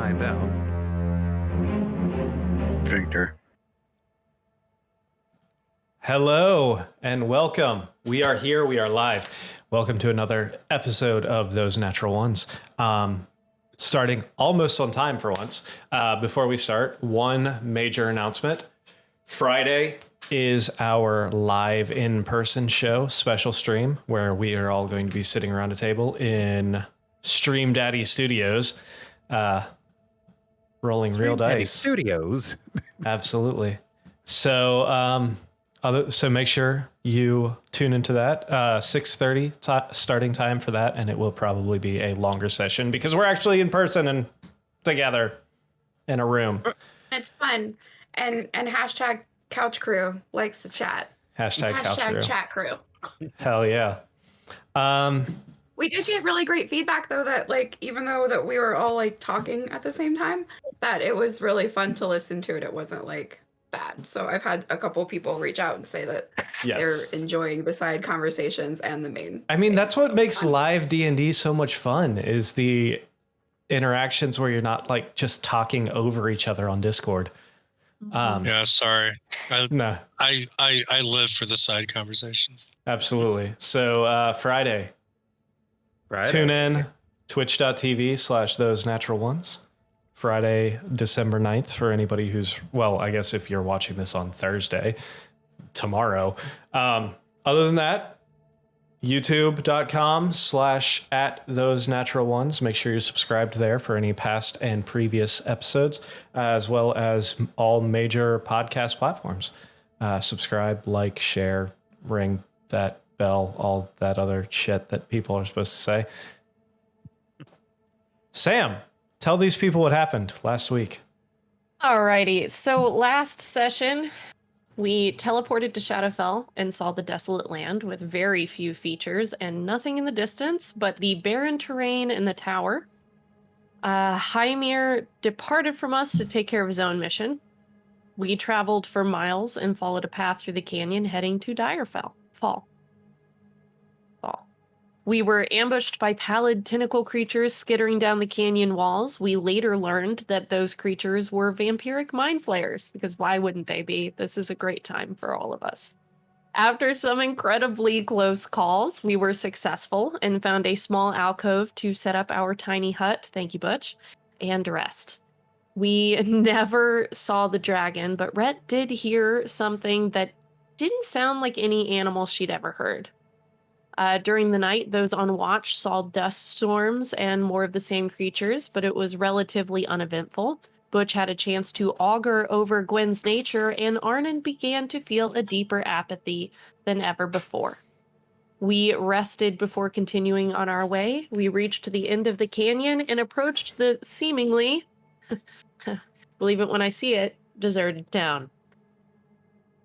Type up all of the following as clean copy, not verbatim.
find out. Victor. Hello and welcome. We are here. We are live. Welcome to another episode of Those Natural Ones. Starting almost on time for once. Before we start, one major announcement. Friday is our live in-person show, special stream, where we are all going to be sitting around a table in Stream Daddy Studios, rolling real dice. Studios. Absolutely. So, so make sure you tune into that. 6:30 starting time for that, and it will probably be a longer session because we're actually in person and together in a room. It's fun, and hashtag Couch Crew likes to chat. Hashtag Couch Crew. Chat Crew. Hell yeah. We did get really great feedback though that like even though that we were all like talking at the same time, that it was really fun to listen to it. It wasn't like bad. So I've had a couple people reach out and say that they're enjoying the side conversations and the main. I mean, that's what makes live D&D so much fun is the interactions where you're not like just talking over each other on Discord. Yeah, sorry. I live for the side conversations. Absolutely. So Friday. Tune in twitch.tv/those natural ones. Friday, December 9th for anybody who's, well, I guess if you're watching this on Thursday, tomorrow. Other than that, youtube.com/@those natural ones. Make sure you're subscribed there for any past and previous episodes, as well as all major podcast platforms. Subscribe, like, share, ring that bell, all that other shit that people are supposed to say. Sam, tell these people what happened last week. Alrighty, so last session, we teleported to Shadowfell and saw the desolate land with very few features and nothing in the distance but the barren terrain in the tower. Hymir departed from us to take care of his own mission. We traveled for miles and followed a path through the canyon heading to Direfall. We were ambushed by pallid tentacle creatures skittering down the canyon walls. We later learned that those creatures were vampiric mind flayers, because why wouldn't they be? This is a great time for all of us. After some incredibly close calls, we were successful and found a small alcove to set up our tiny hut, thank you, Butch, and rest. We never saw the dragon, but Rhett did hear something that didn't sound like any animal she'd ever heard. During the night, those on watch saw dust storms and more of the same creatures, but it was relatively uneventful. Butch had a chance to augur over Gwen's nature, and Arnon began to feel a deeper apathy than ever before. We rested before continuing on our way. We reached the end of the canyon and approached the seemingly, believe it when I see it, deserted town.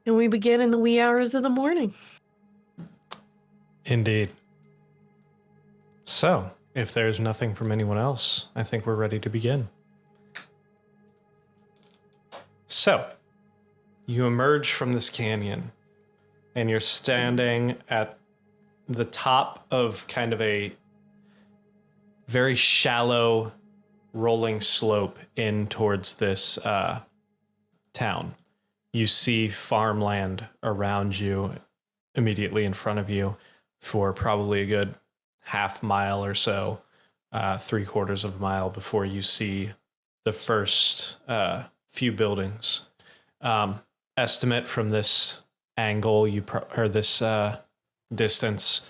And we began in the wee hours of the morning. Indeed. So, if there's nothing from anyone else, I think we're ready to begin. So, you emerge from this canyon, and you're standing at the top of kind of a very shallow rolling slope in towards this town. You see farmland around you, immediately in front of you, for probably a good half mile or so, 3/4 of a mile before you see the first few buildings. Estimate from this angle, or this distance,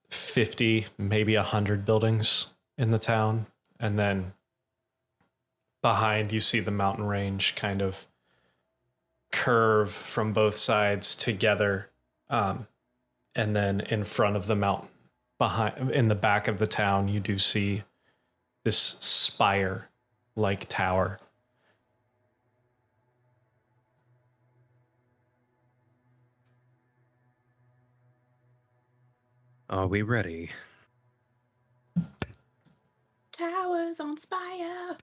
50, maybe 100 buildings in the town. And then behind you see the mountain range kind of curve from both sides together. And then in front of the mountain, in the back of the town, you do see this spire-like tower. Are we ready? Towers on spire.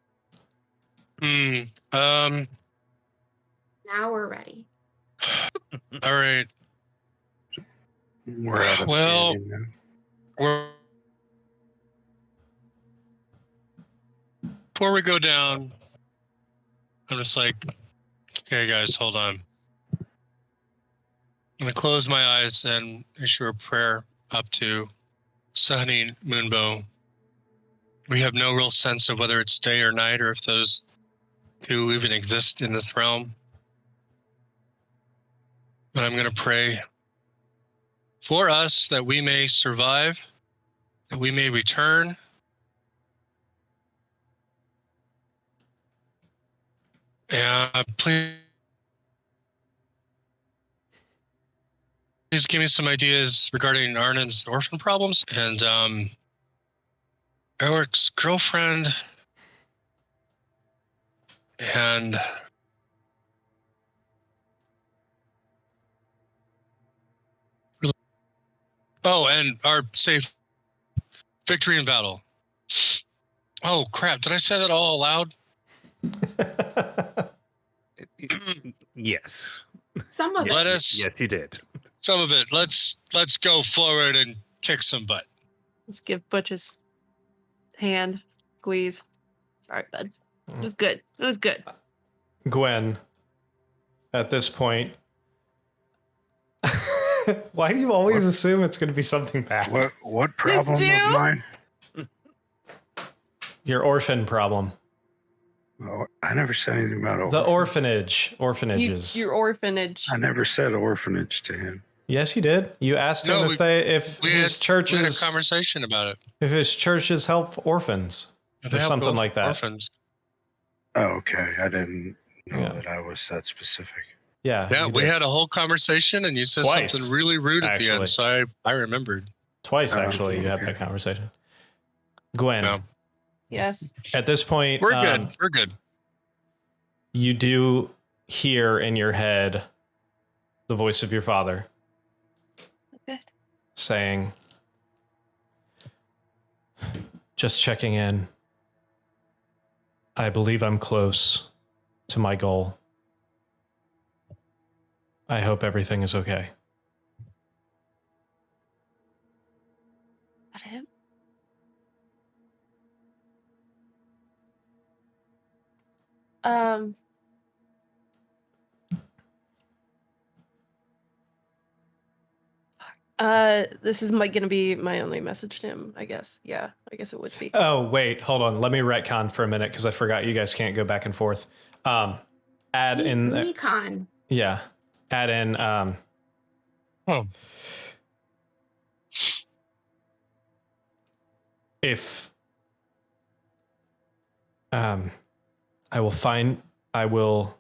Now Now we're ready. all right. We're out of Well, canyon now. We're before we go down, I'm just like, okay, guys, hold on. I'm going to close my eyes and issue a prayer up to Sunny Moonbow. We have no real sense of whether it's day or night or if those two even exist in this realm. But I'm going to pray for us that we may survive, that we may return. And please give me some ideas regarding Arnon's orphan problems and Eric's girlfriend and and our safe victory in battle. Oh crap, did I say that all aloud? Yes. Some of it. Yes, you did. Some of it. Let's go forward and kick some butt. Let's give Butch's hand squeeze. Sorry, bud. It was good. It was good. Gwen, at this point, why do you always assume it's going to be something bad? What problem of mine? Your orphan problem. Oh, I never said anything about orphanages. Your orphanage. I never said orphanage to him. Yes, you did. You asked him if his churches. We had a conversation about it. If his churches help orphans or something like that. Orphans. Oh, okay. I didn't know that I was that specific. Yeah, we had a whole conversation, and you said something really rude at the end, so I remembered. Twice, actually, you had that conversation. Gwen. No. Yes. At this point, we're good. We're good. You do hear in your head the voice of your father saying, just checking in. I believe I'm close to my goal. I hope everything is okay. That him? This is going to be my only message to him, I guess. Yeah, I guess it would be. Oh, wait, hold on. Let me retcon for a minute because I forgot you guys can't go back and forth. Add in... Recon. Yeah. Add in... If... I will...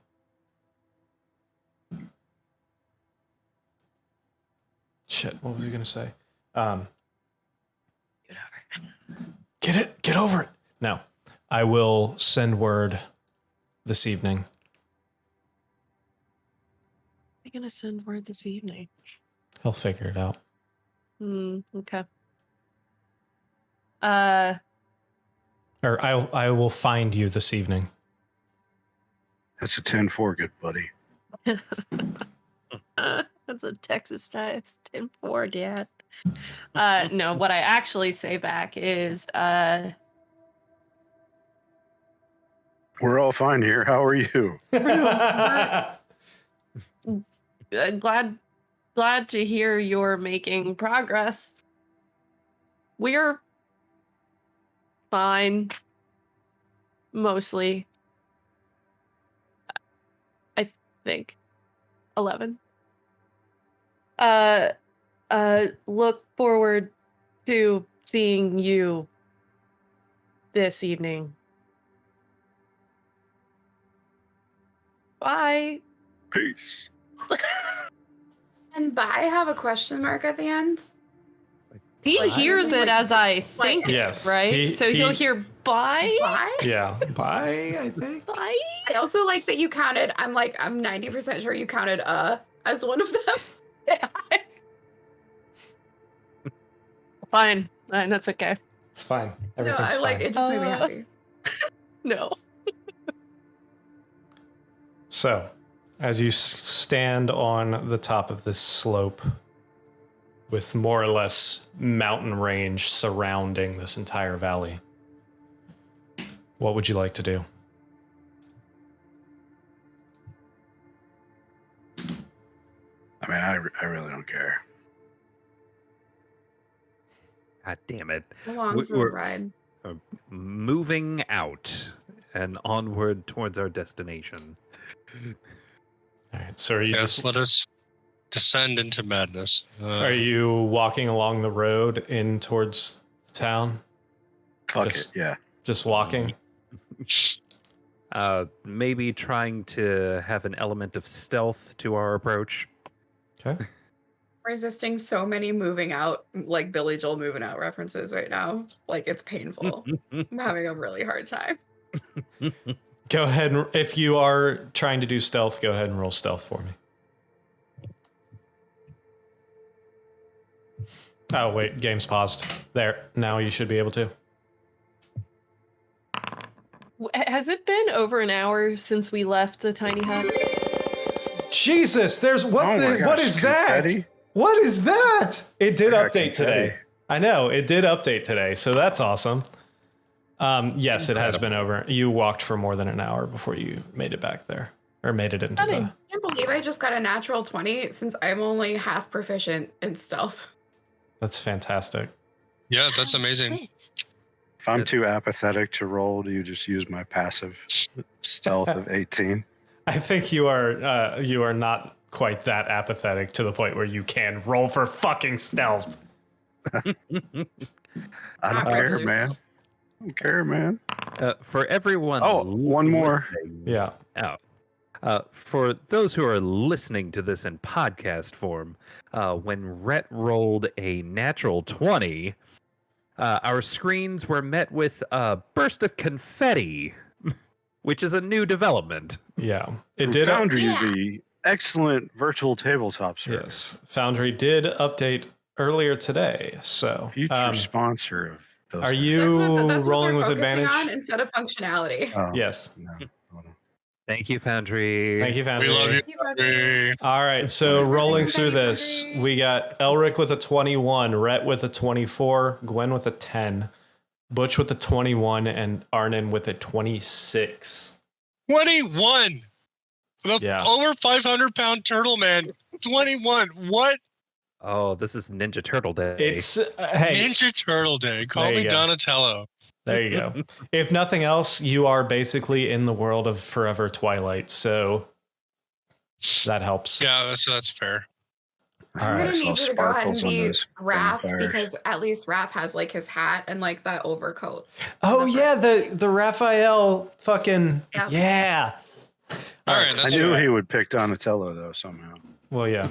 Shit, what was he going to say? Get over it. No, I will send word this evening. They're going to send word this evening. He'll figure it out. Okay. Or I will find you this evening. That's a 10-4, good buddy. That's a Texas style 10-4, Dad. No, what I actually say back is we're all fine here. How are you? Glad to hear you're making progress. We're fine. Mostly. I think. 11. Look forward to seeing you this evening. Bye. Peace. And bye have a question mark at the end? He hears it as I think yes, it, right? So he'll hear bye? Bye? Yeah, bye, I think. Bye? I also like that you counted, I'm 90% sure you counted as one of them. Fine, that's okay. It's fine. No, Everything's fine. it just made me happy. No. So, as you stand on the top of this slope with more or less mountain range surrounding this entire valley, What would you like to do? I mean, I really don't care. God damn it. Along for the ride. Moving out and onward towards our destination. All right. So are you Yes, let us descend into madness. are you walking along the road in towards the town? Fuck Just- it, yeah. Just walking? Maybe trying to have an element of stealth to our approach. Okay. Resisting so many moving out, like Billy Joel moving out references right now. Like, it's painful. I'm having a really hard time. Go ahead. And, if you are trying to do stealth, go ahead and roll stealth for me. Oh, wait. Game's paused. There. Now you should be able to. Has it been over an hour since we left the tiny hut? Jesus, there's what Oh my what gosh, is that? confetti? What is that? It did I got update today. confetti. I know, it did update today, so that's awesome. Yes, it has been over. You walked for more than an hour before you made it back there. Or made it into the... I can't believe I just got a natural 20 since I'm only half proficient in stealth. That's fantastic. Yeah, that's amazing. Wait. If I'm too apathetic to roll, do you just use my passive stealth of 18? I think you are not quite that apathetic to the point where you can roll for fucking stealth. I don't Not care, really man. stealth. I don't care, man. For everyone. Oh, one more. listening- Yeah. For those who are listening to this in podcast form, when Rhett rolled a natural 20, our screens were met with a burst of confetti, which is a new development. Yeah. It did. Foundry, Yeah. the excellent virtual tabletop service. Yes. Foundry did update earlier today. So, Future sponsor of those. are guys. you That's what rolling they're with focusing advantage? on instead of functionality. Oh, Yes. no. Hold on. Thank you, Foundry. Thank you, Foundry. We love you. Hey. All right, so rolling Thank through you, this, Foundry. we got Elric with a 21, Rhett with a 24, Gwen with a 10, Butch with a 21, and Arnon with a 26. 21. The Yeah. over 500-pound turtle man. 21. What? Oh, this is Ninja Turtle Day. It's hey, Ninja Turtle Day. Call There you me go. Donatello. there you go. If nothing else, you are basically in the world of Forever Twilight, so that helps. Yeah, that's fair. All I'm right, gonna I saw need you to go ahead and sparkles on be those Raph vampires. because at least Raph has like his hat and like that overcoat. Oh yeah, the Raphael fucking Yeah. yeah. All right, I that's knew right. he would pick Donatello, though, somehow. Well, yeah,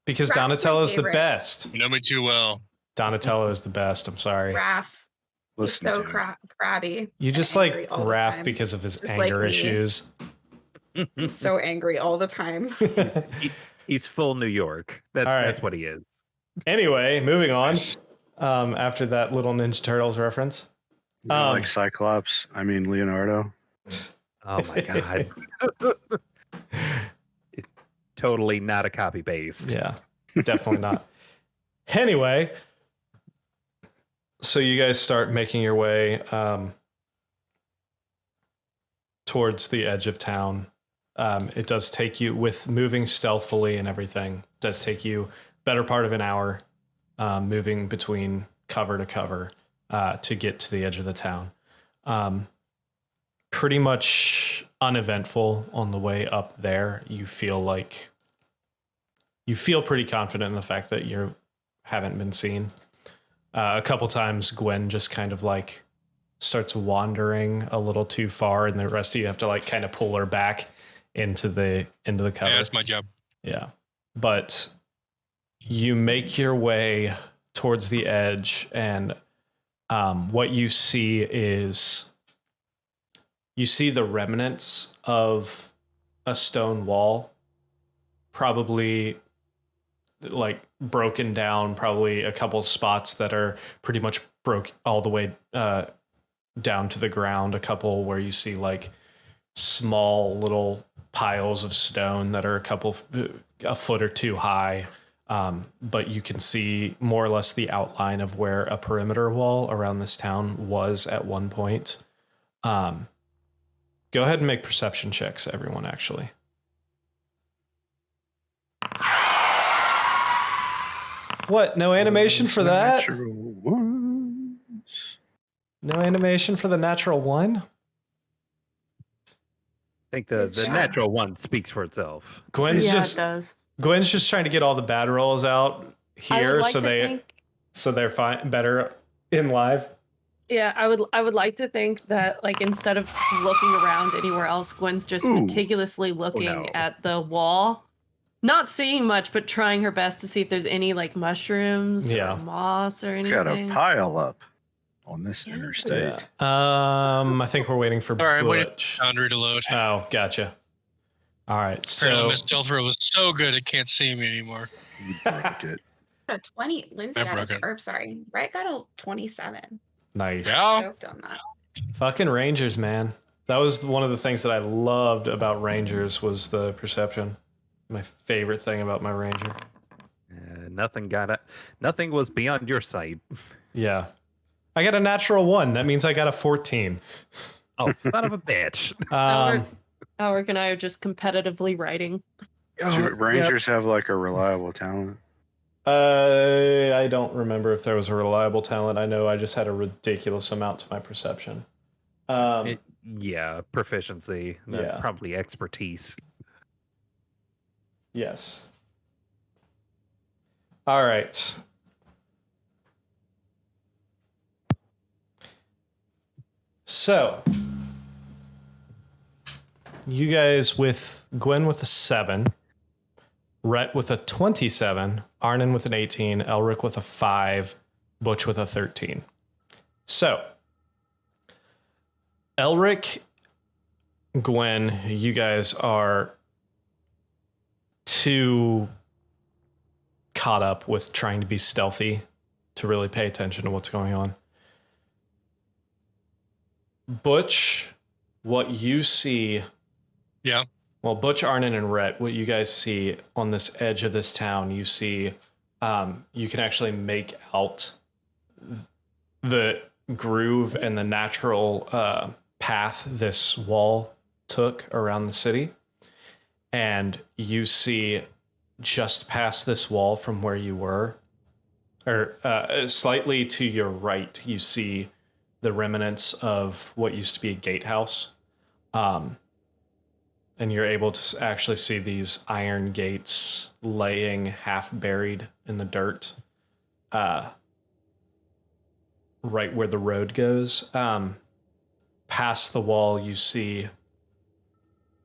because Raph's my Donatello's the favorite. best. You know me too well. Donatello is the best. I'm sorry. Raph, he's Listen so to him. crabby. You and just like angry all the Raph time. because of his Just like anger me. issues. I'm so angry all the time. He's full New York. All right. That's what he is. Anyway, moving on. Nice. After that little Ninja Turtles reference. You know, like Cyclops. I mean, Leonardo. Oh my god. It's totally not a copy paste. Yeah, definitely not. Anyway, so you guys start making your way towards the edge of town. It does take you, with moving stealthily and everything, it does take you better part of an hour moving between cover to cover to get to the edge of the town. Pretty much uneventful on the way up there. You feel pretty confident in the fact that you haven't been seen. A couple times Gwen just kind of like starts wandering a little too far, and the rest of you have to like kind of pull her back into the cover. Yeah, that's my job. Yeah. But you make your way towards the edge, and what you see is the remnants of a stone wall, probably like broken down, probably a couple spots that are pretty much broke all the way down to the ground, a couple where you see like small little piles of stone that are a foot or two high. But you can see more or less the outline of where a perimeter wall around this town was at one point. Go ahead and make perception checks, everyone, actually. What? No animation for that? Natural ones. No animation for the natural one? I think the natural one speaks for itself. Gwen's Yeah, just it does. Gwen's just trying to get all the bad rolls out here like so to think, they're fine better in live. yeah, I would like to think that like instead of looking around anywhere else, Gwen's just meticulously looking at the wall. Not seeing much, but trying her best to see if there's any like mushrooms or moss or anything. Got a pile up on this interstate. I think we're waiting for Butch. Boundary to load. Oh, gotcha. All right, Apparently so my stealth roll was so good it can't see me anymore. You broke it. A 20. Lindsay got broken. or sorry, Brett got a 27. nice. Yeah. Stoked on that. Fucking Rangers, man. That was one of the things that I loved about Rangers was the perception. My favorite thing about my Ranger. Nothing was beyond your sight. Yeah. I got a natural 1. That means I got a 14. Oh, son of a bitch. Alric and I are just competitively writing. Do Rangers have like a reliable talent? I don't remember if there was a reliable talent. I know I just had a ridiculous amount to my perception. Yeah, proficiency. Yeah. Probably expertise. Yes. All right. So, you guys with Gwen with a 7, Rhett with a 27, Arnon with an 18, Elric with a 5, Butch with a 13. So, Elric, Gwen, you guys are too caught up with trying to be stealthy to really pay attention to what's going on. Butch, what you see... Yeah. Well, Butch, Arnon, and Rhett, what you guys see on this edge of this town, you see you can actually make out the groove and the natural path this wall took around the city. And you see just past this wall from where you were, or slightly to your right, you see the remnants of what used to be a gatehouse. And you're able to actually see these iron gates laying half buried in the dirt, right where the road goes. Past the wall, you see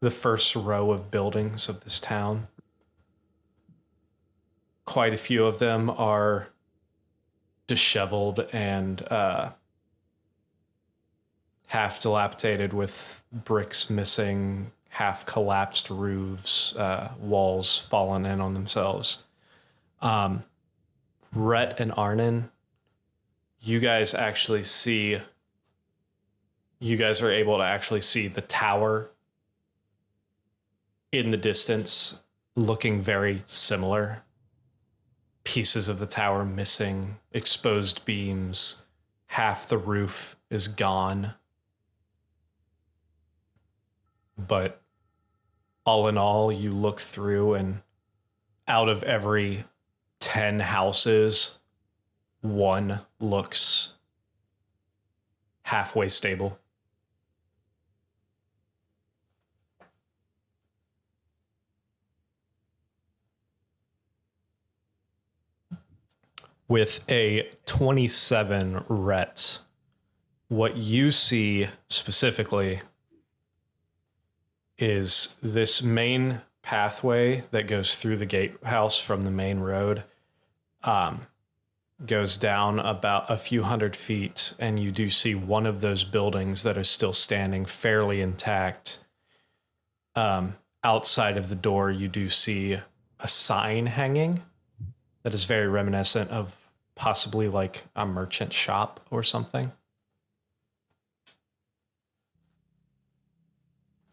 the first row of buildings of this town. Quite a few of them are disheveled and half dilapidated with bricks missing, half collapsed roofs, walls fallen in on themselves. Rhett and Arnon, you guys are able to actually see the tower in the distance, looking very similar. Pieces of the tower missing, exposed beams, half the roof is gone. But all in all, you look through and out of every 10 houses, one looks halfway stable. With a 27 Rhett, what you see specifically is this main pathway that goes through the gatehouse from the main road, goes down about a few hundred feet, and you do see one of those buildings that is still standing fairly intact. Outside of the door, you do see a sign hanging that is very reminiscent of possibly like a merchant shop or something.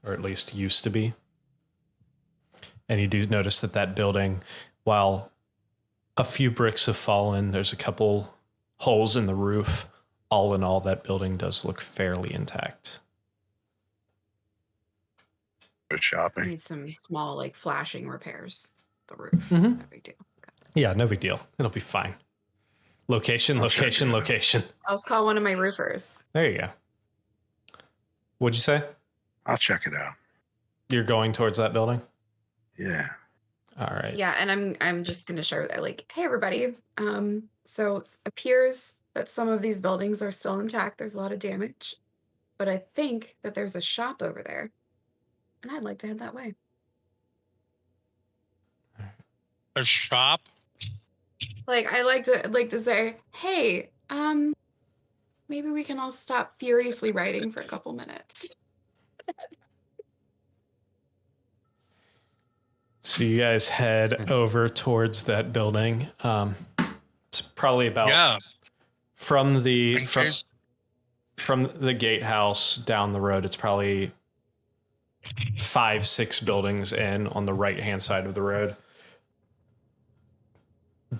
Or at least used to be. And you do notice that building, while a few bricks have fallen, there's a couple holes in the roof. All in all, that building does look fairly intact. Go shopping. Need some small, like, flashing repairs. The roof. Mhm. No big deal. Yeah, no big deal. It'll be fine. Location, I'll check location, it out. location. I'll call one of my roofers. There you go. What'd you say? I'll check it out. You're going towards that building? Yeah. All right. Yeah, and I'm just gonna share that, like, hey everybody. So it appears that some of these buildings are still intact. There's a lot of damage, but I think that there's a shop over there, and I'd like to head that way. A shop? Like, I like to say, hey, maybe we can all stop furiously writing for a couple minutes. So you guys head over towards that building. It's probably about from the from the gatehouse down the road. It's probably 5-6 buildings in on the right hand side of the road.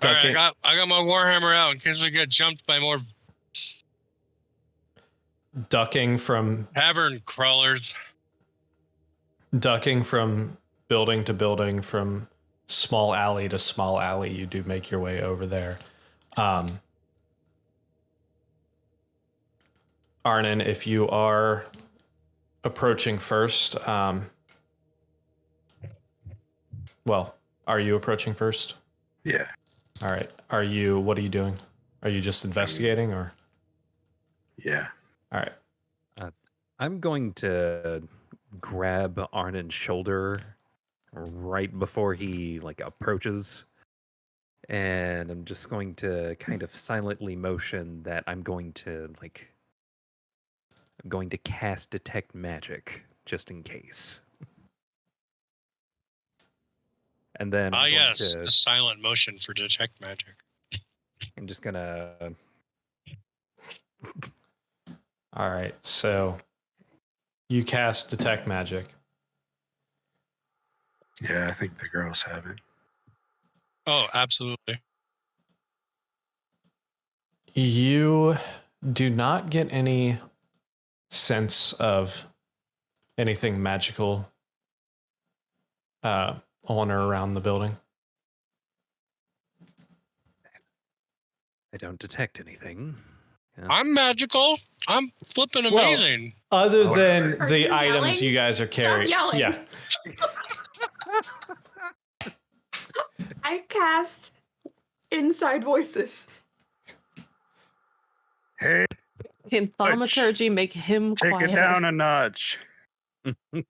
All right, I got my Warhammer out in case we get jumped by more Ducking from tavern crawlers. Ducking from building to building, from small alley to small alley, you do make your way over there. Arnon, if you are approaching first, well, are you approaching first? Yeah. All right. What are you doing? Are you just investigating or? Yeah. All right. I'm going to grab Arnon's shoulder right before he approaches, and I'm just going to kind of silently motion that I'm going to cast detect magic just in case. And then the silent motion for detect magic. I'm just gonna. All right. So you cast detect magic. Yeah, I think the girls have it. Oh, absolutely. You do not get any sense of anything magical on or around the building. I don't detect anything. I'm magical. I'm flipping amazing. Other than Are the you items yelling? you guys are carrying. Stop yelling. Yeah. I cast inside voices. Hey, Can thaumaturgy make him take quieter? it down a notch. I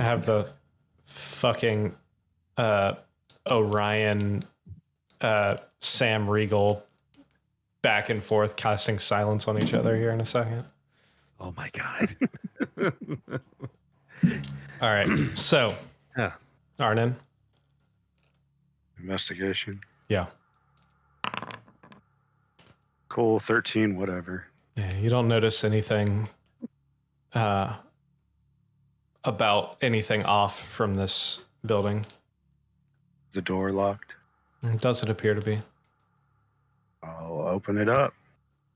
have the fucking Orion Sam Riegel back and forth casting silence on each other here in a second. Oh my god. All right. So, Arnon. Investigation. Yeah. Cool. 13, whatever. Yeah, you don't notice anything about anything off from this building. The door locked. It doesn't appear to be. I'll open it up.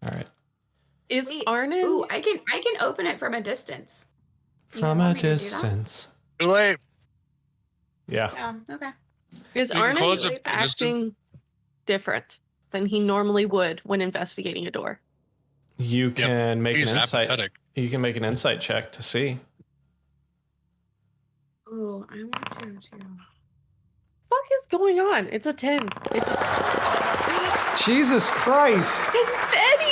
All right. Is Wait, Arnon? Ooh, I can open it from a distance. You guys From want a me to do that? distance. Too late. Yeah. Yeah, okay. Is You can Arnon close it from a distance. acting different than he normally would when investigating a door? You can make He's an insight. apathetic. You can make an insight check to see. Oh, I want to too. What is going on? It's a 10. It's a Jesus Christ. confetti.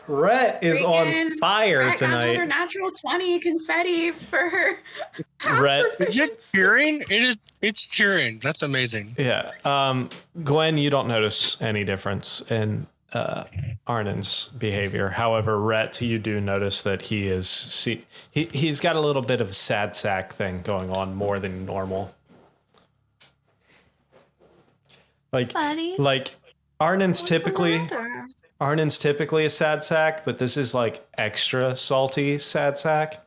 Rhett is on Freaking fire I got another tonight. natural 20 confetti for her. Rhett. Is it tearing? It's tearing. That's amazing. Yeah. Gwen, you don't notice any difference in Arnon's behavior. However, Rhett, you do notice that he's got a little bit of a sad sack thing going on more than normal. Buddy. Like Arnon's What's the typically matter? Arnon's typically a sad sack, but this is like extra salty sad sack.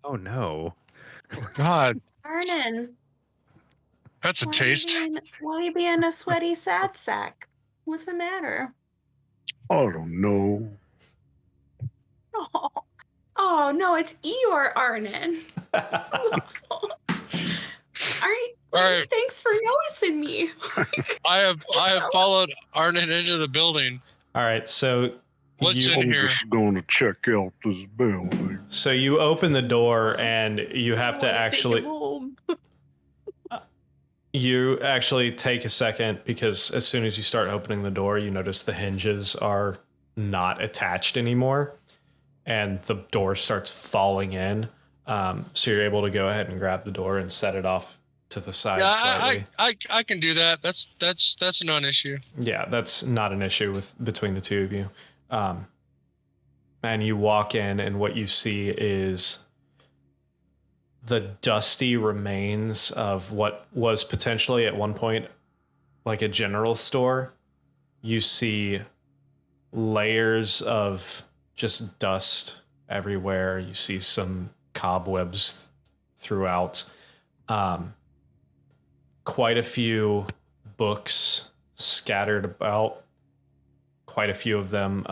Oh no. God, Arnon, that's a taste. why you being a sweaty sad sack? What's the matter? I don't know. Oh no, it's Eeyore Arnon. All right. All right. Thanks for noticing me. I have followed Arnon into the building. All right, so What's in I'm here? just going to check out this building. So you open the door and you have to actually you actually take a second because as soon as you start opening the door, you notice the hinges are not attached anymore and the door starts falling in. So you're able to go ahead and grab the door and set it off to the side slightly. I can do that. That's a non-issue. Yeah, that's not an issue between the two of you. And you walk in and what you see is the dusty remains of what was potentially at one point like a general store. You see layers of just dust everywhere. You see some cobwebs throughout. Quite a few books scattered about. Quite a few of them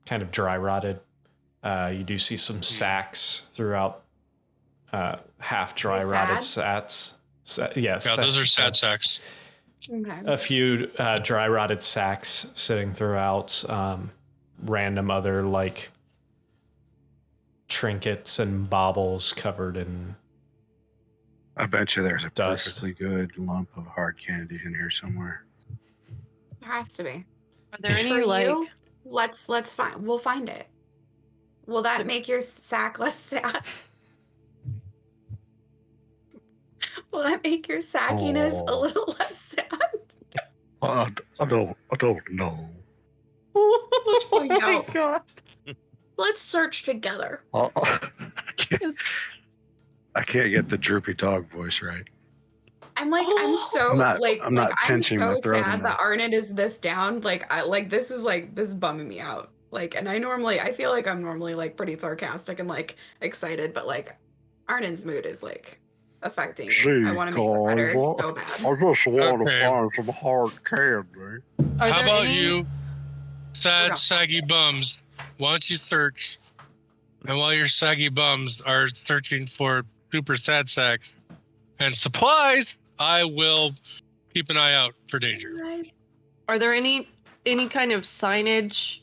kind of dry rotted. You do see some sacks throughout, half dry rotted sacks. Yes, Yeah, those are sad sacks. Okay. a few dry rotted sacks sitting throughout. Random other like trinkets and baubles covered in I bet you there's a dust. perfectly good lump of hard candy in here somewhere. There has to be. Are there any For like you, let's find. We'll find it. Will that make your sack less sad? Will that make your sackiness a little less sad? I don't know. Let's find Oh my out. God. Let's search together. I can't get the droopy dog voice right. I'm so I'm not I'm pinching my so throat sad enough. that Arnett is this down. This is bumming me out. And I feel like I'm normally like pretty sarcastic and like excited, but like Arnett's mood is like affecting me. I want to make it better so bad. I just want Okay. to find some hard candy. Are How there about any- you, sad, Okay. saggy bums? Why don't you search? And while your saggy bums are searching for super sad sacks and supplies, I will keep an eye out for danger. Guys, Are there any kind of signage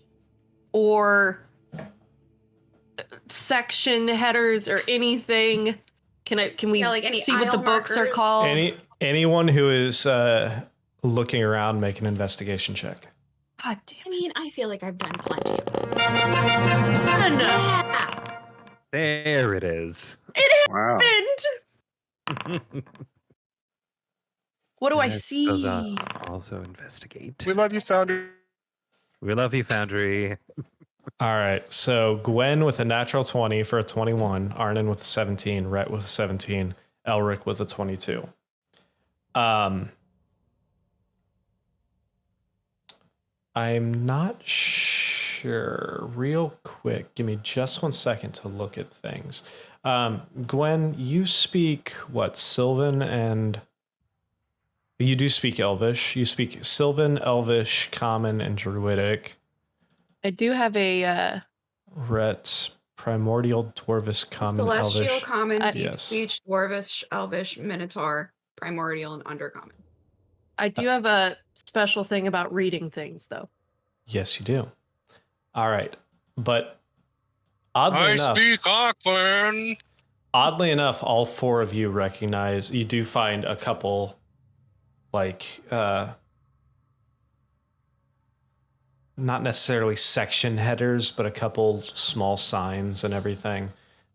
or section headers or anything? Can we Yeah, like any see what the aisle books are markers? called? Anyone who is looking around, make an investigation check. God damn. I mean, I feel like I've done plenty of those. Enough. Yeah. There it is. Wow. What do I Next see? of the also investigate. We love you, Founder. We love you, Foundry. All right, so Gwen with a natural 20 for a 21, Arnon with 17, Rhett with 17, Elric with a 22. I'm not sure. Real quick, give me just 1 second to look at things. Gwen, you speak what? Sylvan and you do speak Elvish. You speak Sylvan, Elvish, Common, and Druidic. I do have a Rhett, Primordial, Dwarvish, Common, Celestial, Elvish. Common, Deep Yes. Speech, Dwarvish, Elvish, Minotaur, Primordial, and Undercommon. I do have a special thing about reading things though. Yes, you do. All right, but oddly enough, all four of you recognize. You do find a couple, like, not necessarily section headers, but a couple small signs and everything.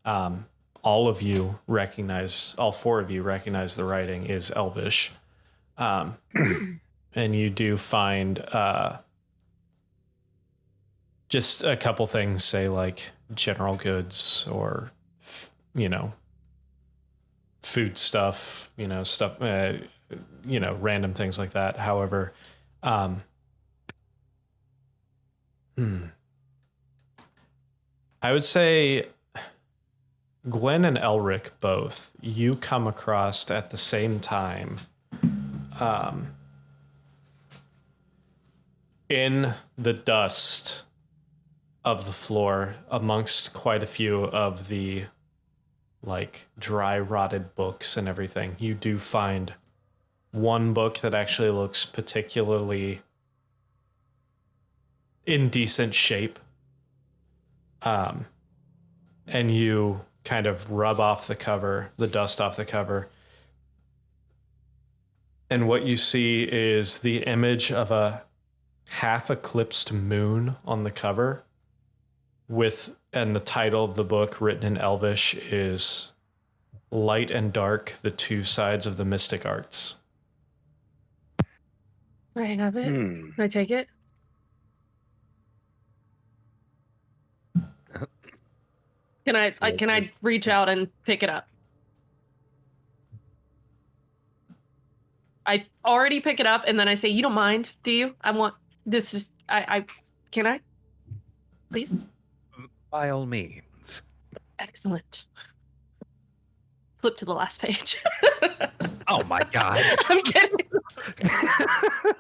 All of you recognize. All four of you recognize the writing is Elvish, and you do find. Just a couple things say like general goods or, food stuff, stuff, random things like that. However, I would say Gwen and Elric both, you come across at the same time in the dust of the floor amongst quite a few of the like dry rotted books and everything, you do find one book that actually looks particularly in decent shape. And you kind of rub off the cover, the dust off the cover. And what you see is the image of a half eclipsed moon on the cover and the title of the book written in Elvish is Light and Dark, the Two Sides of the Mystic Arts. I have it. Can I take it? Can I reach out and pick it up? I already pick it up and then I say, "You don't mind, do you? I want this is can I? Please?" By all means. Excellent. Flip to the last page. Oh my god. I'm kidding.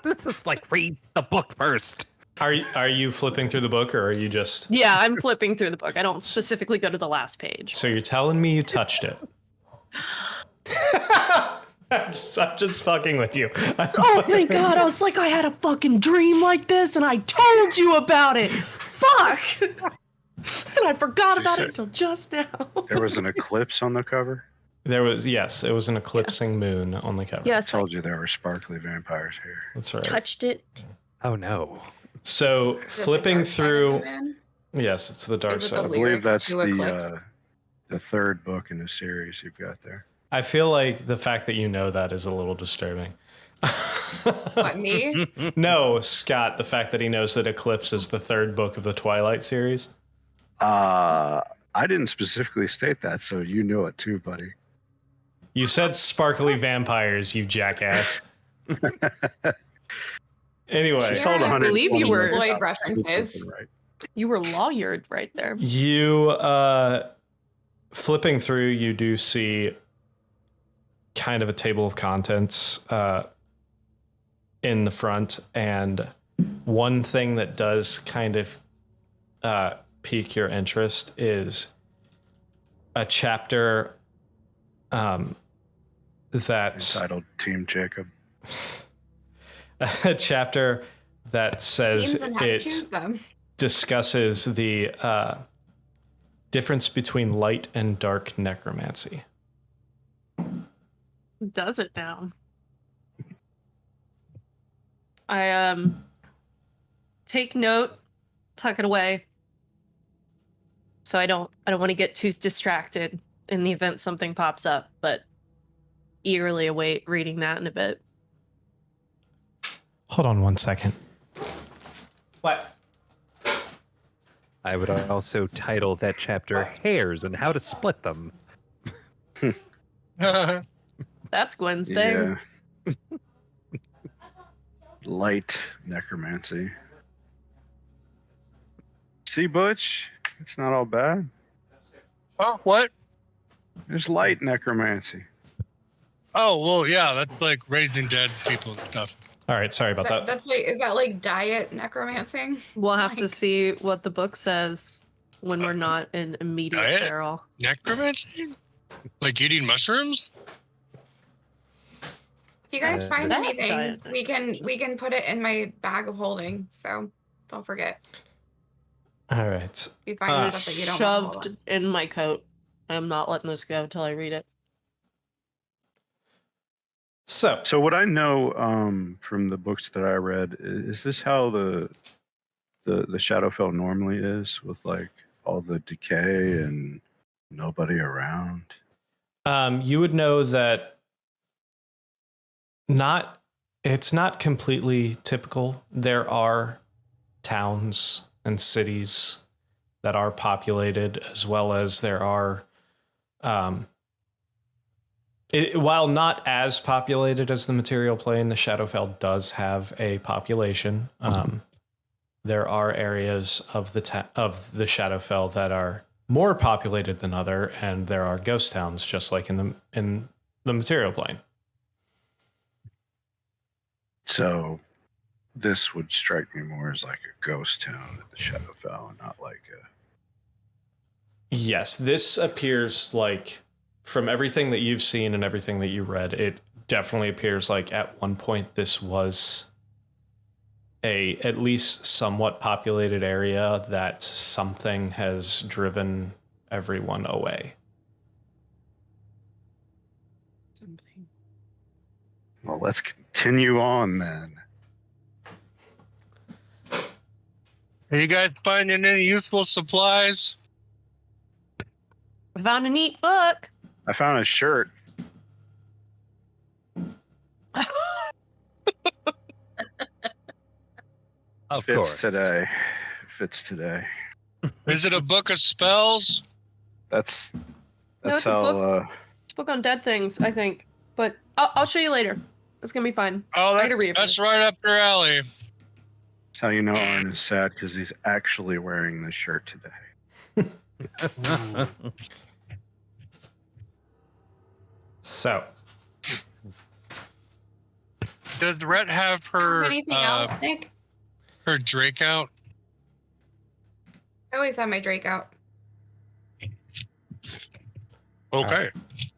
This is like read the book first. Are you flipping through the book, or are you just... Yeah, I'm flipping through the book. I don't specifically go to the last page. So you're telling me you touched it? I'm just fucking with you. Oh, thank God. I was like, I had a fucking dream like this and I told you about it. Fuck. And I forgot about it until just now. There was an eclipse on the cover? Yes, it was an eclipsing moon on the cover. Yes. I told you there were sparkly vampires here. That's right. Touched it. Oh no. So flipping through... Yes, it's the dark side. I believe that's the third book in the series you've got there. I feel like the fact that you know that is a little disturbing. What, me? No, Scott, the fact that he knows that Eclipse is the third book of the Twilight series. I didn't specifically state that, so you know it too, buddy. You said sparkly vampires, you jackass. Anyway. Yeah, I believe you were Lloyd Lloyd references. Right. You were lawyered right there. You, flipping through, you do see kind of a table of contents in the front, and one thing that does kind of pique your interest is a chapter that entitled Team Jacob. A chapter that says it discusses the difference between light and dark necromancy. Does it now? I take note, tuck it away, so I don't want to get too distracted in the event something pops up, but eagerly await reading that in a bit. Hold on 1 second. What? I would also title that chapter Hairs and How to Split Them. That's Gwen's thing. Yeah. Light necromancy. See, Butch? It's not all bad. Oh, what? There's light necromancy. Oh, well, yeah, that's like raising dead people and stuff. All right, sorry about that. That's like, is that like diet necromancy? We'll have to see what the book says when we're not in immediate diet? peril. Necromancy? Like eating mushrooms? If you guys find That anything, diet. we can put it in my bag of holding. So don't forget. All right. If you find stuff that you don't want to hold Shoved on. in my coat. I'm not letting this go until I read it. So what I know from the books that I read, is this how the Shadowfell normally is, with like all the decay and nobody around? you would know that it's not completely typical. There are towns and cities that are populated, as well as there are while not as populated as the material plane, the Shadowfell does have a population. There are areas of the Shadowfell that are more populated than other, and there are ghost towns, just like in the material plane. So this would strike me more as like a ghost town at the Shadowfell, and not like a... Yes, this appears like from everything that you've seen and everything that you read, it definitely appears like at one point this was a at least somewhat populated area that something has driven everyone away. Something. Well, let's continue on then. Are you guys finding any useful supplies? I found a neat book. I found a shirt. Of Fits course. today. Fits today. Is it a book of spells? That's No, it's a how. book. It's a book on dead things, I think. But I'll show you later. It's gonna be fine. Oh, I had to read it that's first. right up your alley. That's how you know Arn is sad, because he's actually wearing this shirt today. So, Does Rhett have her Anything else, Nick? her Drake out? I always have my Drake out. Okay.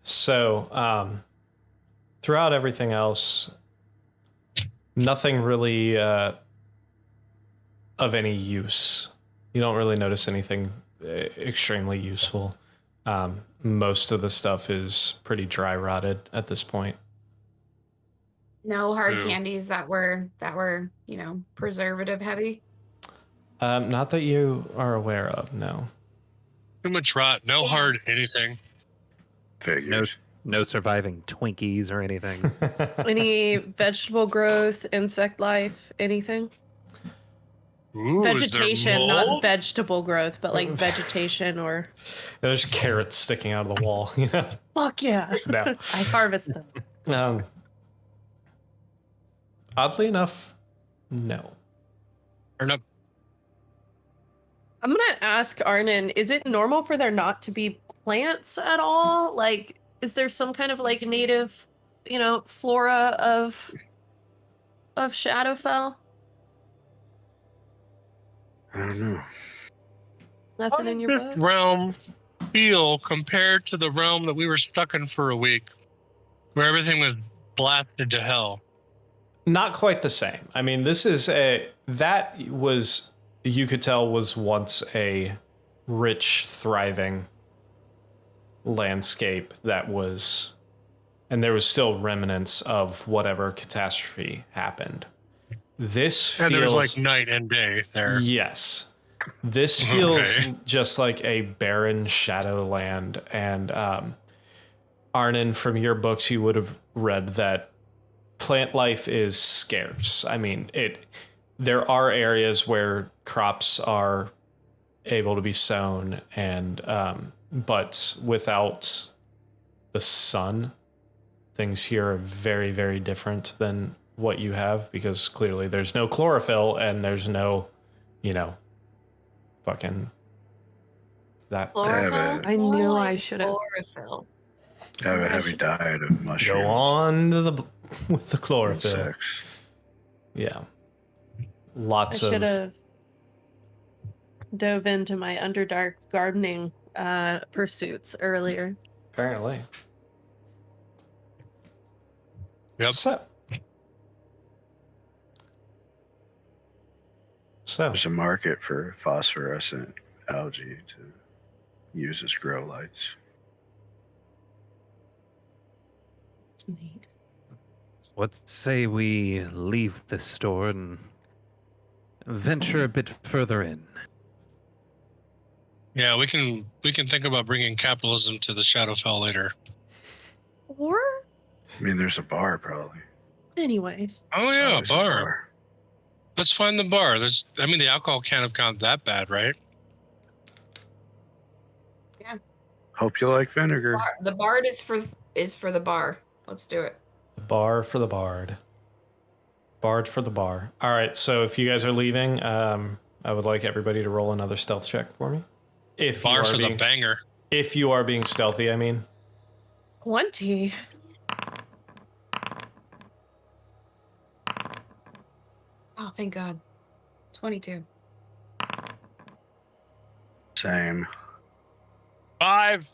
so throughout everything else, nothing really of any use. You don't really notice anything extremely useful. Most of the stuff is pretty dry rotted at this point. No hard Ew. candies that were preservative heavy. Not that you are aware of, no. Too much rot. No Yeah. hard anything. Figures. No surviving Twinkies or anything. Any vegetable growth, insect life, anything? Ooh, Vegetation, not mold? vegetable growth, but like vegetation or. There's carrots sticking out of the wall, you know? Fuck yeah! No. I harvest them. Oddly enough, no. Or not. I'm gonna ask Arnon, is it normal for there not to be plants at all? Like, is there some kind of like native, flora of Shadowfell? I don't know. How Nothing in did your this book? realm feel compared to the realm that we were stuck in for a week, where everything was blasted to hell? Not quite the same. I mean, you could tell was once a rich, thriving landscape and there was still remnants of whatever catastrophe happened. This And feels there was like night and day there. Yes. This feels Okay. just like a barren shadowland. And Arnon, from your books, you would have read that plant life is scarce. I mean, there are areas where crops are able to be sown, and but without the sun, things here are very, very different than what you have, because clearly there's no chlorophyll and there's no, fucking that. Chlorophyll? I knew More I like should have. chlorophyll. Have a heavy diet of mushrooms. Go on with the chlorophyll. Insects. Yeah. I Lots should of have dove into my Underdark gardening pursuits earlier. apparently. Yep. So There's a market for phosphorescent algae to use as grow lights. It's neat. Let's say we leave the store and venture a bit further in. Yeah, we can think about bringing capitalism to the Shadowfell later. Or, I mean, there's a bar probably. anyways. Oh There's yeah, always a bar. Let's find the bar. The alcohol can't have gone that bad, right? Hope you like vinegar. The bard is for the bar. Let's do it. bar for the bard. Bard for the bar. All right, so if you guys are leaving, I would like everybody to roll another stealth check for me. Bar for the banger. If you are being stealthy, I mean. 20. Oh, thank God. 22. Same. 5.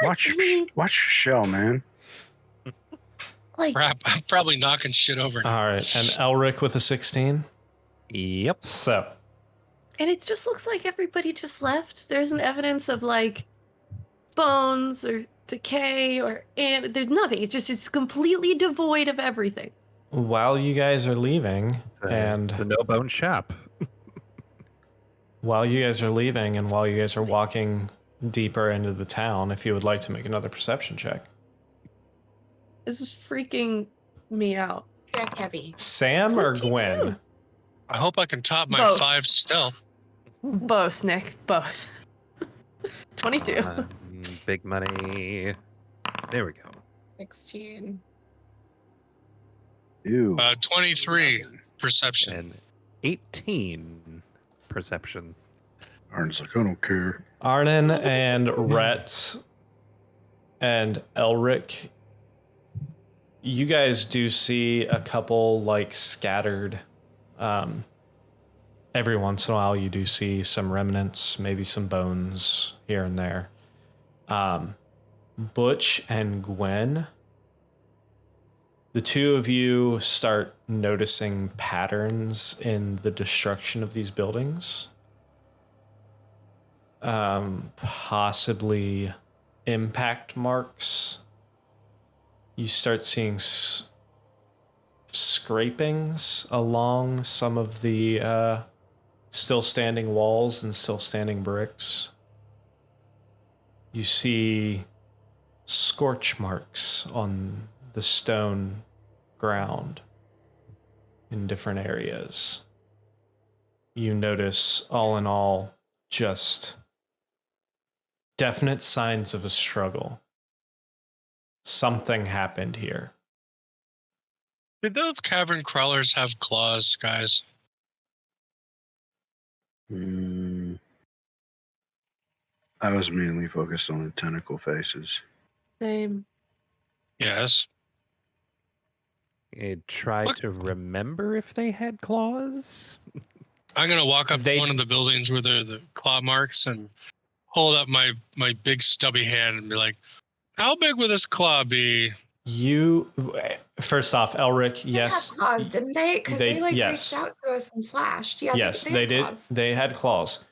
Watch your shell, man. Like, I'm probably knocking shit over. All right, and Elric with a 16. Yep. So, and it just looks like everybody just left. There's an evidence of like bones or decay and there's nothing. It's completely devoid of everything. while you guys are leaving, It's a no-bone shop. while you guys are walking deeper into the town, if you would like to make another perception check. This is freaking me out. Jack heavy. Sam or 22. Gwen? I hope I can top my Both. 5 stealth. Both, Nick. Both. 22. Big money. There we go. 16. Ew. 23 perception. And 18 perception. Arden's like, I don't care. Arnon and Rhett and Elric, you guys do see a couple like scattered. Every once in a while, you do see some remnants, maybe some bones here and there. Butch and Gwen, the two of you start noticing patterns in the destruction of these buildings. Possibly impact marks. You start seeing scrapings along some of the still standing walls and still standing bricks. You see scorch marks on the stone ground in different areas. You notice, all in all, just definite signs of a struggle. Something happened here. Did those cavern crawlers have claws, guys? I was mainly focused on the tentacle faces. Same. Yes. I try to remember if they had claws. I'm going to walk up to one of the buildings where there are the claw marks and hold up my big stubby hand and be like, how big would this claw be? You, first off, Elric, They yes. had claws, didn't they? Because they yes. reached out to us and slashed. Yeah, Yes, they had did. claws. They had claws.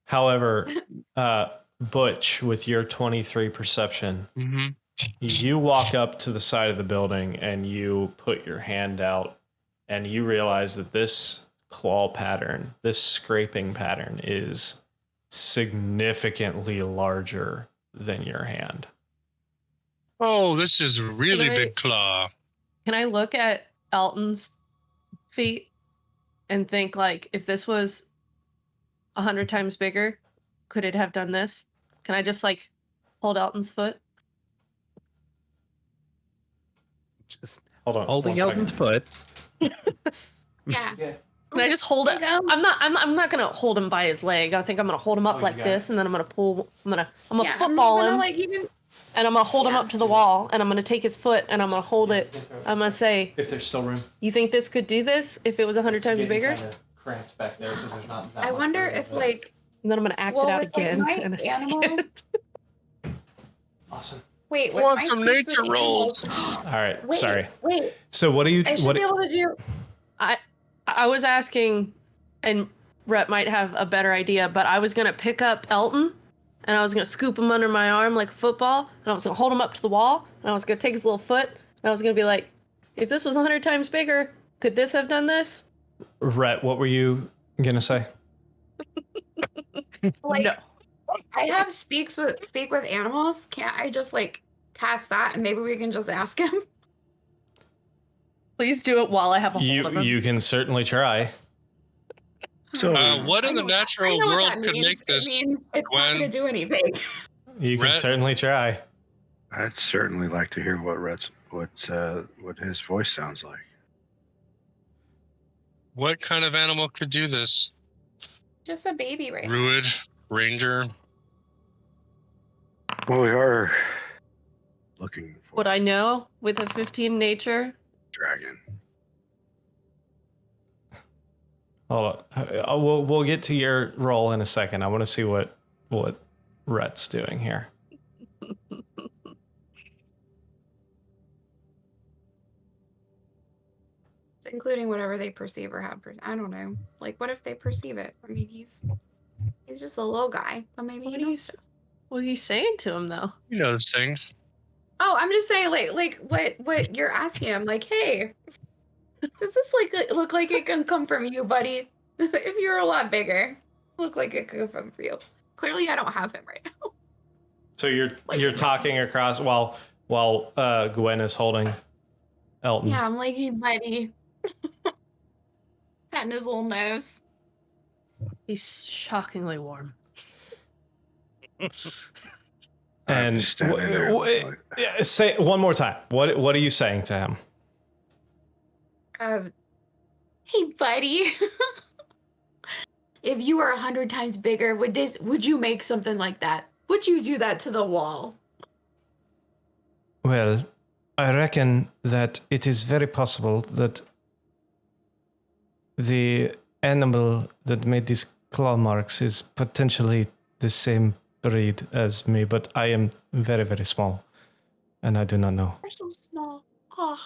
However, Butch, with your 23 perception, Mm-hmm. you walk up to the side of the building and you put your hand out and you realize that this claw pattern, this scraping pattern, is significantly larger than your hand. Oh, this is a really big claw. Can I look at Elton's feet and think, like, if this was 100 times bigger, could it have done this? Can I just, like, hold Elton's foot? Just Hold on. holding 1 Elton's second. foot. Yeah. Can I just hold it? I'm not gonna hold him by his leg. I think I'm gonna hold him up like this, and then I'm gonna pull. I'm gonna football him, and I'm gonna hold him up to the wall, and I'm gonna take his foot, and I'm gonna hold it. I'm gonna say, if there's still room. You think this could do this if it was 100 times bigger? Cramped back there because there's not that I much wonder room if for it. like And then I'm gonna act it out with, like, again my in a animal- second. Awesome. wait, with Want my some speaks with nature rolls? animals- All right. Wait, Sorry. Wait, So what do you? I should What? be able to do. I was asking, and Rhett might have a better idea, but I was gonna pick up Elton, and I was gonna scoop him under my arm like a football, and I was gonna hold him up to the wall, and I was gonna take his little foot, and I was gonna be like, if this was 100 times bigger, could this have done this? Rhett, what were you gonna say? Like, No. I have speak with animals. Can't I just like cast that and maybe we can just ask him? Please do it while I have a hold of him. You can certainly try. So What in the natural world could make this? It means it's not Gwen? going to do anything. You can Rhett? certainly try. I'd certainly like to hear what his voice sounds like. What kind of animal could do this? Just a baby right now. Druid, ranger. Well, we are looking for Would I know with a 15 nature? dragon. Hold on. We'll get to your roll in a second. I want to see what Rhett's doing here. including whatever they perceive or have. I don't know. Like, what if they perceive it? I mean, he's just a little guy, but maybe What he are you? knows stuff. What are you saying to him though? He knows things. Oh, I'm just saying, like what you're asking him. Like, hey, does this look like it can come from you, buddy? If you're a lot bigger, look like it could come from you. Clearly, I don't have him right now. So you're talking across while Gwen is holding Elton. Yeah, I'm like, hey, buddy, patting his little nose. He's shockingly warm. And say one more time. What are you saying to him? Hey, buddy. If you were 100 times bigger, would you make something like that? Would you do that to the wall? Well, I reckon that it is very possible that the animal that made these claw marks is potentially the same breed as me, but I am very, very small, and I do not know. You're so small. Oh,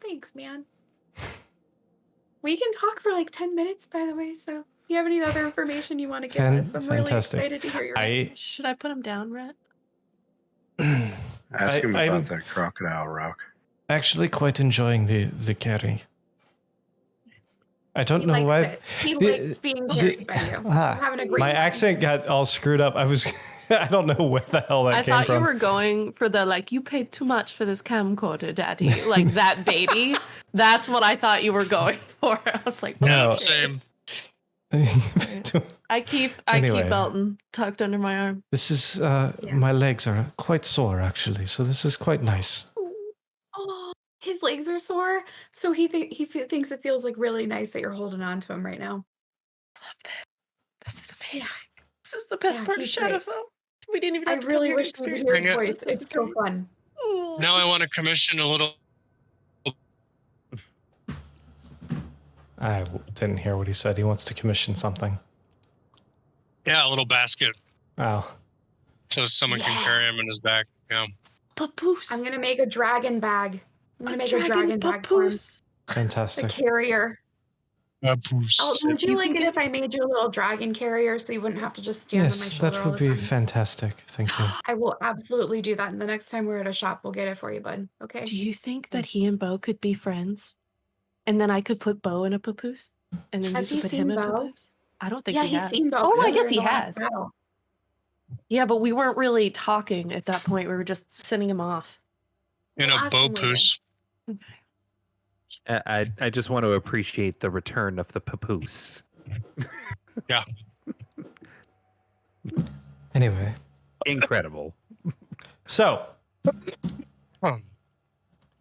thanks, man. We can talk for like 10 minutes, by the way, so if you have any other information you want to give us, I'm really excited to hear your Should I put him down, Rhett? Ask him I'm about that crocodile rock. actually quite enjoying the carry. I don't know why. He likes being carried by you. I'm having a great My time. accent got all screwed up. I don't know where the hell that came from. I thought you were going for the, like, you paid too much for this camcorder, daddy. Like, that baby. That's what I thought you were going for. I was like, no. Same. I keep Elton tucked under my arm. This is, my legs are quite sore, actually, so this is quite nice. Oh, his legs are sore, so he thinks it feels like really nice that you're holding on to him right now. I love this. This is amazing. Yeah. This is the best part of Shadowfell. We didn't even have to really wish we could hear his voice. It's so fun. Now I want to commission a little. I didn't hear what he said. He wants to commission something. Yeah, a little basket. Oh. So someone can carry him in his back. Yeah. Papoose. I'm gonna make a dragon bag. I'm gonna make a dragon bag for him. Fantastic. A carrier. Papoose. Oh, would you like it if I made you a little dragon carrier so you wouldn't have to just stand on my shoulder all the time? Yes, that would be fantastic. Thank you. I will absolutely do that. And the next time we're at a shop, we'll get it for you, bud. Okay? Do you think that he and Bo could be friends? And then I could put Bo in a papoose? And then Has you he could put seen him in a Bo? papoose? I don't think Yeah, he has. he's seen Bo. Oh, I earlier guess in he the last has. battle. Yeah, but we weren't really talking at that point. We were just sending him off. In a bo-poose. I just want to appreciate the return of the papoose. Yeah. Anyway. Incredible. So.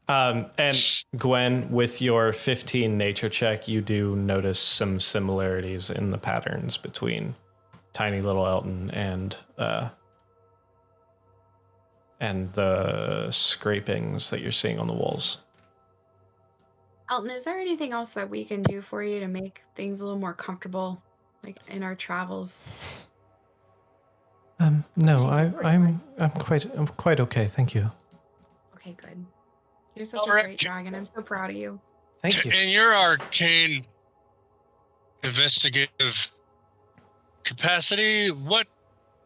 And Gwen, with your 15 nature check, you do notice some similarities in the patterns between tiny little Elton and the scrapings that you're seeing on the walls. Elton, is there anything else that we can do for you to make things a little more comfortable, like in our travels? No, I'm quite okay, thank you. Okay, good. You're such a great dragon. I'm so proud of you. Thank you. In your arcane investigative capacity, what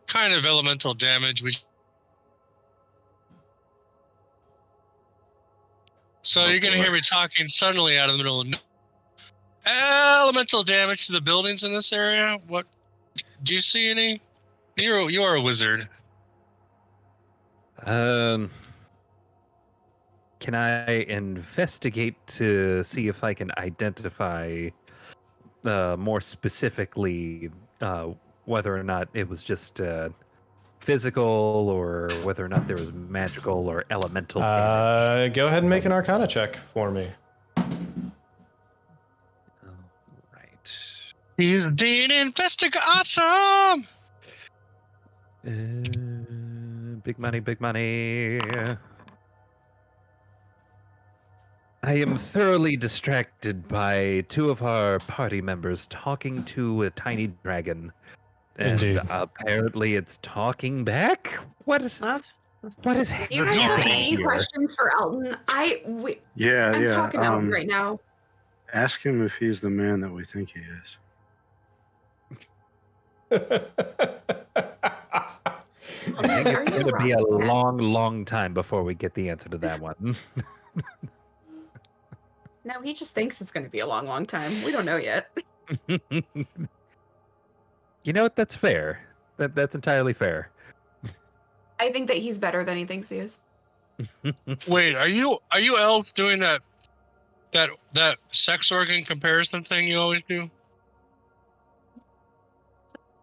kind of elemental damage would you... So you're going to hear me talking suddenly out of the middle of elemental damage to the buildings in this area? What do you see any? You are a wizard. Can I investigate to see if I can identify more specifically whether or not it was just physical or whether or not there was magical or elemental damage? Go ahead and make an Arcana check for me. Right. He's being awesome! Big money, big money. I am thoroughly distracted by two of our party members talking to a tiny dragon. And Indeed. Apparently it's talking back? What is What? What is Do you guys have any here? questions for Elton? I'm talking to Elton right now. Ask him if he's the man that we think he is. I think Are it's you going to be a wrong, Matt? long time before we get the answer to that one. No, he just thinks it's going to be a long time. We don't know yet. You know what? That's fair. That's entirely fair. I think that he's better than he thinks he is. Wait, are you elves doing that sex organ comparison thing you always do?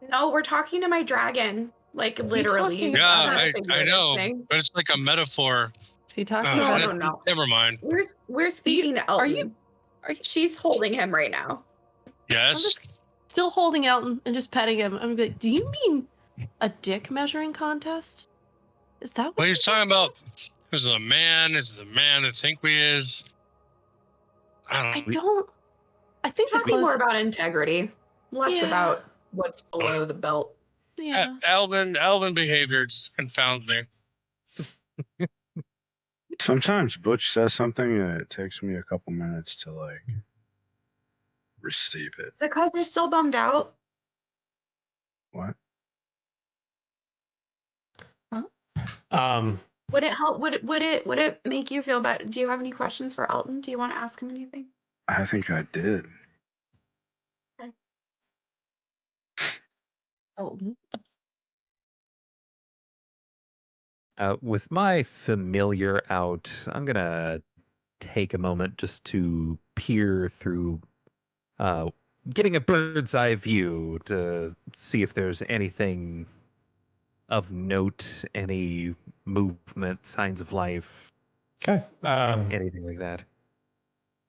No, we're talking to my dragon. Like literally. talking It's Yeah, not a I figurative know, thing. but it's like a metaphor. Is he talking No, about? no. Never mind. We're speaking to are Elton. you- are you- She's holding him right now. I'm Yes. just still holding out and just petting him. I'm like, do you mean a dick measuring contest? Is that what Well, you he's just talking said? about is it a man? Is it the man that think we is? I I don't know. don't. I think the Talking close. more about integrity, less Yeah. about what's below the belt. Yeah. Elven behavior just confounds me. Sometimes Butch says something and it takes me a couple minutes to like receive it. Is it because you're still bummed out? What? Would it help? Would it make you feel better? Do you have any questions for Elton? Do you want to ask him anything? I think I did. Elton. With my familiar out, I'm gonna take a moment just to peer through, getting a bird's eye view to see if there's anything of note, any movement, signs of life, Okay. anything like that.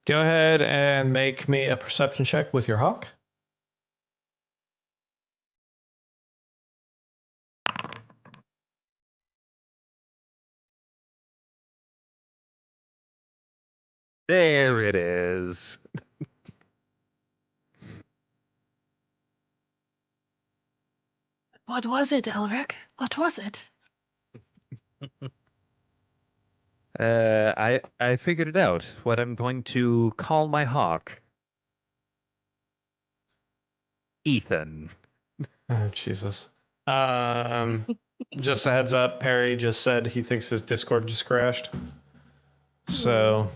Go ahead and make me a perception check with your hawk. There it is. What was it, Elric? What was it? I figured it out. What I'm going to call my hawk. Ethan. Oh, Jesus. Just a heads up, Perry just said he thinks his Discord just crashed. So,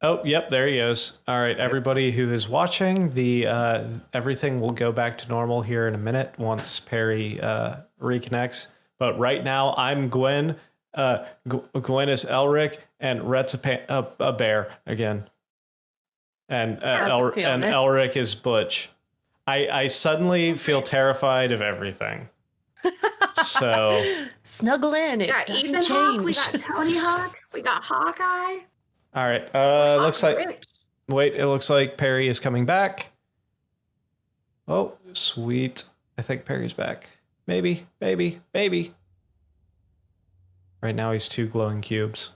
oh, yep, there he is. All right, everybody who is watching, the everything will go back to normal here in a minute once Perry reconnects. But right now, I'm Gwen. Gwen is Elric, and Rhett's a bear again. And Elric is Butch. I suddenly feel terrified of everything. So snuggle in. It We got doesn't Ethan change. Hawk. We got Tony Hawk. We got Hawkeye. all right. Hawk Looks like Rich. it looks like Perry is coming back. Oh, sweet. I think Perry's back. Maybe. Right now he's 2 glowing cubes.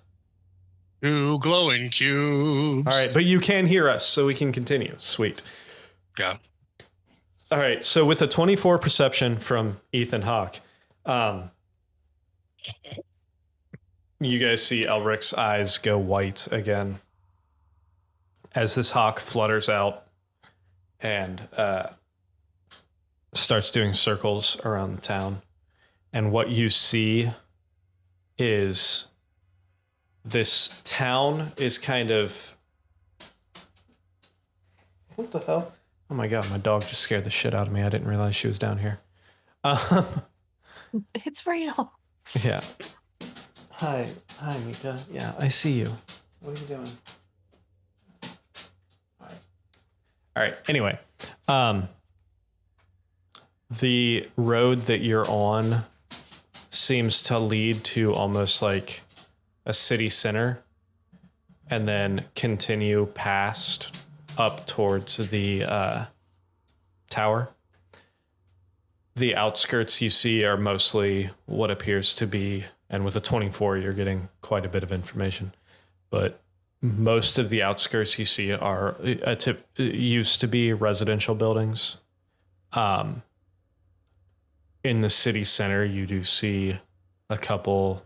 2 glowing cubes. All right, but you can hear us, so we can continue. Sweet. Yeah. All right, so with a 24 perception from Ethan Hawk, you guys see Elric's eyes go white again as this hawk flutters out and starts doing circles around the town. And what you see is this town is kind of... What the hell? Oh my god, my dog just scared the shit out of me. I didn't realize she was down here. It's real. Yeah. Hi, Mika. Yeah, I see you. What are you doing? Hi. All right. Anyway, the road that you're on seems to lead to almost like a city center, and then continue past up towards the tower. The outskirts you see are mostly what appears to be, and with a 24, you're getting quite a bit of information. But most of the outskirts you see are used to be residential buildings. In the city center, you do see a couple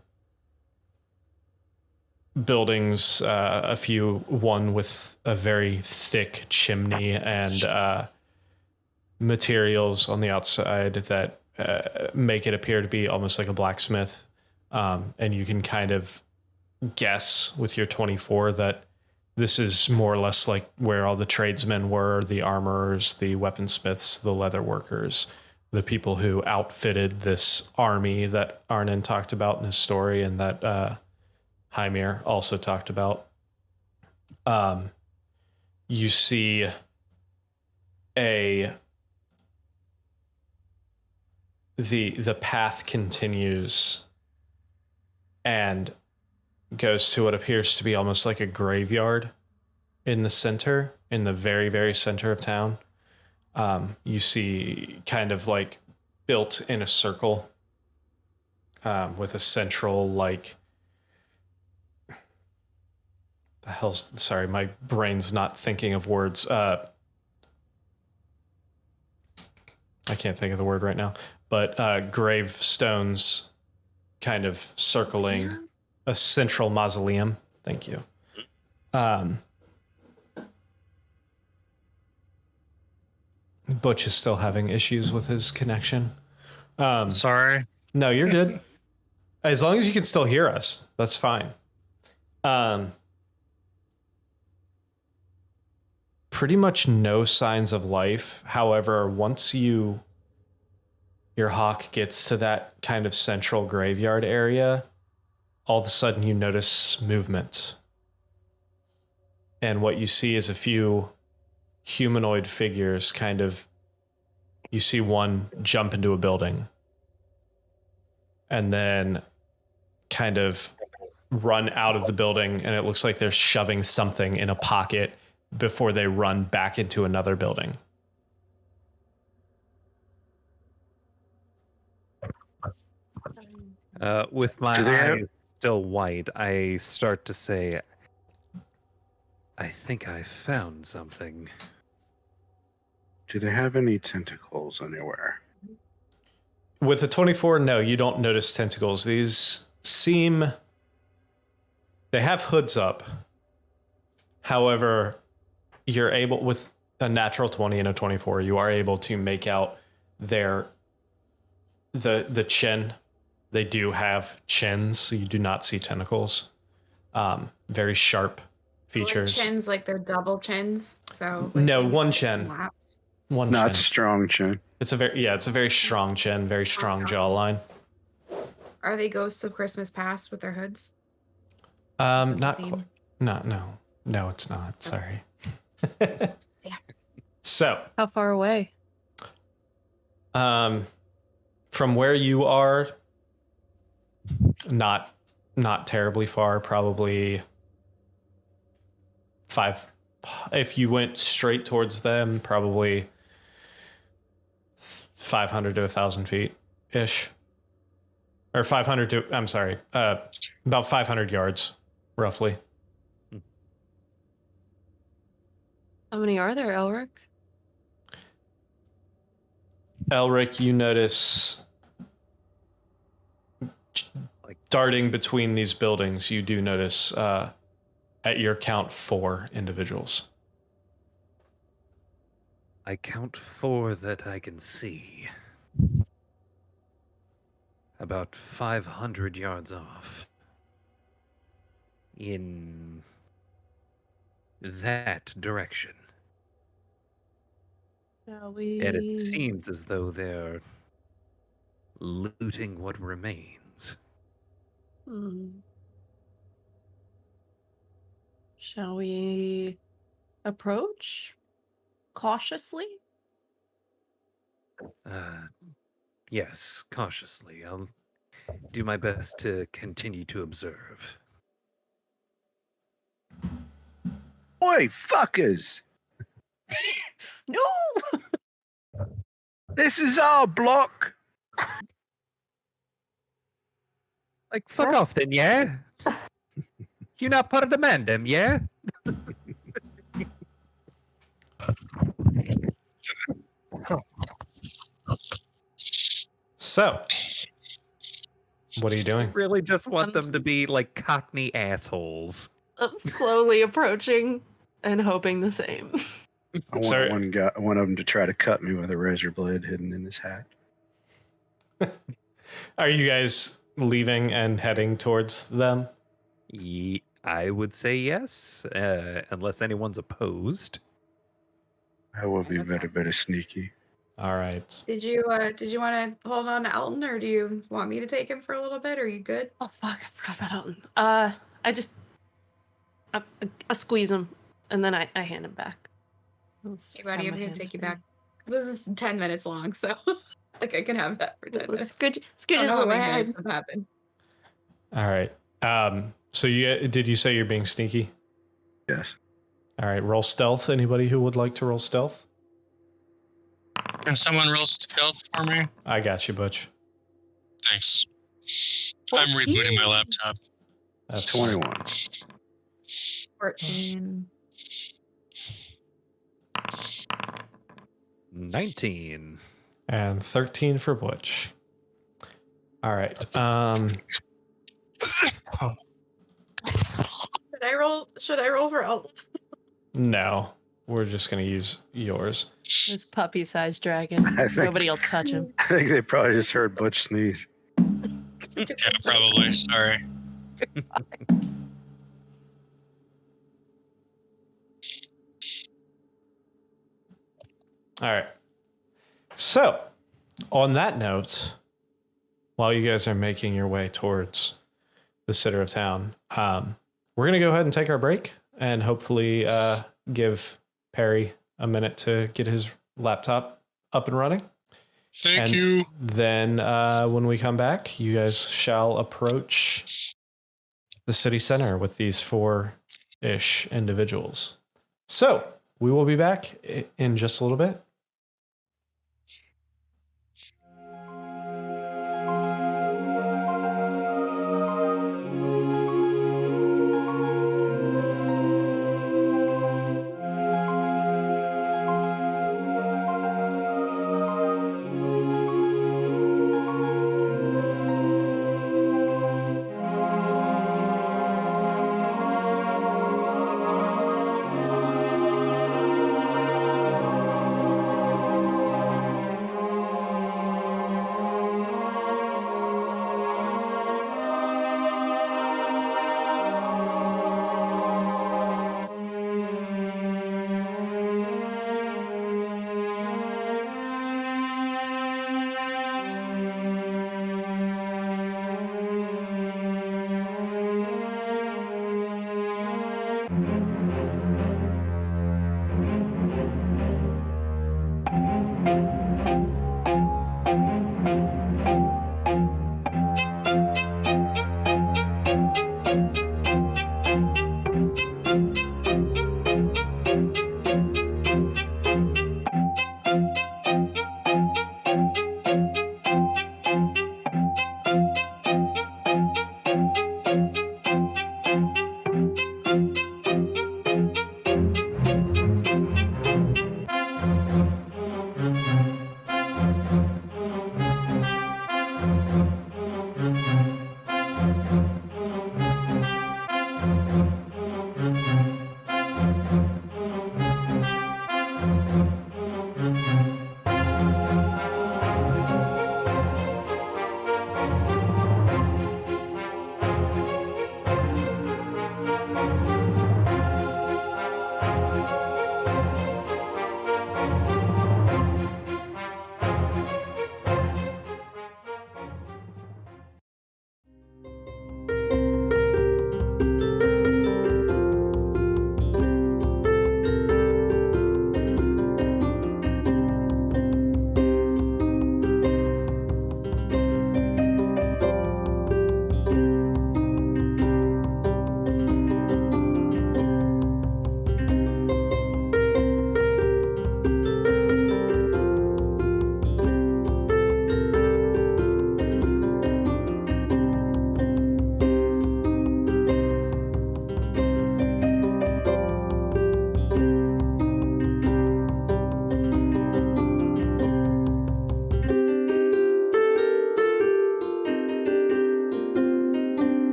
buildings, a few, one with a very thick chimney and materials on the outside that make it appear to be almost like a blacksmith. And you can kind of guess with your 24 that this is more or less like where all the tradesmen were, the armorers, the weaponsmiths, the leather workers, the people who outfitted this army that Arnon talked about in his story and that Hymir also talked about. You see the path continues and goes to what appears to be almost like a graveyard in the center, in the very, very center of town. You see kind of like built in a circle with a central like the hell's sorry, my brain's not thinking of words. I can't think of the word right now, but gravestones kind of circling a central mausoleum. Thank you. Butch is still having issues with his connection. Sorry. No, you're good. As long as you can still hear us, that's fine. Pretty much no signs of life. However, once your hawk gets to that kind of central graveyard area, all of a sudden you notice movement. And what you see is a few humanoid figures kind of, you see one jump into a building and then kind of run out of the building, and it looks like they're shoving something in a pocket before they run back into another building. With my eyes still white, I start to say, I think I found something. Do they have any tentacles anywhere? With the 24, no, you don't notice tentacles. These seem... They have hoods up. However, you're able, with a natural 20 and a 24, you are able to make out the chin. They do have chins, so you do not see tentacles. Very sharp features. Like chins, like they're double chins. So like no, one chin. Slaps. One No, chin. it's a strong chin. It's a very strong chin, very strong jawline. Are they ghosts of Christmas past with their hoods? Not quite. No, it's not. Sorry. So, How far away? from where you are, not terribly far, probably 5. If you went straight towards them, probably 500 to 1,000 feet ish, or 500 to, I'm sorry, about 500 yards roughly. How many are there, Elric? Elric, you notice like darting between these buildings, you do notice at your count 4 individuals. I count 4 that I can see. About 500 yards off. In that direction. Shall we? And it seems as though they're looting what remains. Shall we approach cautiously? Yes, cautiously. I'll do my best to continue to observe. Oi, fuckers! No! This is our block! Like, fuck off then, yeah? You're not part of the mandem, yeah? So, What are you doing? Really just want them to be like Cockney assholes. I'm slowly approaching and hoping the same. I want one of them to try to cut me with a razor blade hidden in his hat. Are you guys leaving and heading towards them? I would say yes, unless anyone's opposed. I will be very, very sneaky. All right. Did you want to hold on to Elton, or do you want me to take him for a little bit? Are you good? Oh fuck, I forgot about Elton. I squeeze him and then I hand him back. Hey, buddy, I'm gonna take you back. This is 10 minutes long, so like I can have that for 10 minutes. Scooch I don't know how many lad. minutes have happened. All right. So did you say you're being sneaky? Yes. All right. Roll stealth. Anybody who would like to roll stealth? Can someone roll stealth for me? I got you, Butch. Thanks. I'm rebooting my laptop. That's 21. 14. 19. And 13 for Butch. All right. Should I roll for Elton? No, we're just gonna use yours. This puppy-sized dragon. Nobody will touch him. I think they probably just heard Butch sneeze. Yeah, probably. Sorry. All right. So, on that note, while you guys are making your way towards the center of town, we're going to go ahead and take our break and hopefully give Perry a minute to get his laptop up and running. Thank you. Then when we come back, you guys shall approach the city center with these 4-ish individuals. So, we will be back in just a little bit.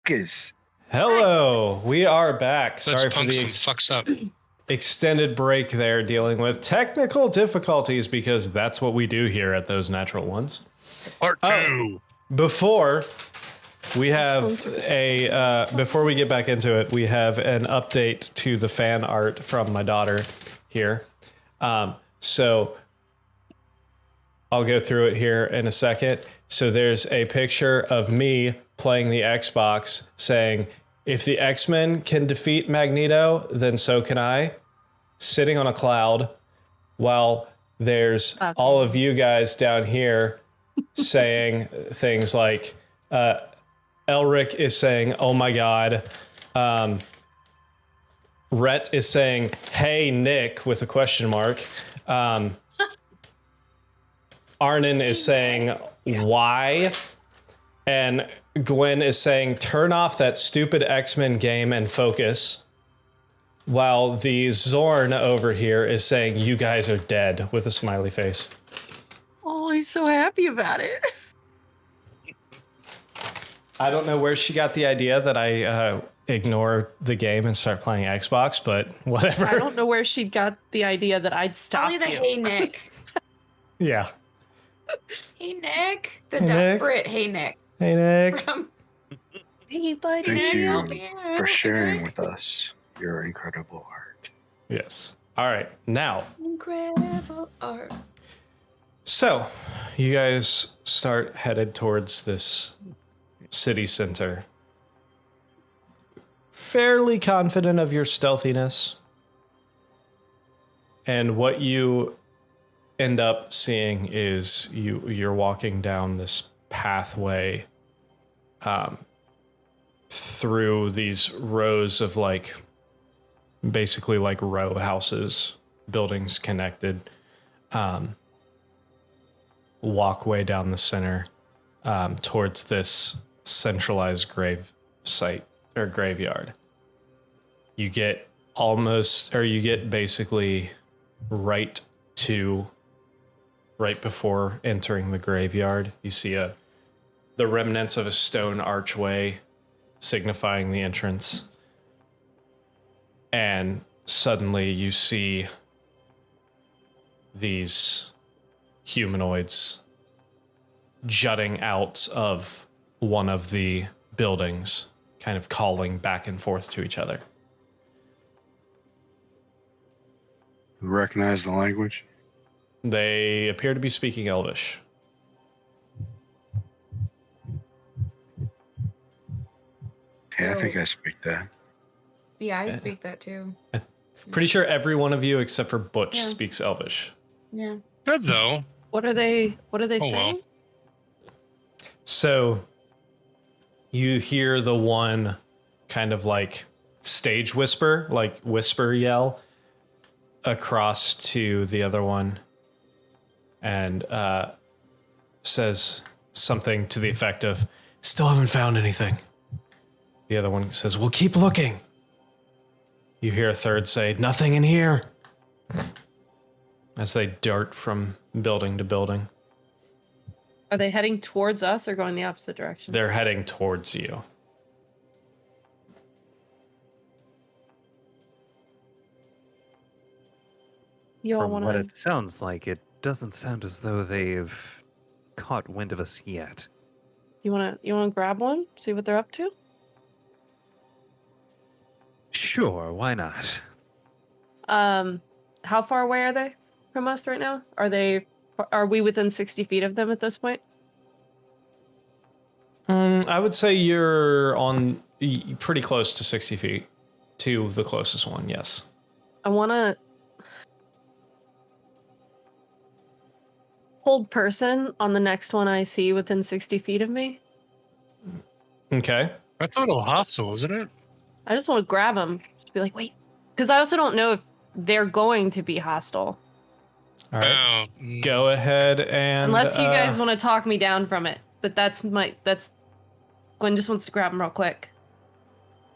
motherfuckers. Hello, we are back. Let's Sorry for punk the some fucks up. extended break there, dealing with technical difficulties because that's what we do here at Those Natural Ones. Part 2. Before we have before we get back into it, we have an update to the fan art from my daughter here. So I'll go through it here in a second. So there's a picture of me playing the Xbox saying, if the X-Men can defeat Magneto, then so can I, sitting on a cloud, while there's all of you guys down here saying things like, Elric is saying, oh my God. Rhett is saying, hey, Nick, with a question mark. Arnon is saying, why? And Gwen is saying, turn off that stupid X-Men game and focus. While the Zorn over here is saying, you guys are dead, with a smiley face. Oh, he's so happy about it. I don't know where she got the idea that I ignore the game and start playing Xbox, but whatever. I don't know where she got the idea that I'd stop Probably the you. Hey Nick. Yeah. Hey Nick. The Hey, desperate Hey Nick. Hey, Nick. From Hey, buddy. Thank you help me out, for sharing Nick. with us your incredible art. Yes. All right. Now, Incredible art. so you guys start headed towards this city center. Fairly confident of your stealthiness. And what you end up seeing is you're walking down this pathway through these rows of basically row houses, buildings connected, walkway down the center towards this centralized grave site or graveyard. You get basically right before entering the graveyard. You see the remnants of a stone archway signifying the entrance. And suddenly you see these humanoids jutting out of one of the buildings, kind of calling back and forth to each other. You recognize the language? They appear to be speaking Elvish. Yeah, I think I speak that. Yeah, I speak that too. Pretty sure every one of you except for Butch Yeah. speaks Elvish. Yeah. Good though. What are they well. saying? So you hear the one kind of stage whisper, whisper yell across to the other one, and says something to the effect of, still haven't found anything. The other one says, well, keep looking. You hear a third say, nothing in here, as they dart from building to building. Are they heading towards us or going the opposite direction? They're heading towards you. You all From want what to? it sounds like, it doesn't sound as though they've caught wind of us yet. You want to grab one? See what they're up to? Sure, why not? How far away are they from us right now? Are we within 60 feet of them at this point? I would say you're pretty close to 60 feet to the closest one, yes. I want to hold person on the next one I see within 60 feet of me. Okay. That's a little hostile, isn't it? I just want to grab them. Just be like, wait. Because I also don't know if they're going to be hostile. All right. Oh, Go ahead and... Unless you guys want to talk me down from it. But that's Gwen just wants to grab them real quick.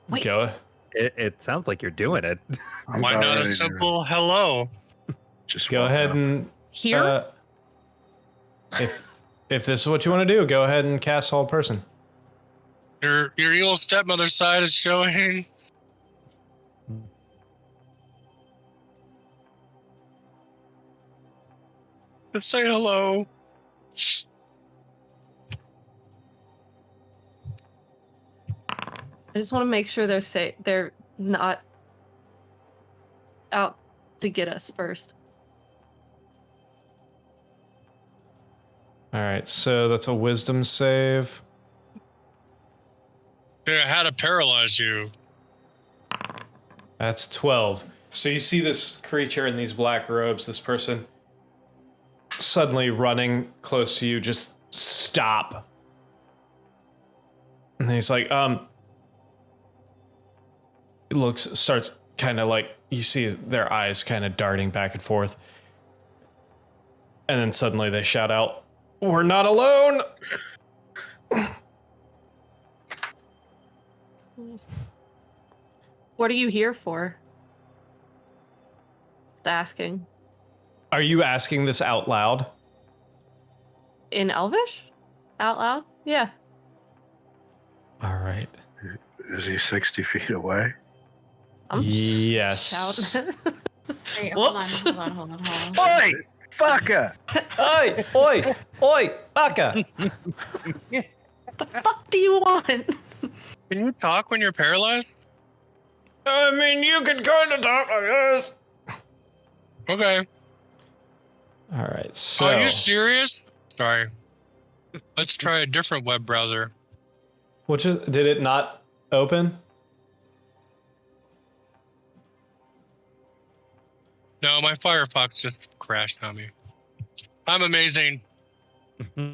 Wait. Go. It sounds like you're doing it. I'm why about not a ready to simple hello? Just Go walk ahead up. and... Here? if this is what you want to do, go ahead and cast Hold Person. Your evil stepmother side is showing. Let's say hello. I just want to make sure they're safe. They're not out to get us first. All right, so that's a wisdom save. Dude, I had to paralyze you. That's 12. So you see this creature in these black robes, this person, suddenly running close to you, just stop. And he's like, starts kind of like, you see their eyes kind of darting back and forth. And then suddenly they shout out, "We're not alone!" What are you here for? Just asking. Are you asking this out loud? In Elvish? Out loud? Yeah. All right. Is he 60 feet away? Yes. Shout. Wait, Whoops. hold on. Oi! Fucker! Oi! Oi! Oi! Fucker! The fuck do you want? Can you talk when you're paralyzed? I mean, you can kind of talk like this. Okay. All right, so... Are you serious? Sorry. Let's try a different web browser. Did it not open? No, my Firefox just crashed on me. I'm amazing. All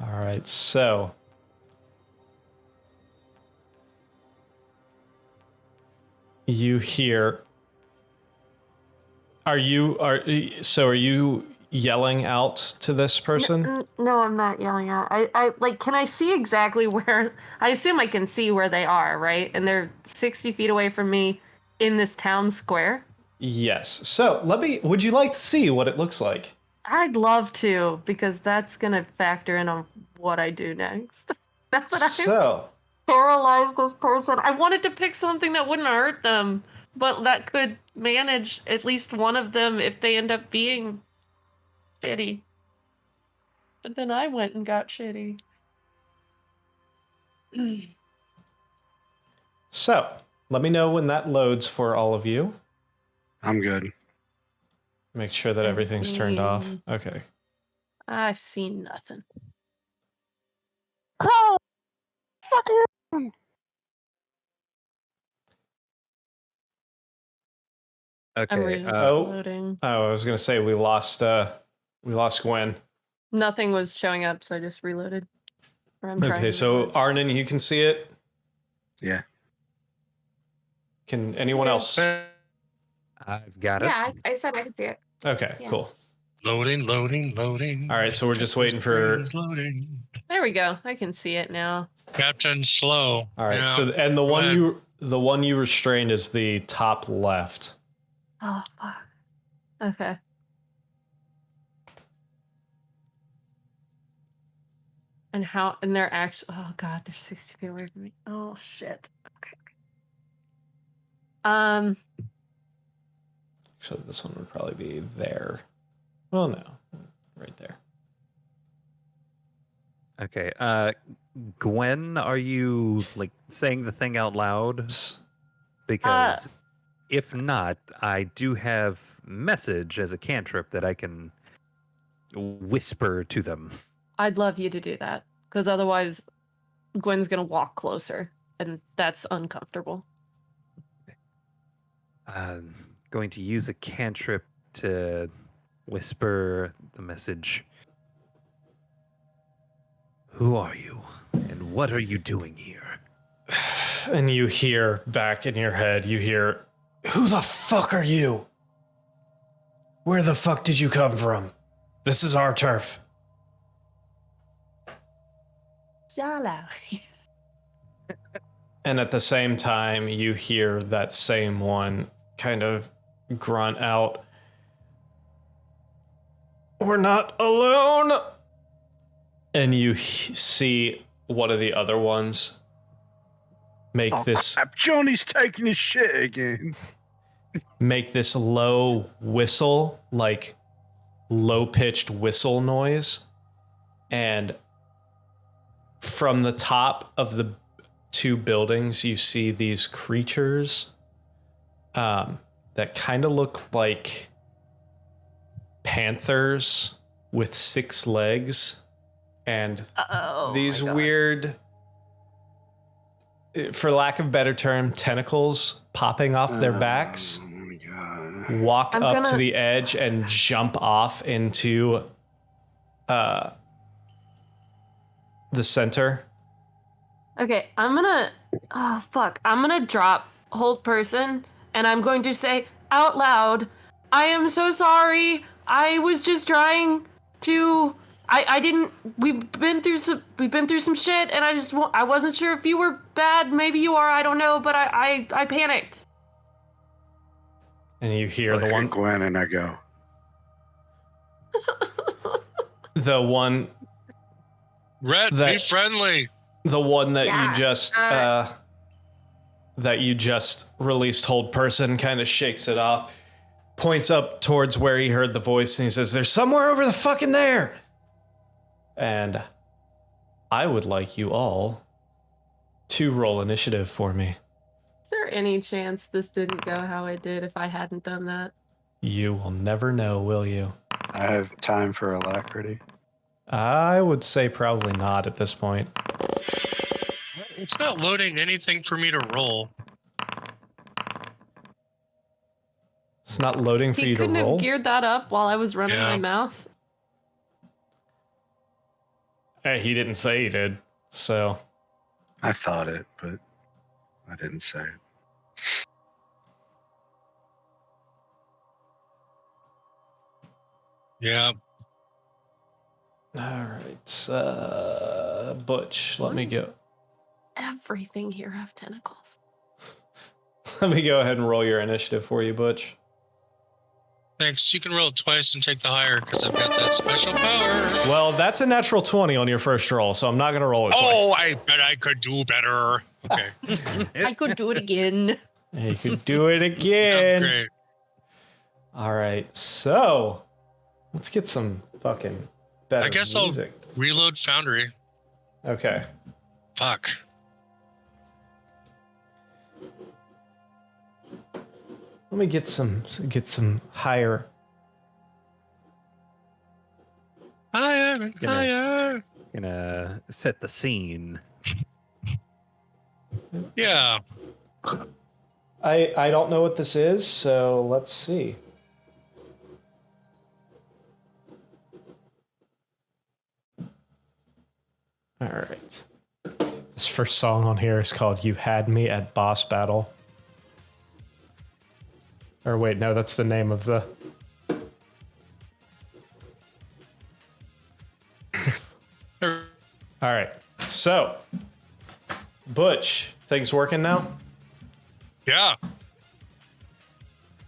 right, so... You hear... Are you yelling out to this person? No, I'm not yelling out. I can I see exactly where... I assume I can see where they are, right? And they're 60 feet away from me in this town square? Yes. So, would you like to see what it looks like? I'd love to, because that's going to factor in on what I do next. Now that I've paralyzed this person, I wanted to pick something that wouldn't hurt them, but that could manage at least one of them if they end up being shitty. But then I went and got shitty. So, let me know when that loads for all of you. I'm good. Make sure that everything's turned off. Okay. I see nothing. Oh, fucking. Okay. I'm Oh, reloading. I was gonna say we lost Gwen. Nothing was showing up, so I just reloaded. Or I'm trying Okay, to so reload. Arnon, you can see it. Yeah. Can anyone else? I've got it. Yeah, I said I could see it. Okay, Yeah. cool. Loading. All right, so we're just waiting for. Loading. There we go. I can see it now. Captain Slow. All right, Yeah. so and Go ahead. the one you restrained is the top left. Oh fuck. Okay. And they're actually, oh god, they're 60 feet away from me. Oh shit. Okay. Actually, this one would probably be there. Well, no, right there. Okay. Gwen, are you like saying the thing out loud? Because if not, I do have message as a cantrip that I can whisper to them. I'd love you to do that, because otherwise Gwen's gonna walk closer, and that's uncomfortable. Going to use a cantrip to whisper the message. Who are you? And what are you doing here? And you hear back in your head, you hear, "Who the fuck are you? Where the fuck did you come from? This is our turf." Zala. And at the same time, you hear that same one kind of grunt out, We're not alone. And you see one of the other ones make this. Crap, Johnny's taking his shit again. Make this low whistle, like low-pitched whistle noise. And from the top of the two buildings, you see these creatures that kind of look like panthers with 6 legs and these weird, for lack of a better term, tentacles popping off their backs. Oh my God. Walk up to the edge and jump off into the center. Okay, I'm gonna drop hold person and I'm going to say out loud, I am so sorry. I was just trying to we've been through some shit and I wasn't sure if you were bad, maybe you are, I don't know, but I panicked. And you hear the one Gwen and I go. the one Rhett, be friendly. The one that you just released hold person kind of shakes it off, points up towards where he heard the voice, and he says, "There's somewhere over the fucking there." And I would like you all to roll initiative for me. Is there any chance this didn't go how it did if I hadn't done that? You will never know, will you? I have time for alacrity. I would say probably not at this point. It's not loading anything for me to roll. It's not loading for you to roll? He couldn't have geared that up while I was running my mouth. Hey, he didn't say he did, so. I thought it, but I didn't say it. Yeah. All right, Butch, let me go. Everything here have tentacles. Let me go ahead and roll your initiative for you, Butch. Thanks. You can roll it twice and take the higher because I've got that special power. Well, that's a natural 20 on your first roll, so I'm not going to roll it twice. Oh, I bet I could do better. Okay. I could do it again. You could do it again. That's great. All right, so let's get some fucking better I guess music. I'll reload Foundry. Okay. Fuck. Let me get some higher. Higher and higher. Gonna set the scene. Yeah. I don't know what this is, so let's see. All right. This first song on here is called "You Had Me at Boss Battle." Or wait, no, that's the name of the... All right, so, Butch, things working now? Yeah.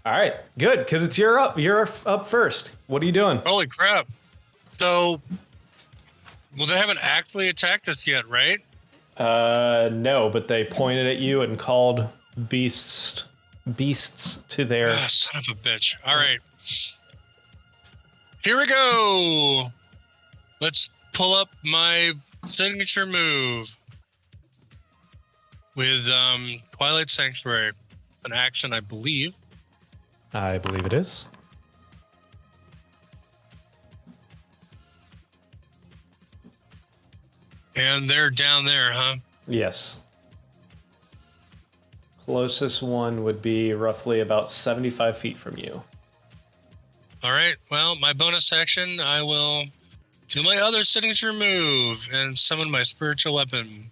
All right, good, because it's you're up first. What are you doing? Holy crap. So, well, they haven't actually attacked us yet, right? No, but they pointed at you and called beasts to their... Ah, son of a bitch. All right. Here we go. Let's pull up my signature move with Twilight Sanctuary. An action, I believe. I believe it is. And they're down there, huh? Yes. Closest one would be roughly about 75 feet from you. All right. Well, my bonus action, I will do my other signature move and summon my spiritual weapon.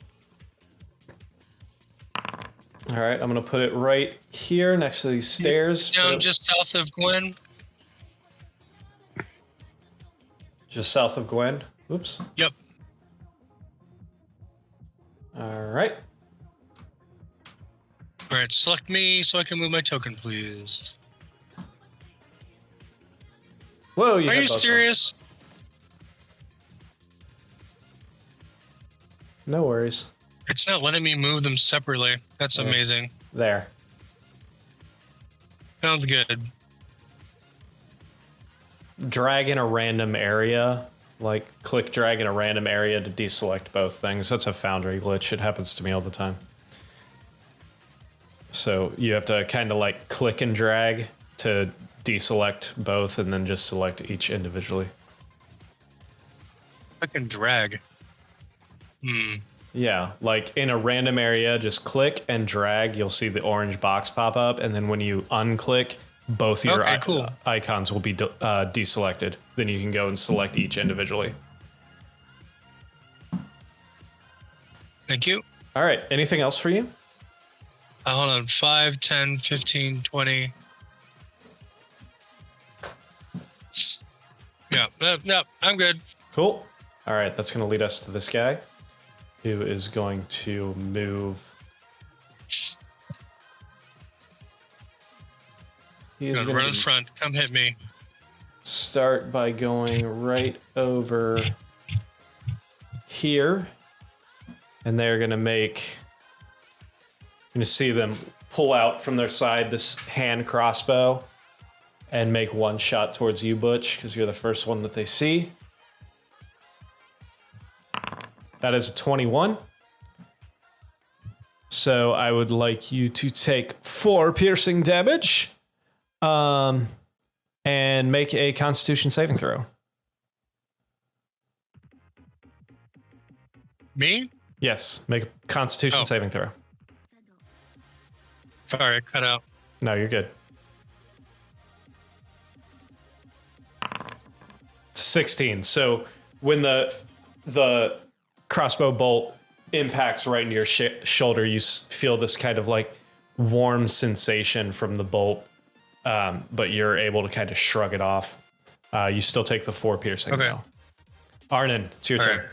All right, I'm going to put it right here next to these stairs. Down just south of Gwen. Just south of Gwen. Oops. Yep. All right. All right, select me so I can move my token, please. Whoa, Are you serious? No worries. It's not letting me move them separately. That's amazing. There. Sounds good. Drag in a random area. Like, click drag in a random area to deselect both things. That's a Foundry glitch. It happens to me all the time. So you have to kind of like click and drag to deselect both and then just select each individually. Click and drag. Yeah, like in a random area, just click and drag. You'll see the orange box pop up. And then when you unclick, both your icons will be deselected. Then you can go and select each individually. Thank you. All right. Anything else for you? Hold on. 5, 10, 15, 20. Yeah, I'm good. Cool. All right. That's going to lead us to this guy who is going to move. He is Run in front. Come hit me. Start by going right over here. And they're going to make... You're going to see them pull out from their side this hand crossbow and make one shot towards you, Butch, because you're the first one that they see. That is a 21. So I would like you to take 4 piercing damage and make a Constitution saving throw. Me? Yes, make a Constitution saving throw. Sorry, I cut out. No, you're good. 16. So when the crossbow bolt impacts right into your shoulder, you feel this kind of like warm sensation from the bolt, but you're able to kind of shrug it off. You still take the 4 piercing. Okay. Now. Arnon, it's your turn.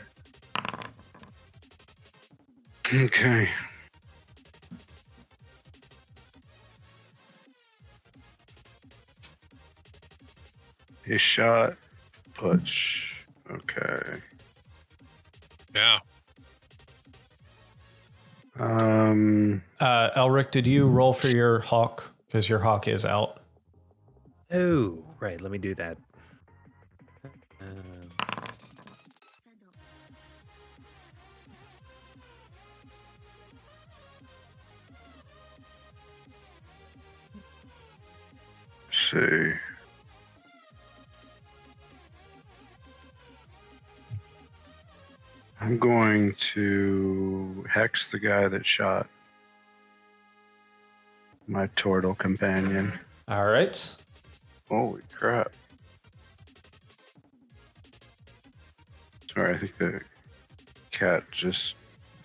Right. Okay. He shot Butch. Okay. Yeah. Elric, did you roll for your hawk? Because your hawk is out. Oh, right. Let me do that. See. I'm going to hex the guy that shot my turtle companion. All right. Holy crap. Sorry, I think the cat just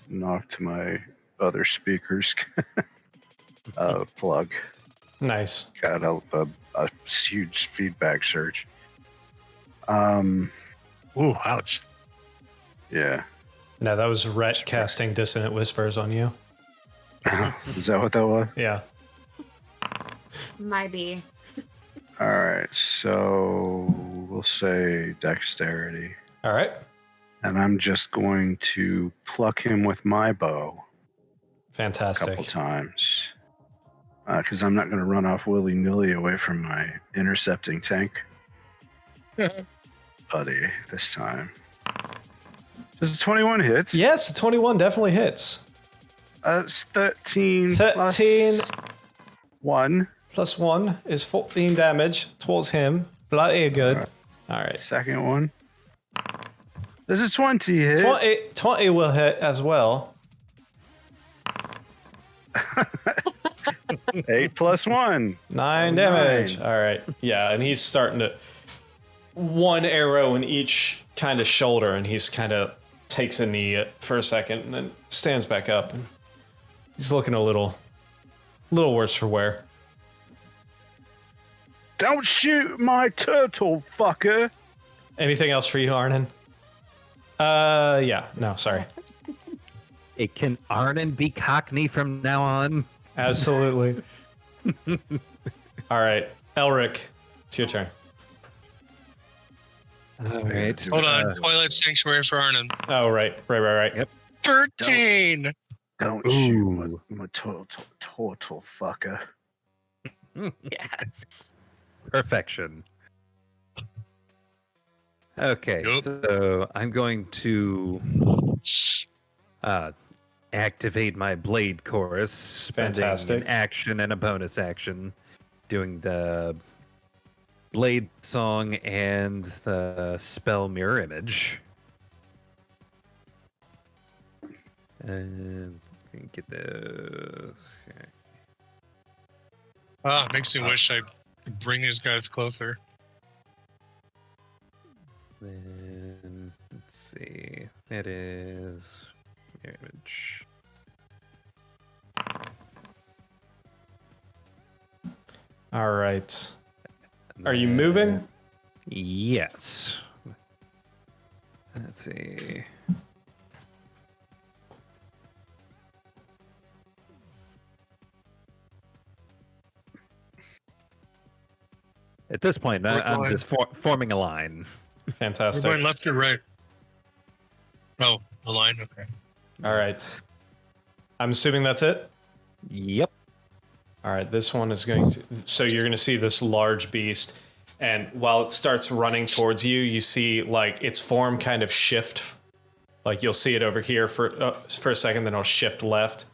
knocked my other speaker's plug. Nice. Got a huge feedback surge. Ooh, ouch. Yeah. No, that was Rhett casting Dissonant Whispers on you. Is that what that was? Yeah. Might be. All right, so we'll say dexterity. All right. And I'm just going to pluck him with my bow a Fantastic. couple times. Because I'm not going to run off willy-nilly away from my intercepting tank. Buddy, this time. Does a 21 hit? Yes, 21 definitely hits. It's 13. 13 plus 1. plus 1 is 14 damage towards him. Bloody good. All right. Second one. Does a 20 hit? 20 will hit as well. 8 plus 1. 9 damage. All right. Yeah, and he's starting to... One arrow in each kind of shoulder, and he's kind of takes a knee for a second and then stands back up. And he's looking a little worse for wear. Don't shoot my turtle, fucker. Anything else for you, Arnon? Yeah. No, sorry. It can Arnon be Cockney from now on? Absolutely. All right. Elric, it's your turn. All right. Hold on. Twilight Sanctuary for Arnon. Oh, right. Yep. 13. Don't Ooh. shoot my turtle fucker. Yes. Perfection. Okay, Yup. so I'm going to activate my blade chorus, spending Fantastic. an action and a bonus action, doing the blade song and the spell mirror image. And get those. Okay. Makes me wish I could bring these guys closer. Then let's see. That is mirror image. All right. Are you moving? Yes. Let's see. At this point, We're I'm going- just forming a line. We're Fantastic. going left or right? Oh, a line? Okay. All right. I'm assuming that's it? Yep. All right, this one is going to... So you're going to see this large beast, and while it starts running towards you, you see, like, its form kind of shift. Like, you'll see it over here for a second, then it'll shift left,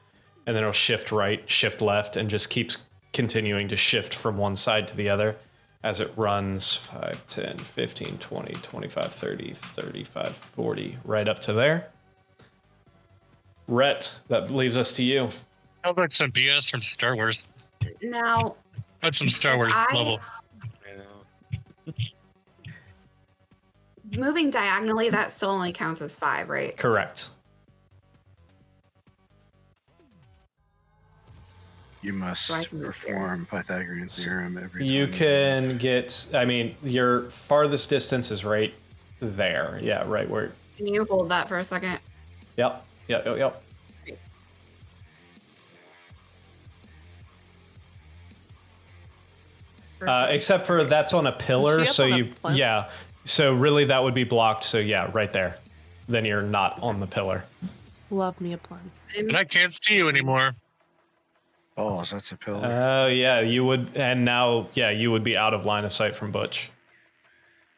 and then it'll shift right, shift left, and just keeps continuing to shift from one side to the other as it runs 5, 10, 15, 20, 25, 30, 35, 40, right up to there. Rhett, that leaves us to you. Sounds like some BS from Star Wars. Now, That's some Star Wars level. moving diagonally, that still only counts as 5, right? Correct. You must So I can move here. perform Pythagorean theorem every time. You can get, I mean, your farthest distance is right there. Yeah, right where. Can you hold that for a second? Yep. Yep. Thanks. Except for that's on a pillar, Is she so up on a you, plinth? yeah. So really that would be blocked. So yeah, right there. Then you're not on the pillar. Love me a plum. And I can't see you anymore. Balls, that's a pillar. Oh yeah, you would, and now yeah, you would be out of line of sight from Butch.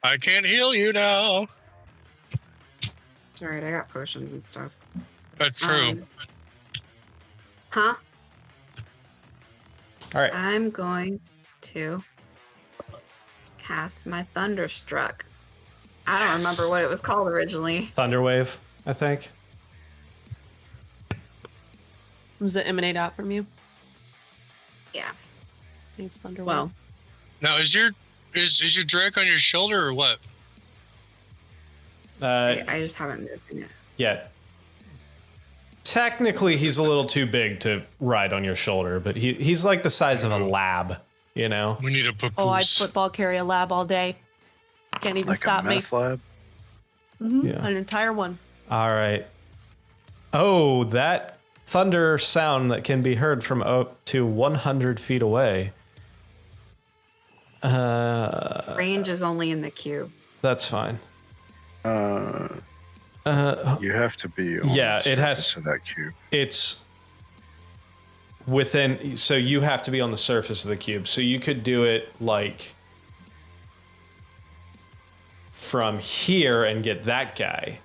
I can't heal you now. It's alright, I got potions and stuff. That's true. Huh? All right. I'm going to cast my Thunderstruck. I don't remember what it was called originally. Thunderwave, I think. Does it emanate out from you? Yeah. Use Thunder Well, Wave. Now, is your Drake on your shoulder or what? I just haven't moved in yet. Yeah. Technically, he's a little too big to ride on your shoulder, but he's like the size of a lab, you know? We need a papoose. Oh, I'd football carry a lab all day. Can't even Like stop a me. meth lab? Yeah. An entire one. All right. Oh, that thunder sound that can be heard from up to 100 feet away. Range is only in the cube. That's fine. You have to be on Yeah, the it has- surface of that cube. It's within, so you have to be on the surface of the cube. So you could do it like from here and get that guy,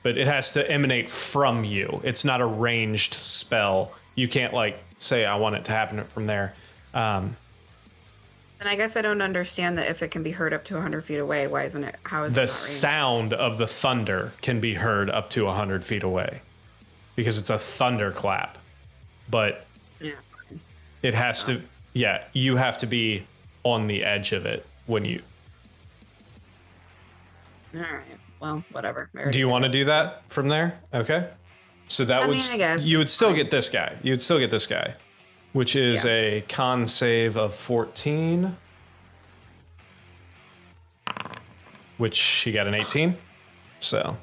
but it has to emanate from you. It's not a ranged spell. You can't like say, I want it to happen from there. And I guess I don't understand that if it can be heard up to 100 feet away, why isn't it? How is it The not range? sound of the thunder can be heard up to 100 feet away because it's a thunderclap. But Yeah. it has to, yeah, you have to be on the edge of it when you. All right. Well, whatever. Do you want to do that from there? Okay. So that I would, mean, I guess you would it's still fine. get this guy. You would still get this guy, which is Yeah. a con save of 14, which he got an 18. So.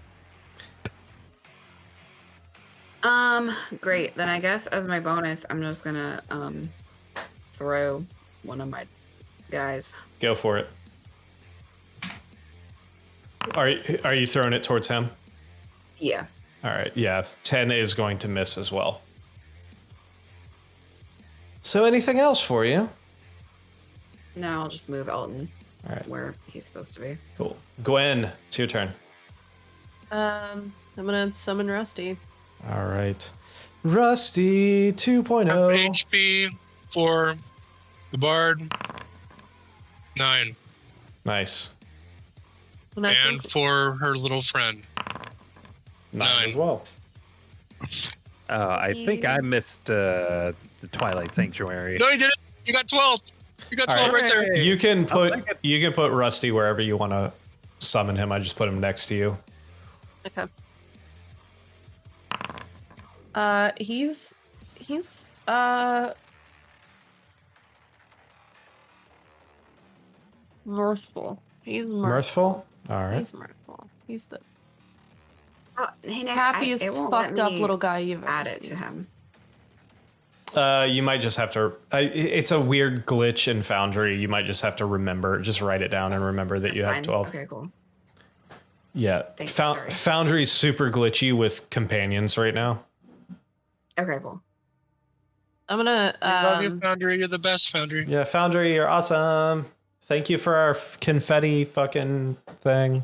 Great. Then I guess as my bonus, I'm just gonna throw one of my guys. Go for it. Are you throwing it towards him? Yeah. All right, yeah, 10 is going to miss as well. So anything else for you? No, I'll just move Elton All right, where he's supposed to be. cool. Gwen, it's your turn. I'm gonna summon Rusty. All right. Rusty 2.0. HP for the bard. 9. Nice. And I And think for her little friend. 9 as well. I think I missed the Twilight Sanctuary. No, you didn't. You got 12. You got 12 right there. You can put Rusty wherever you want to summon him. I just put him next to you. okay. He's mirthful. He's Mirthful? All right. He's mirthful. He's the Hey, Nick, happiest it won't let fucked up me little guy you've ever add it seen. to him. You might just have to. It's a weird glitch in Foundry. You might just have to just write it down and remember that you have Fine. 12. Okay, cool. Yeah. Thanks, sorry. Foundry's super glitchy with companions right now. Okay, cool. I'm gonna Love you, Foundry. You're the best, Foundry. Yeah, Foundry, you're awesome. Thank you for our confetti fucking thing.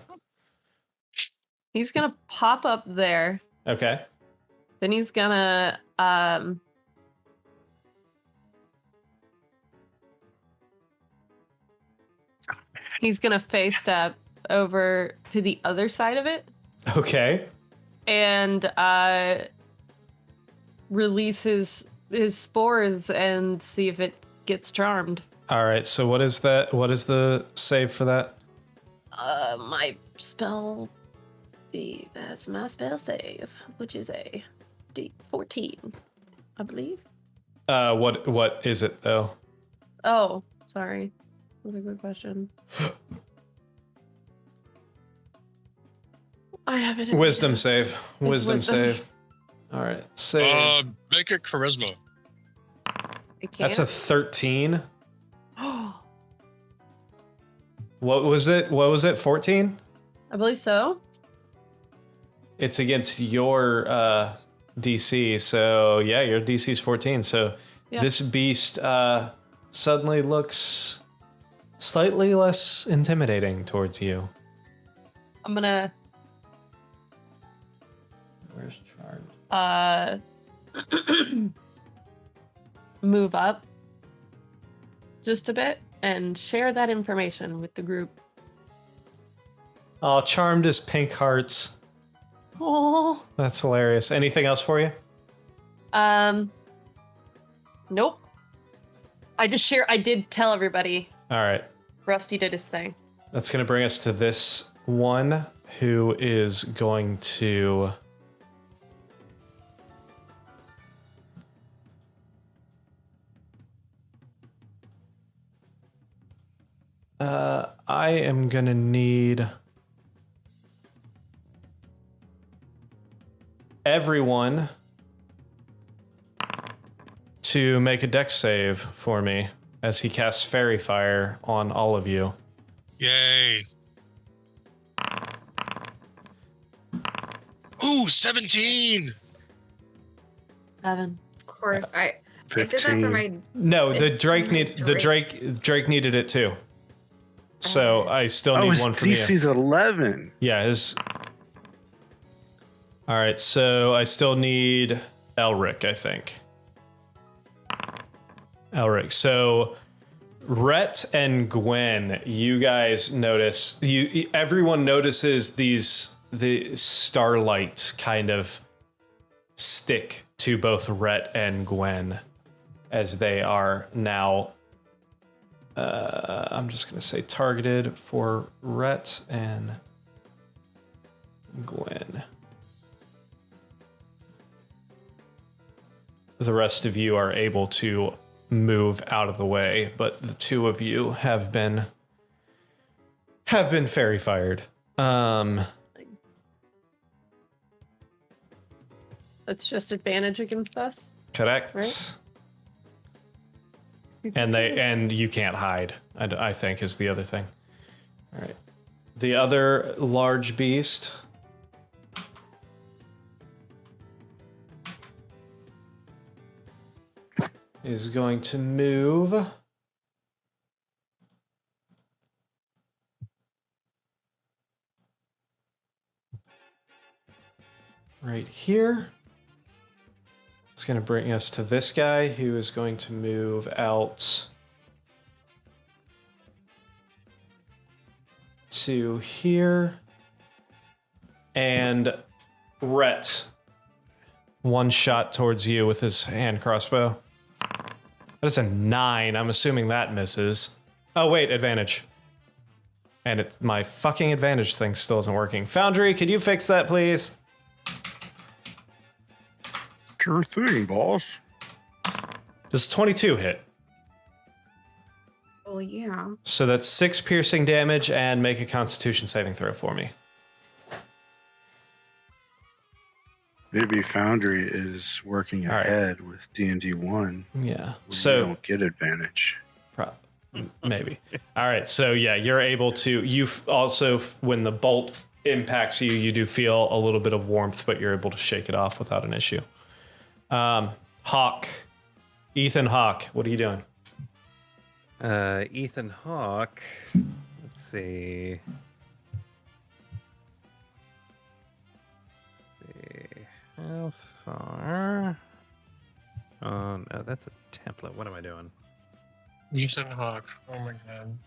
he's gonna pop up there. Okay. Then he's gonna face step over to the other side of it Okay. and release his spores and see if it gets charmed. All right. So what is that? What is the save for that? My spell that's my spell save, which is a D14, I believe. What is it though? Oh, sorry. That's a good question. I have it. Wisdom save. Wisdom save. All right. Save. Make it charisma. That's a 13. What was it? 14? I believe so. It's against your DC. So yeah, your DC is 14. So Yeah. this beast suddenly looks slightly less intimidating towards you. I'm gonna Where's Charmed? move up just a bit and share that information with the group. Oh, Charmed is pink hearts. Oh. That's hilarious. Anything else for you? Nope. I did tell everybody All right. Rusty did his thing. That's going to bring us to this one who is going to... I am going to need everyone to make a dex save for me as he casts Fairy Fire on all of you. Yay. Ooh, 17. 7. Of course, I did that 15. for my. No, the It's Drake my need Drake. Drake needed it too. So I still Oh, need his one from you. DC's 11. Yeah, his. All right, so I still need Elric, I think. Elric. So Rhett and Gwen, you guys notice. Everyone notices the starlight kind of stick to both Rhett and Gwen as they are now. I'm just going to say targeted for Rhett and Gwen. The rest of you are able to move out of the way, but the two of you have been fairy fired. That's just advantage against us. Correct. Right. And you can't hide, I think is the other thing. All right. The other large beast is going to move right here. It's going to bring us to this guy who is going to move out to here. And Rhett, one shot towards you with his hand crossbow. That's a 9. I'm assuming that misses. Oh, wait, advantage. And it's my fucking advantage thing still isn't working. Foundry, could you fix that, please? Sure thing, boss. Does 22 hit? Oh, yeah. So that's 6 piercing damage and make a Constitution saving throw for me. Maybe Foundry is working All right. ahead with D&D 1. Yeah. You So don't get advantage. maybe. All right. So yeah, you're able to. You also, when the bolt impacts you, you do feel a little bit of warmth, but you're able to shake it off without an issue. Hawk, Ethan Hawk, what are you doing? Ethan Hawk. Let's see. How far? Oh no, that's a template. What am I doing? Ethan Hawk. Oh my god.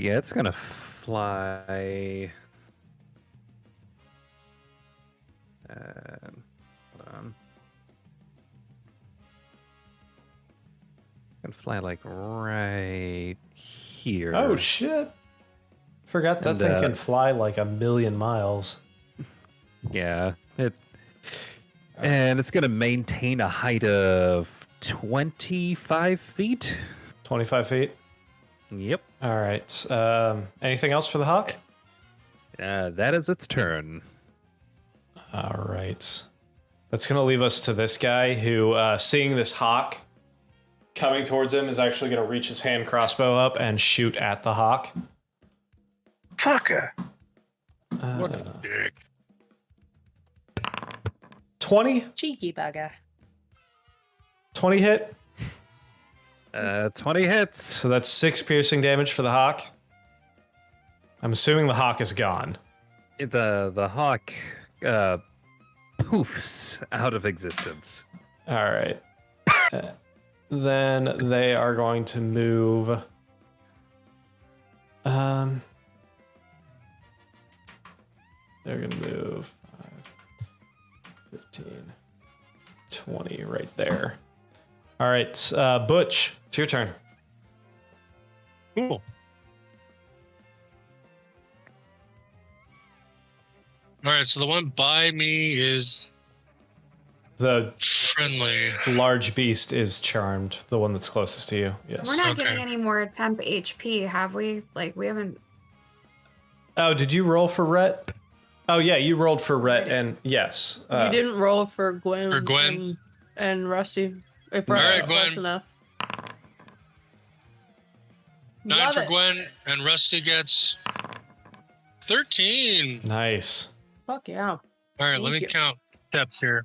Yeah, it's gonna fly. Hold on. Gonna fly like right here. Oh shit! Forgot that And, thing can fly like 1,000,000 miles. Yeah, and it's gonna maintain a height of 25 feet. 25 feet. Yep. All right. Anything else for the hawk? That is its turn. All right. That's going to leave us to this guy who, seeing this hawk coming towards him, is actually going to reach his hand crossbow up and shoot at the hawk. Fucker. What a dick. 20? Cheeky bugger. 20 hit. 20 hits. So that's 6 piercing damage for the hawk. I'm assuming the hawk is gone. The hawk poofs out of existence. All right. Then they are going to move. They're going to move 5, 15, 20 right there. All right, Butch, it's your turn. Cool. All right, so the one by me is The friendly. large beast is charmed, the one that's closest to you. Yes. We're not Okay. getting any more temp HP, have we? Like, we haven't. Oh, did you roll for Rhett? Oh, yeah, you rolled for Rhett, and yes. You didn't roll for Gwen. For Gwen? And Rusty. If All Rusty's right, close Gwen. enough. 9 Love for it. Gwen, and Rusty gets 13. Nice. Fuck yeah. All right, let Thank me you. count steps here.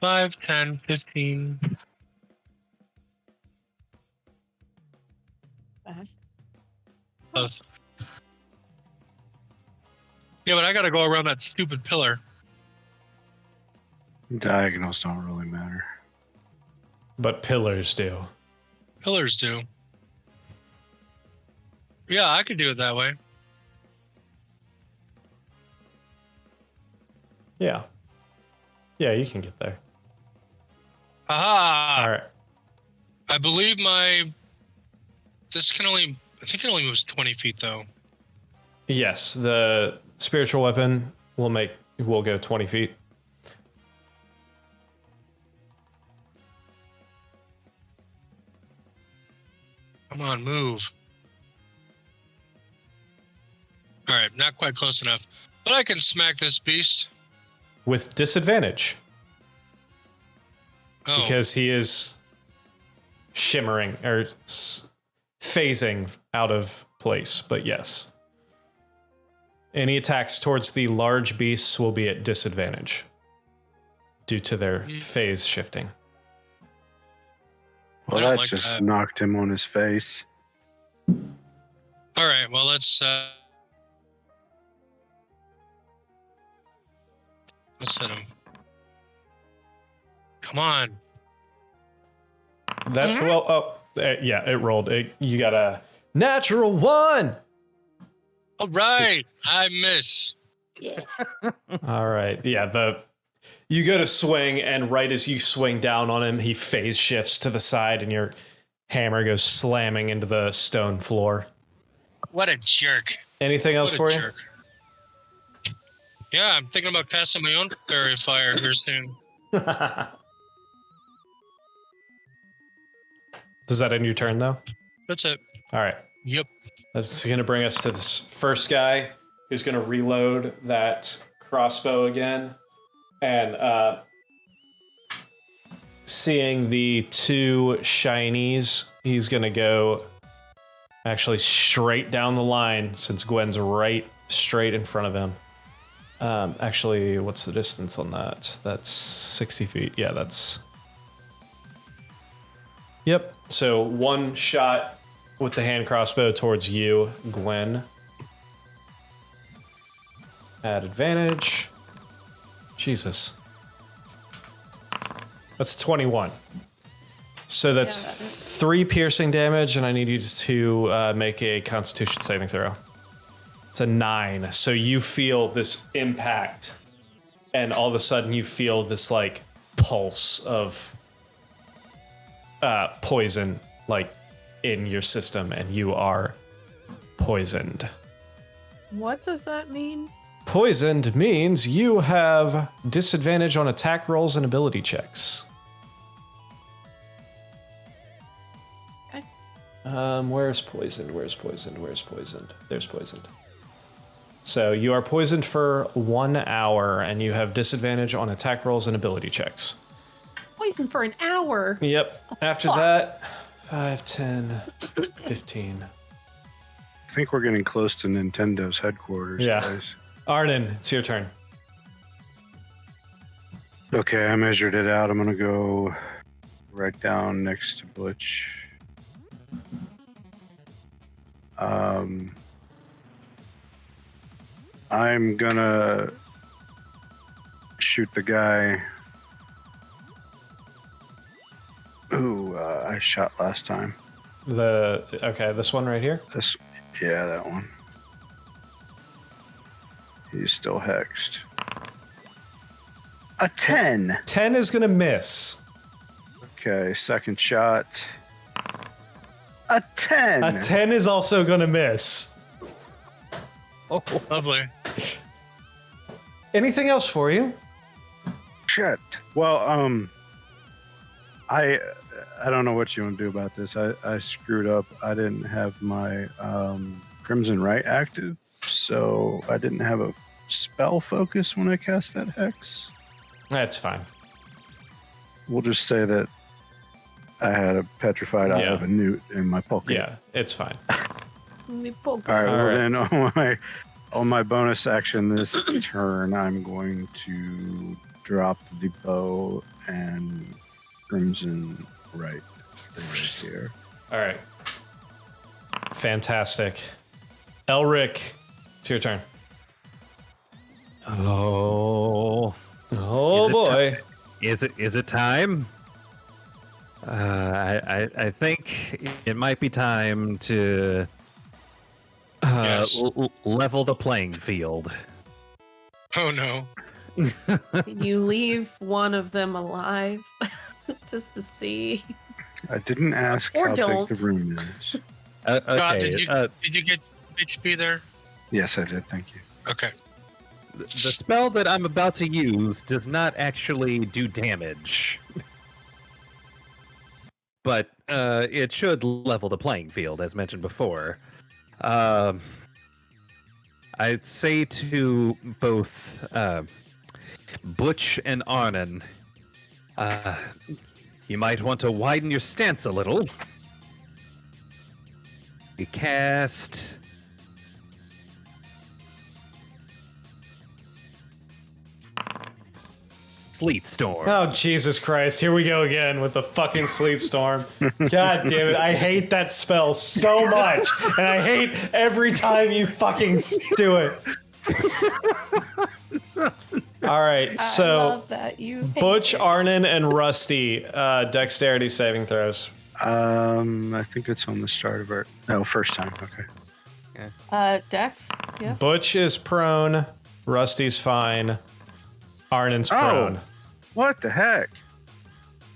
5, 10, 15. Close. Yeah, but I gotta go around that stupid pillar. Diagonals don't really matter. But pillars do. Pillars do. Yeah, I could do it that way. Yeah. Yeah, you can get there. Aha! All right. I believe this can only. I think it only moves 20 feet though. Yes, the spiritual weapon will go 20 feet. Come on, move. All right, not quite close enough. But I can smack this beast. With disadvantage. Oh. Because he is shimmering or phasing out of place, but yes. Any attacks towards the large beasts will be at disadvantage due to their phase shifting. Well, that just knocked him on his face. All right, well, let's hit him. Come on. That's yeah, it rolled. You got a natural 1. All right, I miss. Yeah. All right, yeah. You go to swing, and right as you swing down on him, he phase shifts to the side, and your hammer goes slamming into the stone floor. What a jerk! Anything else for you? Yeah, I'm thinking about casting my own fairy fire here soon. Does that end your turn, though? That's it. All right. Yep. That's going to bring us to this first guy who's going to reload that crossbow again. And seeing the 2 shinies, he's going to go actually straight down the line since Gwen's right straight in front of him. Actually, what's the distance on that? That's 60 feet. Yeah, that's... Yep. So 1 shot with the hand crossbow towards you, Gwen. At advantage. Jesus. That's 21. So that's 3 piercing damage, and I need you to make a Constitution saving throw. It's a 9. So you feel this impact, and all of a sudden you feel this like pulse of poison like in your system, and you are poisoned. What does that mean? Poisoned means you have disadvantage on attack rolls and ability checks. Okay. Where's poisoned? Where's poisoned? Where's poisoned? There's poisoned. So you are poisoned for 1 hour, and you have disadvantage on attack rolls and ability checks. Poison for an hour. Yep. After that, 5, 10, 15. I think we're getting close to Nintendo's headquarters. Yeah. Guys. Arden, it's your turn. Okay, I measured it out. I'm going to go right down next to Butch. I'm going to shoot the guy who I shot last time. Okay, this one right here? Yeah, that one. He's still hexed. A 10. 10 is going to miss. Okay, second shot. A 10. A 10 is also going to miss. Oh, lovely. Anything else for you? Shit. Well, I don't know what you want to do about this. I screwed up. I didn't have my Crimson Right active, so I didn't have a spell focus when I cast that hex. That's fine. We'll just say that I had a petrified eye of a newt in my pocket. Yeah, it's fine. All right. Then on my bonus action this turn, I'm going to drop the bow and Crimson Right here. All right. Fantastic. Elric, it's your turn. Oh boy. Is it time? I think it might be time to Yes. level the playing field. Oh no. Can you leave one of them alive just to see? I didn't ask Or how don't. big the room is. Okay. God, did you get HP there? Yes, I did. Thank you. Okay. The spell that I'm about to use does not actually do damage. But it should level the playing field, as mentioned before. I I'd say to both Butch and Arnon, you might want to widen your stance a little. You cast Sleet Storm. Oh, Jesus Christ. Here we go again with the fucking Sleet Storm. God damn it. I hate that spell so much. And I hate every time you fucking do it. All right. I So, love that you hate Butch, it. Arnon, and Rusty, dexterity saving throws. I think it's on the start of our... No, first time. Okay. Dex? Yes. Butch is prone. Rusty's fine. Arnon's prone. Oh, what the heck?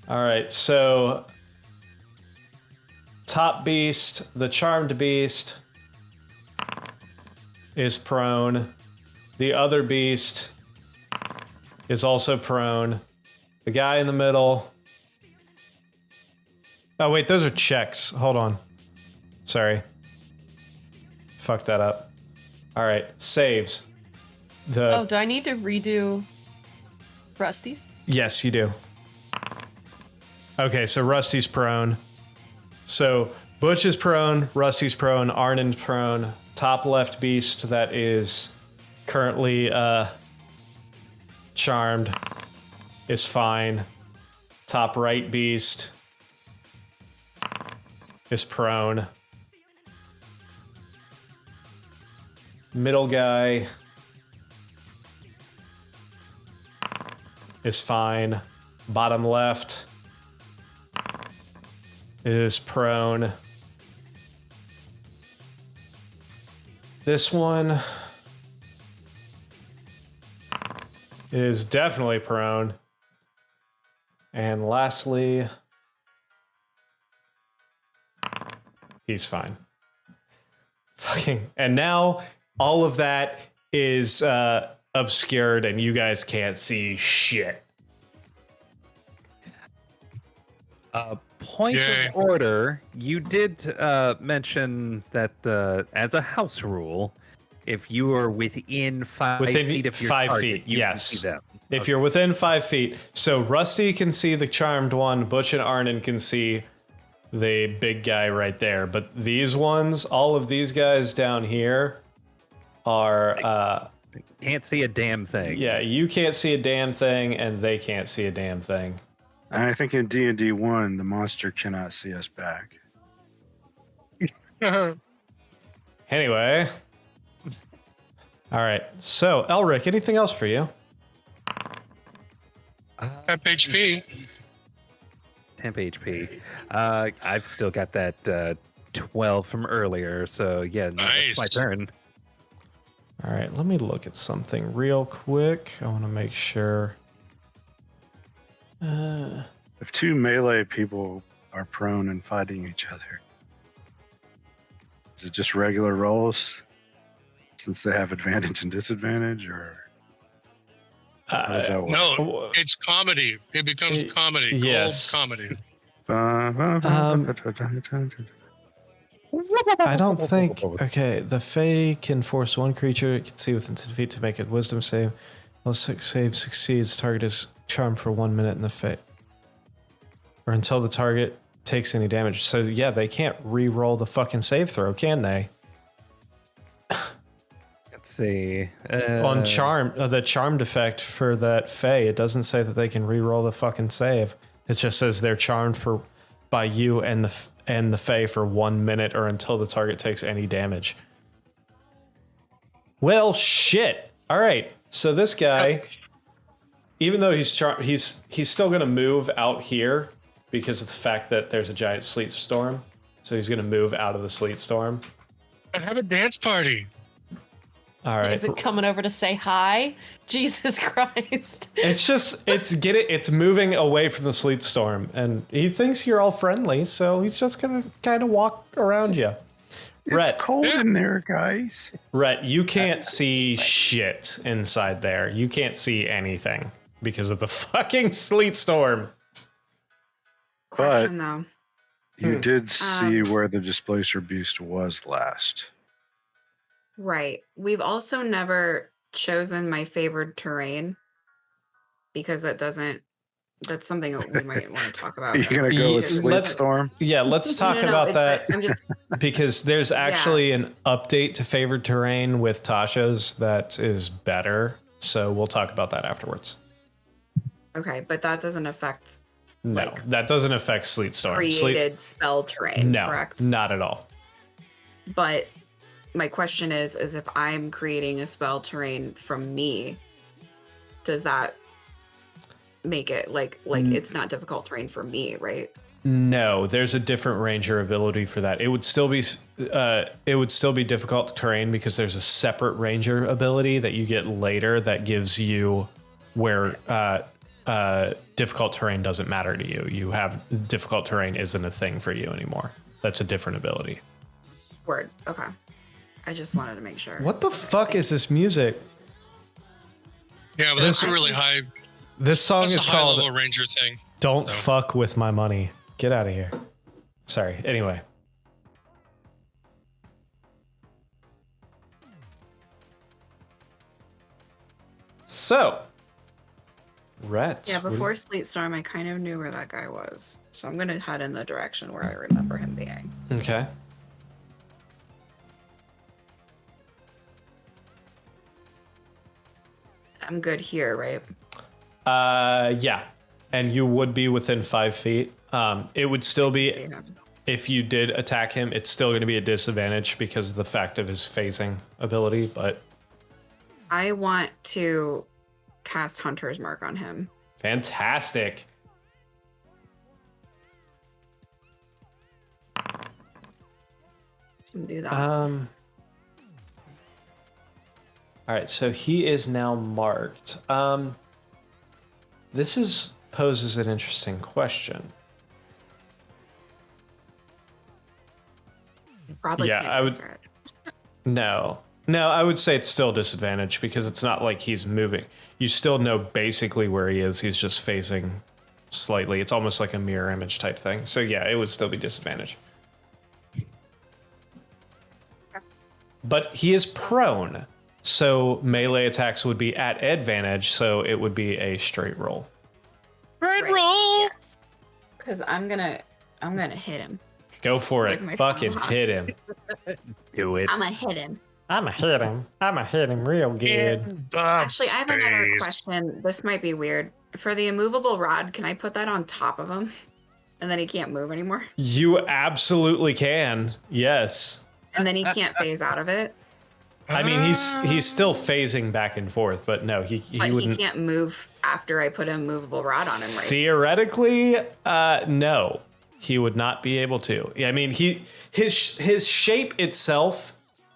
All right, so top beast, the charmed beast, is prone. The other beast is also prone. The guy in the middle. Oh, wait, those are checks. Hold on. Sorry. Fucked that up. All right, saves. Oh, do I need to redo Rusty's? Yes, you do. Okay, so Rusty's prone. So Butch is prone, Rusty's prone, Arnon's prone. Top left beast that is currently charmed is fine. Top right beast is prone. Middle guy is fine. Bottom left is prone. This one is definitely prone. And lastly, he's fine. Fucking. And now all of that is obscured and you guys can't see shit. Point Yay. of order, you did mention that as a house rule, if you are within 5 feet of your 5 target, feet, you yes. can see them. If you're within 5 feet. So Rusty can see the charmed one, Butch and Arnon can see the big guy right there. But these ones, all of these guys down here are Can't see a damn thing. yeah, you can't see a damn thing and they can't see a damn thing. And I think in D&D 1, the monster cannot see us back. Anyway. All right. So, Elric, anything else for you? Temp HP. Temp HP. I've still got that 12 from earlier, so yeah, no, it's my Nice. turn. All right, let me look at something real quick. I want to make sure. If two melee people are prone and fighting each other, is it just regular rolls? Since they have advantage and disadvantage, or how does that work? No, it's comedy. It becomes comedy. yes. Cold comedy. I don't think. Okay, the Fae can force one creature it can see within 10 feet to make a wisdom save. Unless the save succeeds, target is charmed for 1 minute in the Fae. Or until the target takes any damage. So, yeah, they can't re-roll the fucking save throw, can they? Let's see. On charm, the charmed effect for that Fae, it doesn't say that they can re-roll the fucking save. It just says they're charmed by you and the Fae for 1 minute or until the target takes any damage. Well, shit. All right. So this guy, even though he's still going to move out here because of the fact that there's a giant sleet storm. So he's going to move out of the sleet storm. And have a dance party. All right. Is it coming over to say hi? Jesus Christ. It's moving away from the sleet storm, and he thinks you're all friendly, so he's just gonna kind of walk around you. Rhett, It's cold in there, guys. Rhett, you can't see shit inside there. You can't see anything because of the fucking sleet storm. Question though. You did see where the displacer beast was last. Right. We've also never chosen my favored terrain because that's something that we might want to talk about. You're gonna go with Sleet Storm? Yeah, let's talk about that. I'm just because there's actually an update to favored terrain with Tasha's that is better. So we'll talk about that afterwards. okay, but that doesn't affect No, that doesn't affect Sleet Storm. created spell terrain, no, correct? not at all. But my question is if I'm creating a spell terrain from me, does that make it like it's not difficult terrain for me, right? No, there's a different ranger ability for that. It would still be difficult terrain because there's a separate ranger ability that you get later that gives you where difficult terrain doesn't matter to you. You have difficult terrain isn't a thing for you anymore. That's a different ability. Word. Okay. I just wanted to make sure. What the fuck is this music? Yeah, but that's a really high. This song is called high-level ranger thing. Don't Fuck With My Money. Get out of here. Sorry. Anyway. So. Rhett. Yeah, before Sleet Storm, I kind of knew where that guy was. So I'm going to head in the direction where I remember him being. Okay. I'm good here, right? Yeah. And you would be within 5 feet. It would still be, if you did attack him, it's still going to be a disadvantage because of the fact of his phasing ability, but... I want to cast Hunter's Mark on him. Fantastic. Let's do that. All right, so he is now marked. This poses an interesting question. Probably yeah, can't I would. answer it. No, I would say it's still disadvantage because it's not like he's moving. You still know basically where he is. He's just facing slightly. It's almost like a mirror image type thing. So yeah, it would still be disadvantage. But he is prone. So melee attacks would be at advantage, so it would be a straight roll. Right roll. Because I'm gonna hit him. Go for Like it. my Fucking tomahawk. hit him. Do it. I'm gonna hit him. I'ma hit him real good. Actually, I have another question. This might be weird. For the immovable rod, can I put that on top of him? And then he can't move anymore? You absolutely can. Yes. And then he can't phase out of it? I mean, he's still phasing back and forth, but no, he wouldn't. He can't move after I put a movable rod on him, right? Theoretically, no, he would not be able to. I mean, his shape itself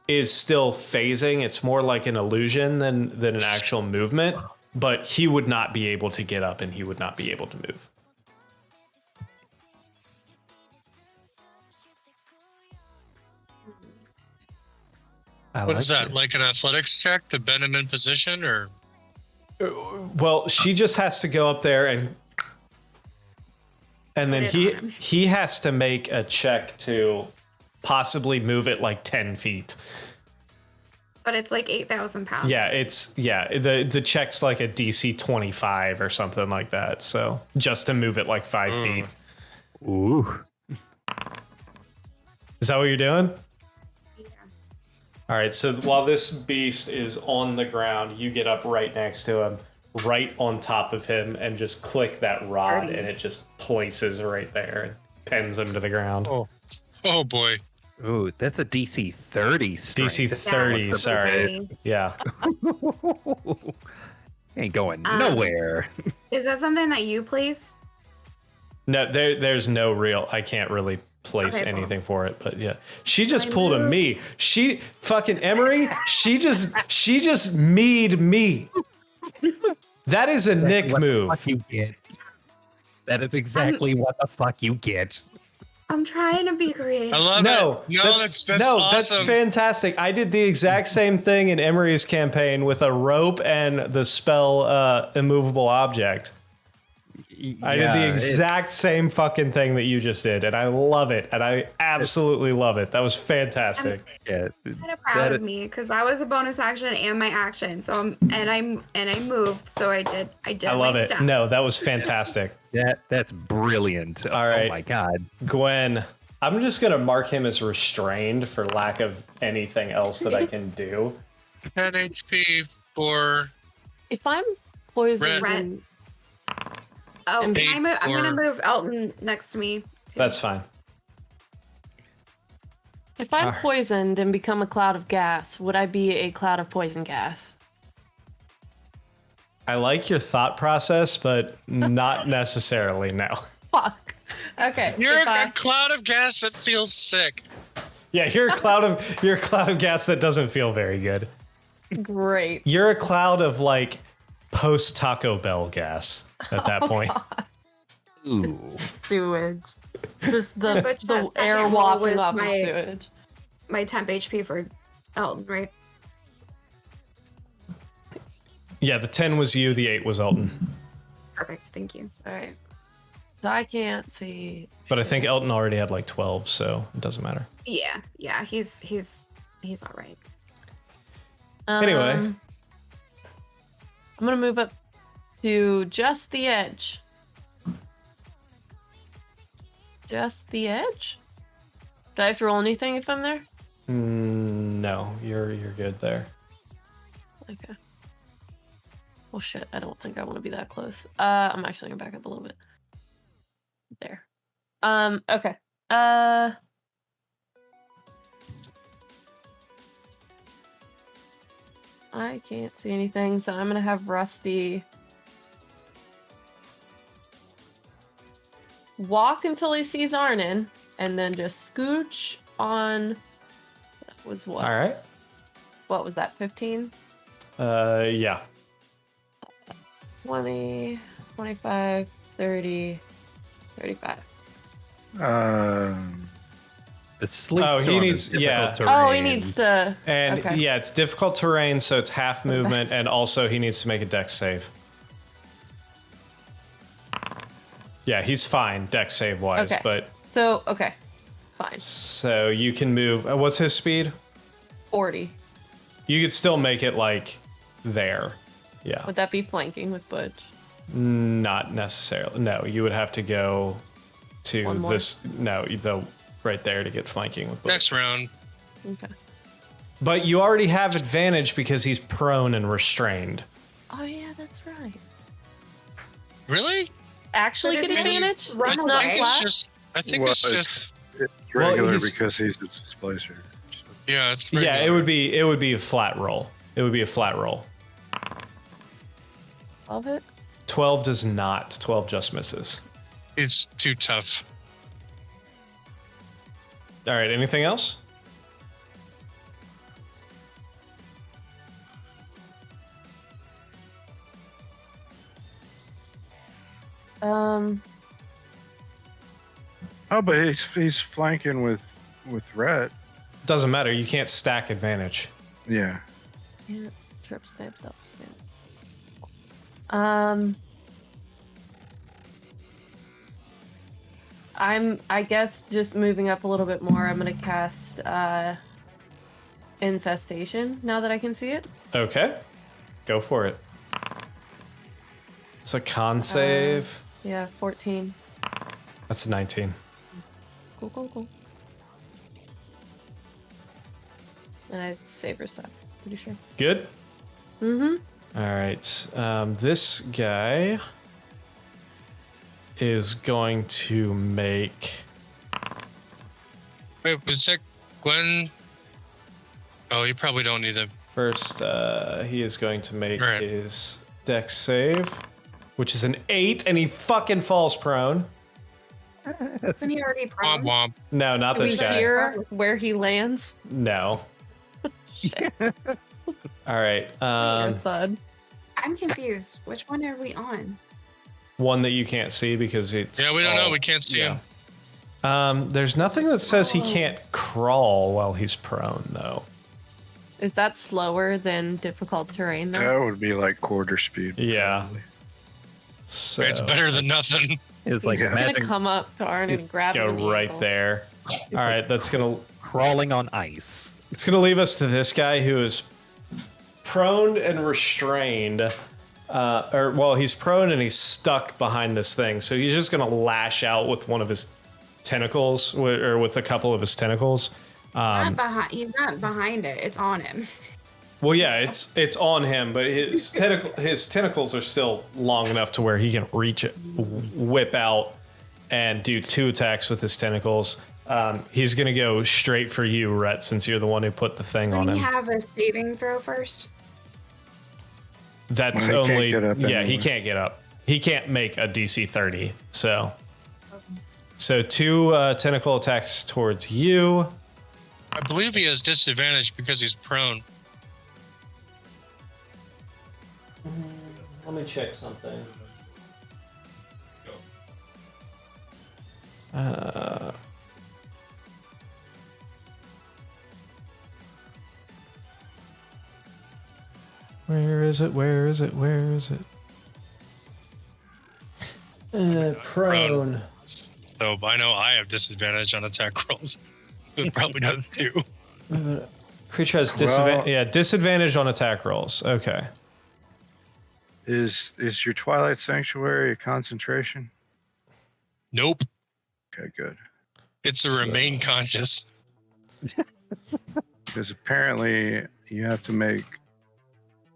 is still phasing. It's more like an illusion than an actual movement, but he would not be able to get up and he would not be able to move. What is that? Like an athletics check to bend him in position, or? Well, she just has to go up there and then he has to make a check to possibly move it like 10 feet. But it's like 8,000 pounds. Yeah, the check's like a DC 25 or something like that. So just to move it like 5 feet. Ooh. Is that what you're doing? All right, so while this beast is on the ground, you get up right next to him, right on top of him, and just click that rod, and it just places right there and pins him to the ground. Oh boy. Ooh, that's a DC 30 strength. DC 30, sorry. Yeah. Ain't going nowhere. Is that something that you place? No, there's no real, I can't really place anything for it, but yeah. She just pulled a me. She fucking Emery, she just me'd me. That is a Nick move. What you get. That is exactly what the fuck you get. I'm trying to be creative. I love it. That's awesome. That's fantastic. I did the exact same thing in Emery's campaign with a rope and the spell immovable object. I did the exact same fucking thing that you just did, and I love it, and I absolutely love it. That was fantastic. Yeah, Kind of proud of me because that was a bonus action and my action. So I moved. So I did. I love it. Steps. No, that was fantastic. that's brilliant. All right. Oh my god. Gwen, I'm just gonna mark him as restrained for lack of anything else that I can do. 10 HP for. If I'm poisoned, Red. Oh, I'm gonna move Elton next to me. That's fine. if I'm poisoned and become a cloud of gas, would I be a cloud of poison gas? I like your thought process, but not necessarily. No. Fuck. Okay. You're a cloud of gas that feels sick. Yeah, you're a cloud of gas that doesn't feel very good. Great. You're a cloud of like post Taco Bell gas at that point. Ooh. Sewage. Just the But air wafting off of sewage. My temp HP for Elton, right? Yeah, the 10 was you, the 8 was Elton. Perfect. Thank you. All right. So I can't see. But I think Elton already had like 12, so it doesn't matter. Yeah. He's all right. Anyway. I'm gonna move up to just the edge. Just the edge? Do I have to roll anything if I'm there? No, you're good there. Okay. Well, shit. I don't think I want to be that close. I'm actually gonna back up a little bit. There. Okay. I can't see anything, so I'm gonna have Rusty walk until he sees Arnon, and then just scooch on. That was what? All right. What was that? 15? Yeah. 20, 25, 30, 35. The sleep Oh, he storm needs- is difficult to Oh, he reign. needs to. And okay. yeah, it's difficult terrain, so it's half movement, and also he needs to make a dex save. Yeah, he's fine, dex save wise, Okay. but So, okay. Fine. so you can move. What's his speed? 40. You could still make it like there. Yeah, Would that be flanking with Butch? not necessarily. No, you would have to go to One more? this. No, the right there to get flanking with. Next round. Okay. But you already have advantage because he's prone and restrained. Oh, yeah, that's right. Really? Actually But get if he advantage? runs It's not away- flat? I think it's just. It's Well, regular he's- because he's a displacer. So. Yeah, it's. Yeah, it regular. would be a flat roll. It would be a flat roll. Of it? 12 does not. 12 just misses. It's too tough. All right, anything else? Oh, but he's flanking with Rhett. Doesn't matter. You can't stack advantage. Yeah. Yeah, trip stamp, double stamp. I guess just moving up a little bit more, I'm gonna cast Infestation now that I can see it. Okay. Go for it. It's a con save. Yeah, 14. That's a 19. Cool. And I save her stuff, pretty sure. Good? Mm-hmm. All right. This guy is going to make... Wait, was that Gwen? Oh, you probably don't need them. First, he is going to make All right. his dex save, which is an 8, and he fucking falls prone. Isn't he already prone? Womp womp. No, not Do we this guy. hear where he lands? No. All right. Thud. I'm confused. Which one are we on? One that you can't see because it's... Yeah, we don't know. all- We can't see yeah. him. There's nothing that says he can't crawl while he's prone, though. Is that slower than difficult terrain, though? That would be like quarter speed. Yeah. probably. So It's better than nothing. It's He's like just gonna imagine come up to Arnon and grab him. in the go right ankles. there. All right, that's gonna crawling on ice. it's gonna leave us to this guy who is prone and restrained. He's prone and he's stuck behind this thing. So he's just gonna lash out with one of his tentacles, or with a couple of his tentacles. He's not behind it. It's on him. Well, yeah, it's on him, but his tentacles are still long enough to where he can reach it, whip out, and do 2 attacks with his tentacles. He's gonna go straight for you, Rhett, since you're the one who put the thing on Doesn't he him. have a saving throw first? That's Well, he can't only get up he anyway. can't get up. He can't make a DC 30. So 2 tentacle attacks towards you. I believe he has disadvantage because he's prone. Let me check something. Where is it? Where is it? Where is it? Prone. So I know I have disadvantage on attack rolls. It probably does too. Creature has disadvantage on attack rolls. Okay. Is your Twilight Sanctuary a concentration? Nope. Okay, good. It's a remain conscious. Because apparently you have to make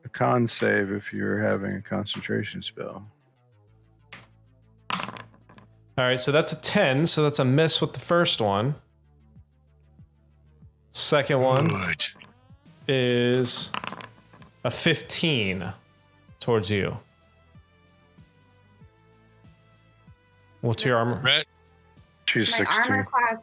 a con save if you're having a concentration spell. All right, so that's a 10, so that's a miss with the first one. Second one Good. is a 15 towards you. What's your armor? Rhett, She's My 16. armor class.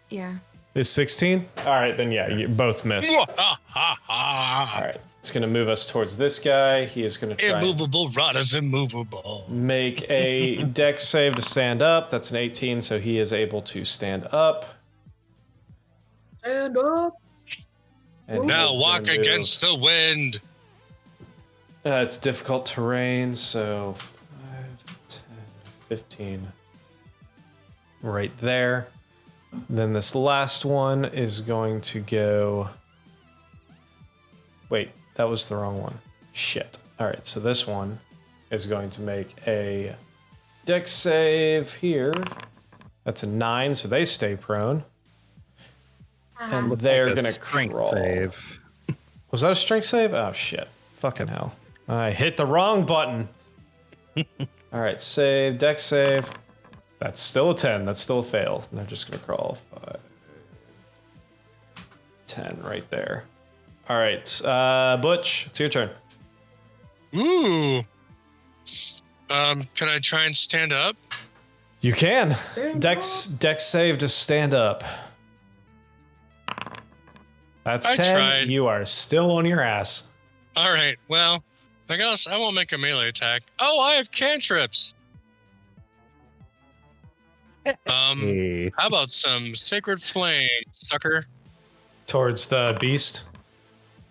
Yeah. Is 16? All right, then yeah, you both miss. All ha, ha, ha. right, it's going to move us towards this guy. He is going to try and Immovable rod is immovable. make a dex save to stand up. That's an 18, so he is able to stand up. Stand up. And he Now is walk gonna move. against the wind. It's difficult terrain, so 5, 10, 15. Right there. Then this last one is going to go... Wait, that was the wrong one. Shit. Alright, so this one is going to make a dex save here. That's a 9, so they stay prone. And they're Like a gonna strength crawl. save. Was that a strength save? Oh shit. Fucking hell. I hit the wrong button. Alright, save, dex save. That's still a 10. That's still a fail. And they're just gonna crawl 5, 10 right there. Alright, Butch, it's your turn. Ooh. Can I try and stand up? You can. Stand Dex save to stand up. That's I 10. tried. You are still on your ass. All right. Well, I guess I won't make a melee attack. Oh, I have cantrips. Hey. How about some sacred flame, sucker? Towards the beast.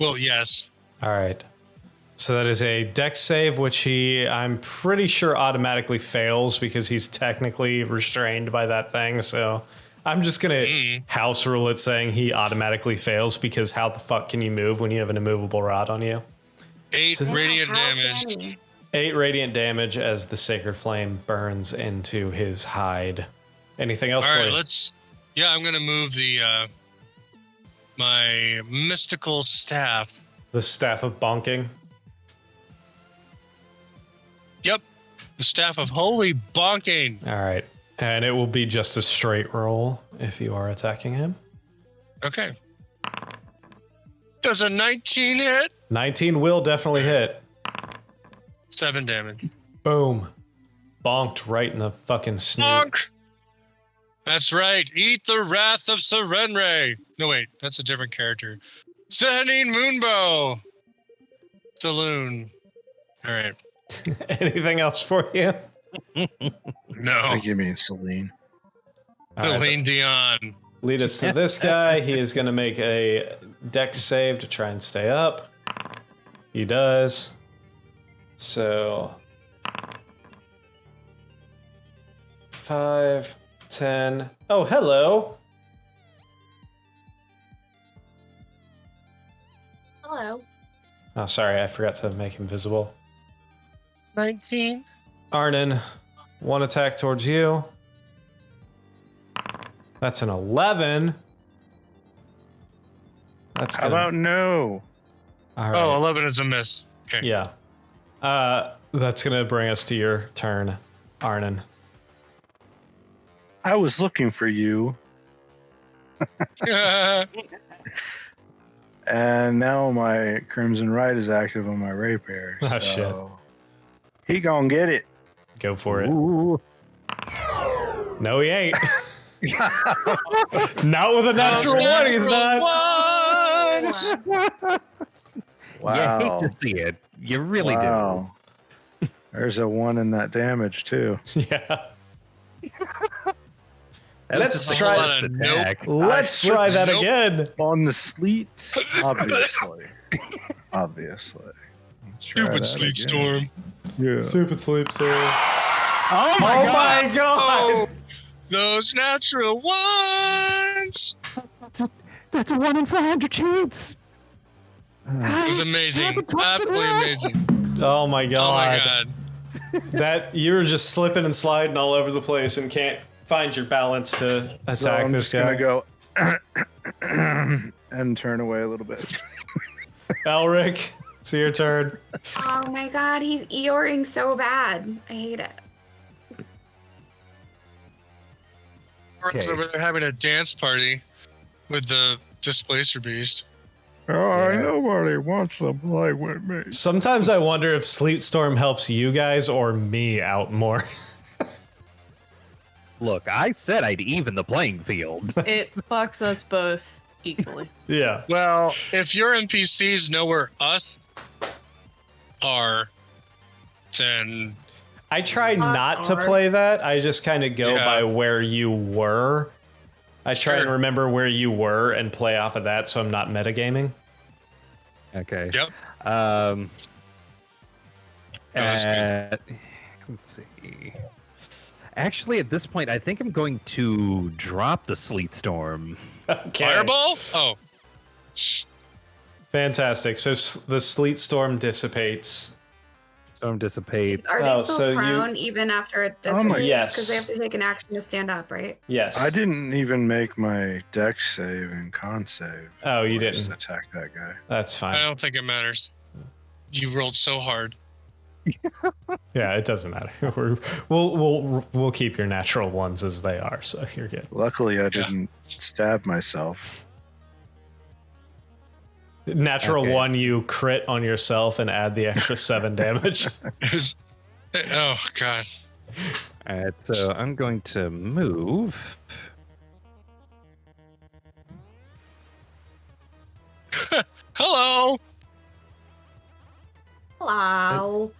Well, yes. All right. So that is a dex save, which I'm pretty sure automatically fails because he's technically restrained by that thing. So I'm just going to house rule it saying he automatically fails because how the fuck can you move when you have an immovable rod on you? 8 radiant damage. 8 radiant damage as the sacred flame burns into his hide. Anything else All for right, you? I'm going to move the my mystical staff. The staff of bonking. Yep. The staff of holy bonking. All right. And it will be just a straight roll if you are attacking him. Okay. Does a 19 hit? 19 will definitely hit. 7 damage. Boom. Bonked right in the fucking snoot. Bonk! That's right. Eat the wrath of Serenre. No, wait. That's a different character. Sehanine Moonbow. Saloon. All right. Anything else for you? I No. think you mean Celine. All right, Celine Dion. lead us to this guy. He is going to make a dex save to try and stay up. He does. So 5, 10. Oh, hello. Hello. Oh, sorry, I forgot to make him visible. 19. Arnon, 1 attack towards you. That's an 11. That's How gonna... about no? All right. Oh, 11 is a miss. Okay. Yeah. That's gonna bring us to your turn, Arnon. I was looking for you, and now my Crimson Rite is active on my rapier. Oh, so shit. He gonna get it. Go for it. Ooh. No, he ain't. Not with a natural one, he's not. Wow. You hate to see it. You really Wow. There's a 1 in that damage too. Yeah. do. Let's just try a lot of attack. Let's try that Nope. again. On the sleet, obviously. Obviously. Let's try Stupid that sleep again. storm. Yeah. Stupid sleep, sir. Oh My god! Oh, those natural ones. That's a 1 in 400 chance. It was amazing. Absolutely amazing. Oh my Oh god. my god. That you were just slipping and sliding all over the place and can't find your balance to attack So I'm this just guy. gonna go and turn away a little bit. Elric, it's your turn. Oh my god, he's Eoring so bad. I hate it. We're over there having a dance party with the Displacer Beast. Oh, nobody wants to play with me. Sometimes I wonder if Sleep Storm helps you guys or me out more. Look, I said I'd even the playing field. It fucks us both equally. Yeah. Well, if your NPCs know where us are, then I try not to play that. I just kind of go Yeah. by where you were. I try and remember where you were and play off of that so I'm not metagaming. Okay. yep. That's good. Let's see. Actually, at this point, I think I'm going to drop the Sleet Storm. Okay. Fireball? Oh, Fantastic. So the sleet storm dissipates. Storm dissipates. Are they Oh, still so you- prone even after it Oh my- dissipates? Yes. Because they have to take an action to stand up, right? Yes. I didn't even make my dex save and con save. Oh, you before I just didn't. attack that guy. That's I fine. don't think it matters. You rolled so hard. Yeah, it doesn't matter. We'll keep your natural ones as they are, so you're good. Luckily, I didn't stab myself. Natural Okay. 1, you crit on yourself and add the extra 7 damage. Oh god. All right, so I'm going to move. Hello. Hello.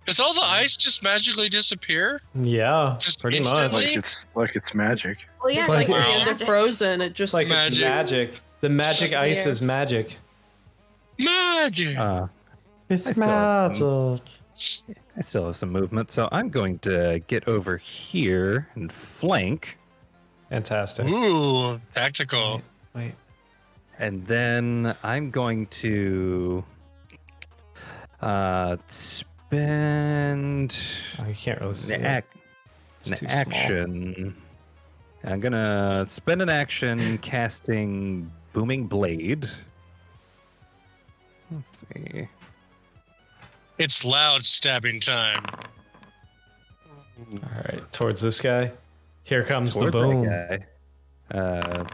Does all the ice just magically disappear? Yeah, Just pretty instantly? much. Like it's magic. Well, yeah, It's like Like Wow. if magic. they're frozen, it just It's like it's Magic. magic. The magic ice Yeah. is magic. Magic. It's still have magic. I still have some movement, so I'm going to get over here and flank, Fantastic. Ooh, tactical. Wait. and then I'm going to spend Oh, you can't really see an, it. It's an too small. action. I'm gonna spend an action casting Booming Blade. Let's see. It's loud stabbing time. All right, towards this guy. Here comes Towards the boom. that guy.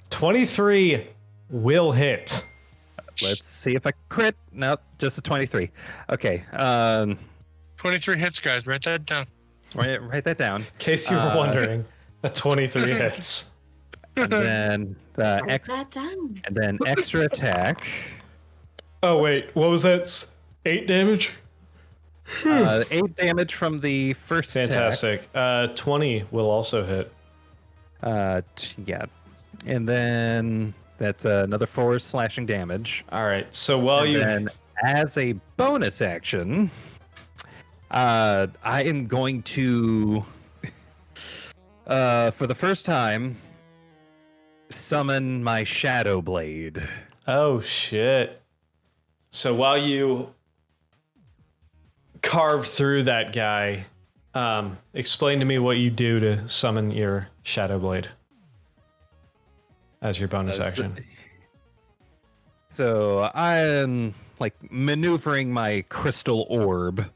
23 will hit. Let's see if I crit. Nope, just a 23. Okay. 23 hits, guys. Write that down. Write that down. In case you were wondering, a 23 hits. And then Write that down. and then extra attack. Oh wait, what was that? 8 damage? 8 damage from the first Fantastic. 20 will also hit. attack. Yeah. And then that's another 4 slashing damage. All right. So while And you then as a bonus action, I am going to For the first time, summon my Shadow Blade. Oh, shit. So while you carve through that guy, explain to me what you do to summon your Shadow Blade as your bonus action. So I'm like maneuvering my crystal orb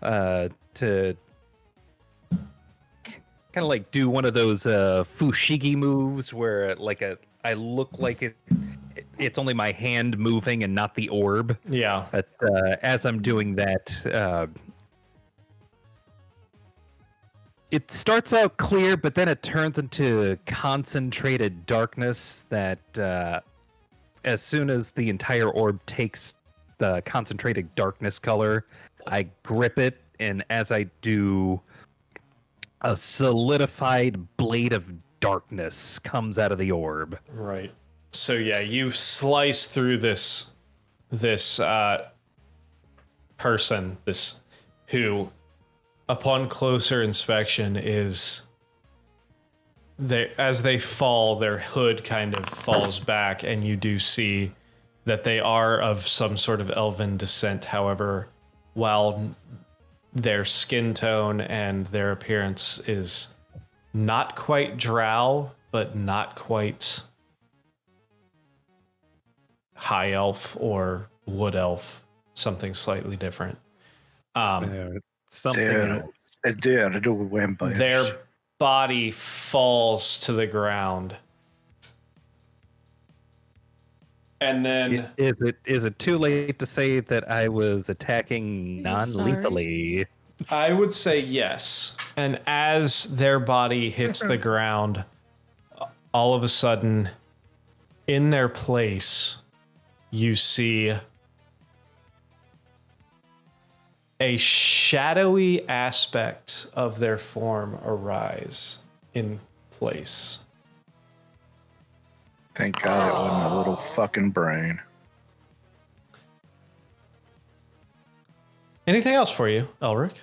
to kind of like do one of those fushigi moves where I look like it's only my hand moving and not the orb. Yeah. But as I'm doing that, it starts out clear, but then it turns into concentrated darkness that as soon as the entire orb takes the concentrated darkness color, I grip it, and as I do, a solidified blade of darkness comes out of the orb. Right. So yeah, you slice through this person, who, upon closer inspection, as they fall, their hood kind of falls back, and you do see that they are of some sort of elven descent. However, while their skin tone and their appearance is not quite drow, but not quite high elf or wood elf, something slightly different. Something else. Their body falls to the ground. And then Is it too late to say that I was attacking non-lethally? I would say yes. And as their body hits the ground, all of a sudden, in their place, you see a shadowy aspect of their form arise in place. Thank God it wasn't a little fucking brain. Anything else for you, Elric?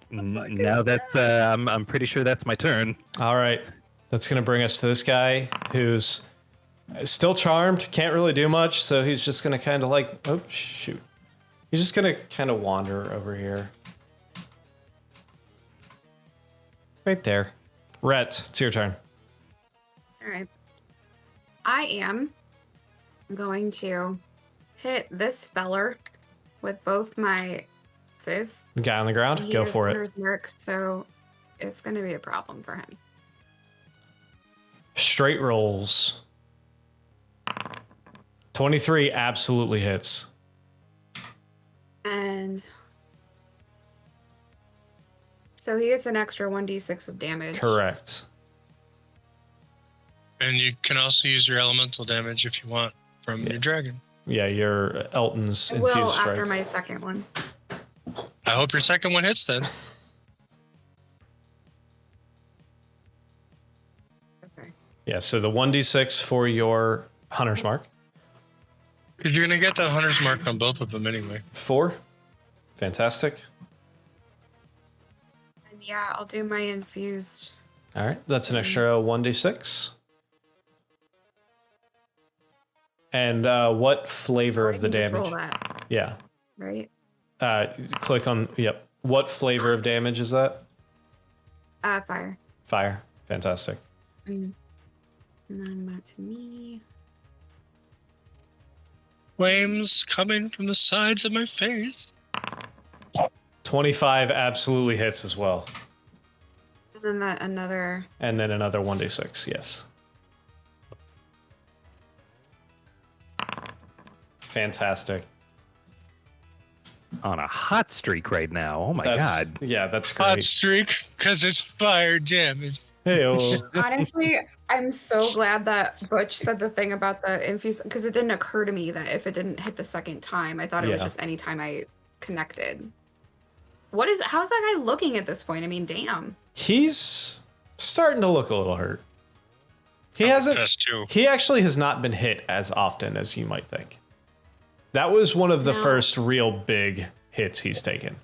Now that's I'm pretty sure that's my turn. All right. That's going to bring us to this guy who's still charmed, can't really do much, so he's just going to kind of like, oh, shoot. He's just going to kind of wander over here. Right there. Rhett, it's your turn. All right. I am going to hit this feller with both my axes. The guy on the ground, He go is for it. hunter's mark, so it's going to be a problem for him. Straight rolls. 23 absolutely hits. And so he gets an extra 1d6 of damage. Correct. And you can also use your elemental damage if you want from your dragon. Yeah, your Elton's I infused will strike. after my second one. I hope your second one hits then. Okay. Yeah, so the 1d6 for your hunter's mark. Because you're going to get that hunter's mark on both of them anyway. 4. Fantastic. And yeah, I'll do my infused. All right, that's an extra 1d6. And what flavor of the Just damage? roll that, Yeah. right? Click on, yep. What flavor of damage is that? Fire. Fire. Fantastic. And then back to me. Flames coming from the sides of my face. 25 absolutely hits as well. And then that another. And then another 1d6, yes. Fantastic. On a hot streak right now. Oh my god. Yeah, that's Hot great. streak, because it's fire damage. Hey-o. Honestly, I'm so glad that Butch said the thing about the infuse, because it didn't occur to me that if it didn't hit the second time, I thought it was just any time I connected. How's that guy looking at this point? I mean, damn. He's starting to look a little hurt. He actually has not been hit as often as you might think. That was one of the first real big hits he's taken.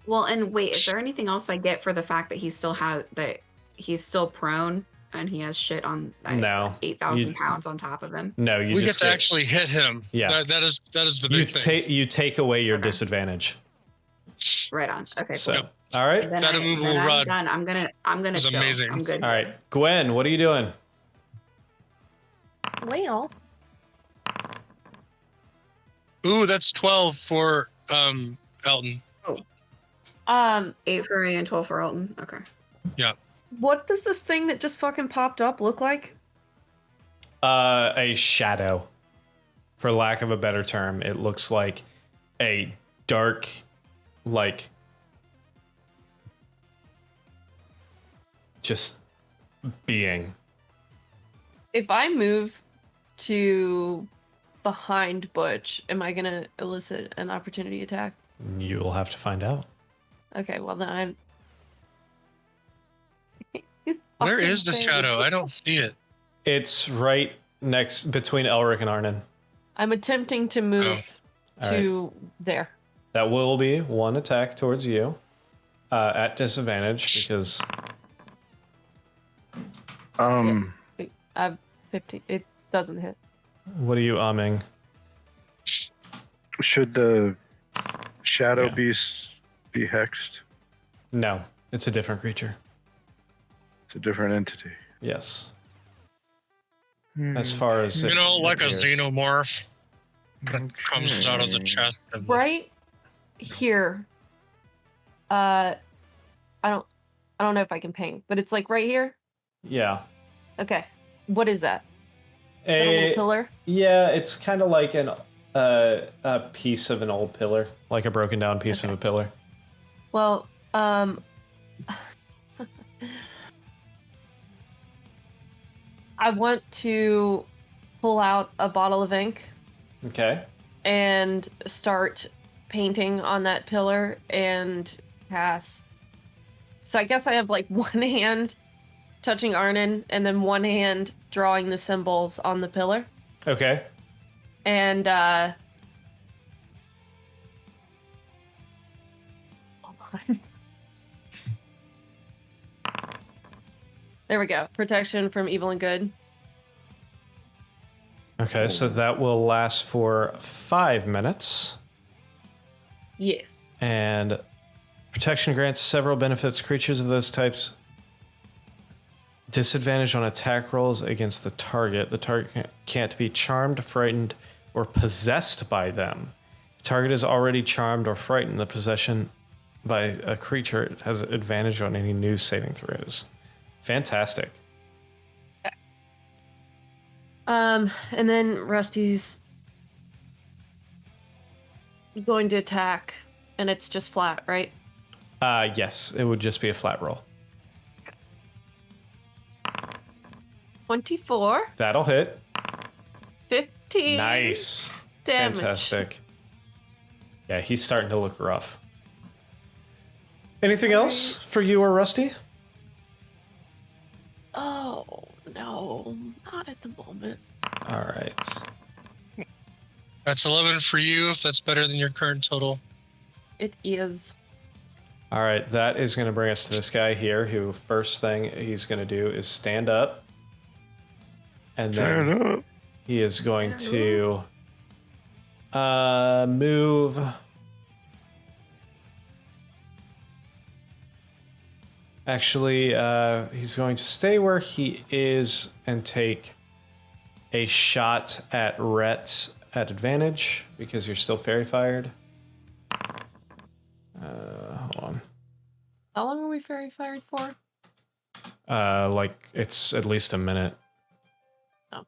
Well, and wait, is there anything else I get for the fact that he's still prone and he has shit on No. 8,000 pounds on top of him? No, you we just get to actually hit him. Yeah. That is the big thing. You take away your Okay. disadvantage. Right on. Okay. So, Cool. all right. And then, That immovable I'm rod done. I'm gonna was chill. amazing. I'm good. All right. Gwen, what are you doing? Well, Ooh, that's 12 for Elton. 8 for Ray and 12 for Alton. Okay. Yeah. What does this thing that just fucking popped up look like? A shadow. For lack of a better term, it looks like a dark, like, just being. if I move to behind Butch, am I gonna elicit an opportunity attack? You'll have to find out. Okay, well then I'm. He's Where fucking is the crazy. shadow? I don't see it. It's right next between Elric and Arnon. I'm attempting to move All to there. That will be one attack towards you at disadvantage because I have 15. It doesn't hit. what are you umming? Should the shadow Yeah. beast be hexed? No, it's a different creature. It's a different entity. Yes. As far as You know, like a appears. xenomorph that comes out of the chest. Of Right here. I don't know if I can ping, but it's like right here. Yeah. Okay. What is that? Is that a little pillar? Yeah, it's kind of like a piece of an old pillar, like a broken down piece of a pillar. Well, I want to pull out a bottle of ink Okay. and start painting on that pillar and cast. So I guess I have like one hand touching Arnon and then one hand drawing the symbols on the pillar. Okay. And hold on. There we go. Protection from evil and good. Okay, so that will last for 5 minutes. Yes. And protection grants several benefits. Creatures of those types disadvantage on attack rolls against the target. The target can't be charmed, frightened, or possessed by them. If the target is already charmed or frightened, the possession by a creature has advantage on any new saving throws. Fantastic. And then Rusty's going to attack, and it's just flat, right? Yes, it would just be a flat roll. 24, That'll hit. 15. Nice. Damage. Fantastic. Yeah, he's starting to look rough. Anything else for you or Rusty? Oh, no, not at the moment. All right. That's 11 for you, if that's better than your current total. It is. All right, that is going to bring us to this guy here who first thing he's going to do is stand up. And then Stand up. he is going to move. Actually, he's going to stay where he is and take a shot at Rhett at advantage because you're still fairy fired. Hold on. How long are we fairy fired for? Like it's at least a minute. Oh.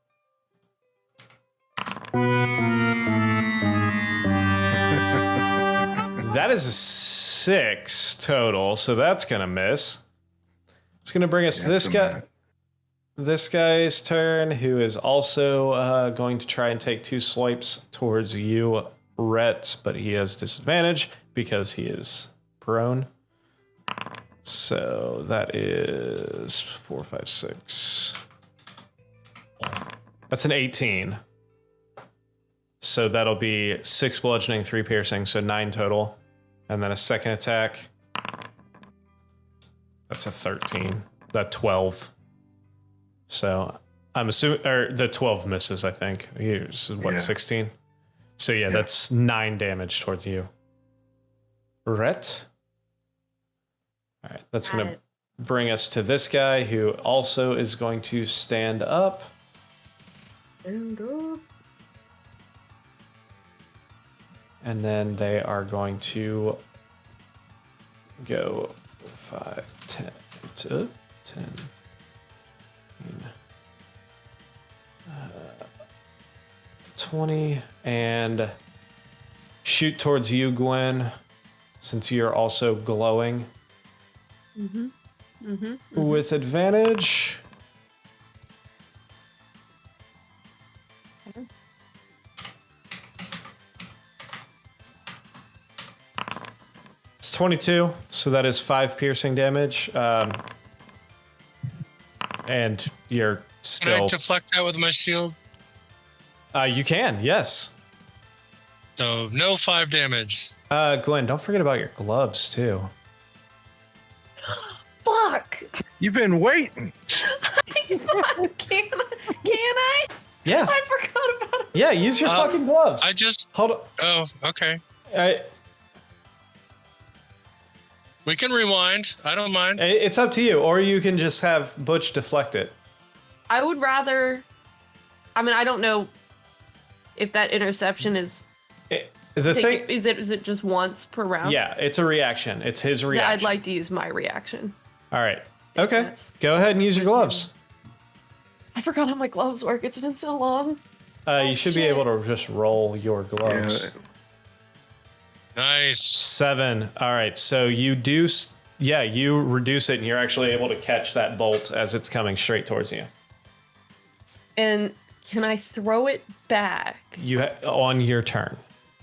That is a 6 total, so that's gonna miss. It's gonna bring us to this guy. This guy's turn, who is also going to try and take 2 swipes towards you, Rhett, but he has disadvantage because he is prone. So that is 4, 5, 6. That's an 18. So that'll be 6 bludgeoning, 3 piercing, so 9 total. And then a second attack. That's a 13. That 12. So I'm assuming, or the 12 misses, I think. Here's what, 16? So yeah, that's 9 damage towards you. Rhett? All right, that's going to bring us to this guy who also is going to stand up. Stand up. And then they are going to go 5, 10, 10, 20, and shoot towards you, Gwen, since you're also glowing. With advantage. It's 22, so that is 5 piercing damage. And you're still... Can I deflect that with my shield? You can, yes. So no 5 damage. Gwen, don't forget about your gloves, too. Fuck! You've been waiting. Can I? Yeah. I forgot about it. Yeah, use your fucking gloves. I just... Hold on. Oh, okay. I, We can rewind. I don't mind. It's up to you, or you can just have Butch deflect it. I would rather. I mean, I don't know if that interception is. Is it just once per round? Yeah, it's a reaction. It's his reaction. Yeah, I'd like to use my reaction. All right. Okay. Go ahead and use your gloves. I forgot how my gloves work. It's been so long. You should be able to just roll your gloves. Yeah. Nice. 7. All right. So you do. Yeah, you reduce it, and you're actually able to catch that bolt as it's coming straight towards you. And can I throw it back? On your turn.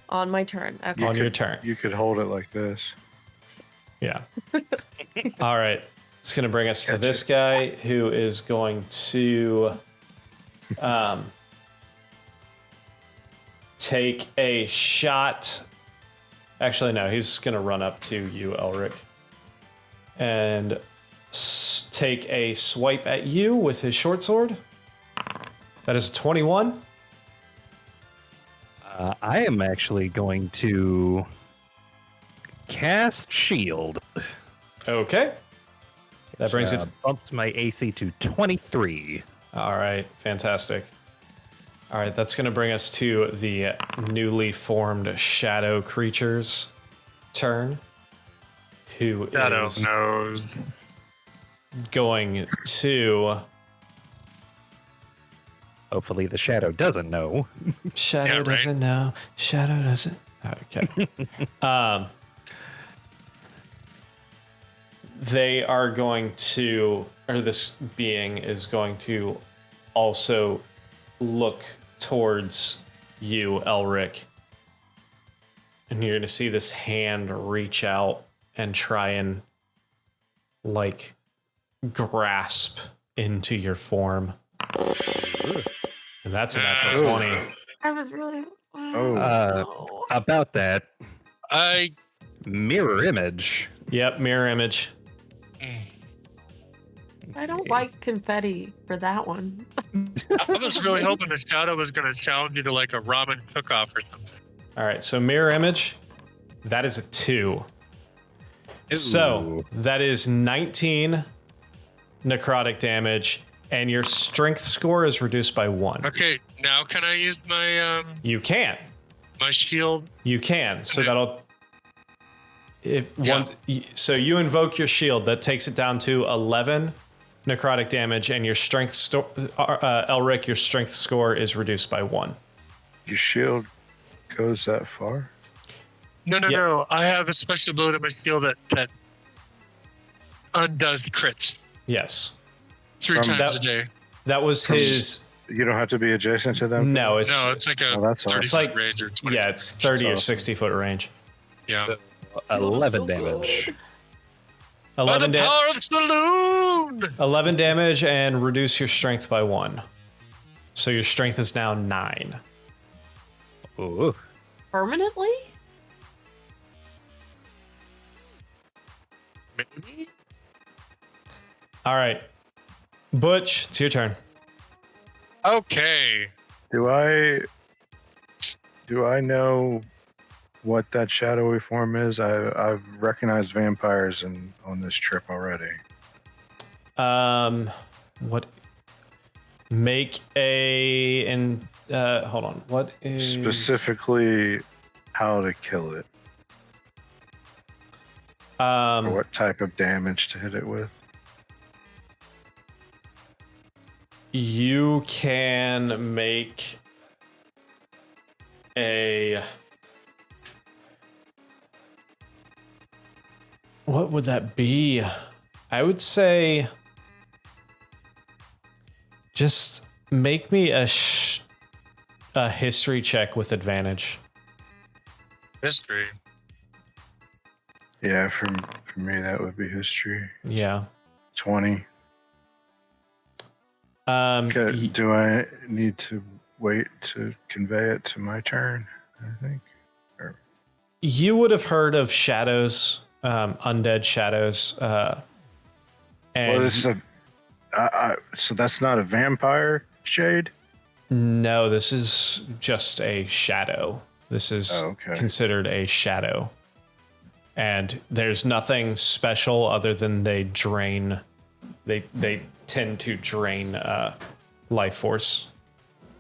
On my turn. Okay. On your turn. You could hold it like this. Yeah. All right. It's going to bring us to this guy who is going to take a shot. Actually, no, he's going to run up to you, Elric, and take a swipe at you with his short sword. That is a 21. I am actually going to cast shield. Okay. That brings it. Bumped my AC to 23. All right, fantastic. All right, that's going to bring us to the newly formed shadow creature's turn, who is going to... Hopefully the shadow doesn't know. Shadow doesn't know. Shadow doesn't... Okay. They are going to... Or this being is going to also look towards you, Elric. And you're going to see this hand reach out and try and, like, grasp into your form. And that's a natural 20. I was really... About that. Mirror image. Yep, mirror image. I don't like confetti for that one. I was really hoping the shadow was going to challenge you to like a ramen cook-off or something. All right, so mirror image, that is a 2. Ooh. So that is 19 necrotic damage, and your strength score is reduced by 1. Okay, now can I use my You can. my shield? You can. So Okay. that'll. So you invoke your shield. That takes it down to 11 necrotic damage, and your strength, Elric, your strength score is reduced by 1. Your shield goes that far? No. I have a special ability in my shield that undoes crits Yes. 3 times a day. That was his. You don't have to be adjacent to them? No, it's like a that's 30 it's foot like range or 20 yeah, foot it's range. 30 or awesome. 60 foot range. Yeah. 11 damage. 11 By the power of the saloon! 11 damage and reduce your strength by 1. So your strength is now 9. Ooh. Permanently? Maybe? All right. Butch, it's your turn. Okay. Do I know what that shadowy form is? I've recognized vampires on this trip already. What? Make hold on. What is Specifically, how to kill it, or what type of damage to hit it with. You can make a. What would that be? I would say just make me a history check with advantage. History. Yeah, for me that would be history. Yeah. 20. Okay, Do I need to wait to convey it to my turn? I think. you would have heard of shadows, undead shadows, and Well, this is so that's not a vampire shade? no, this is just a shadow. This is considered a shadow. And there's nothing special other than they drain. They tend to drain life force,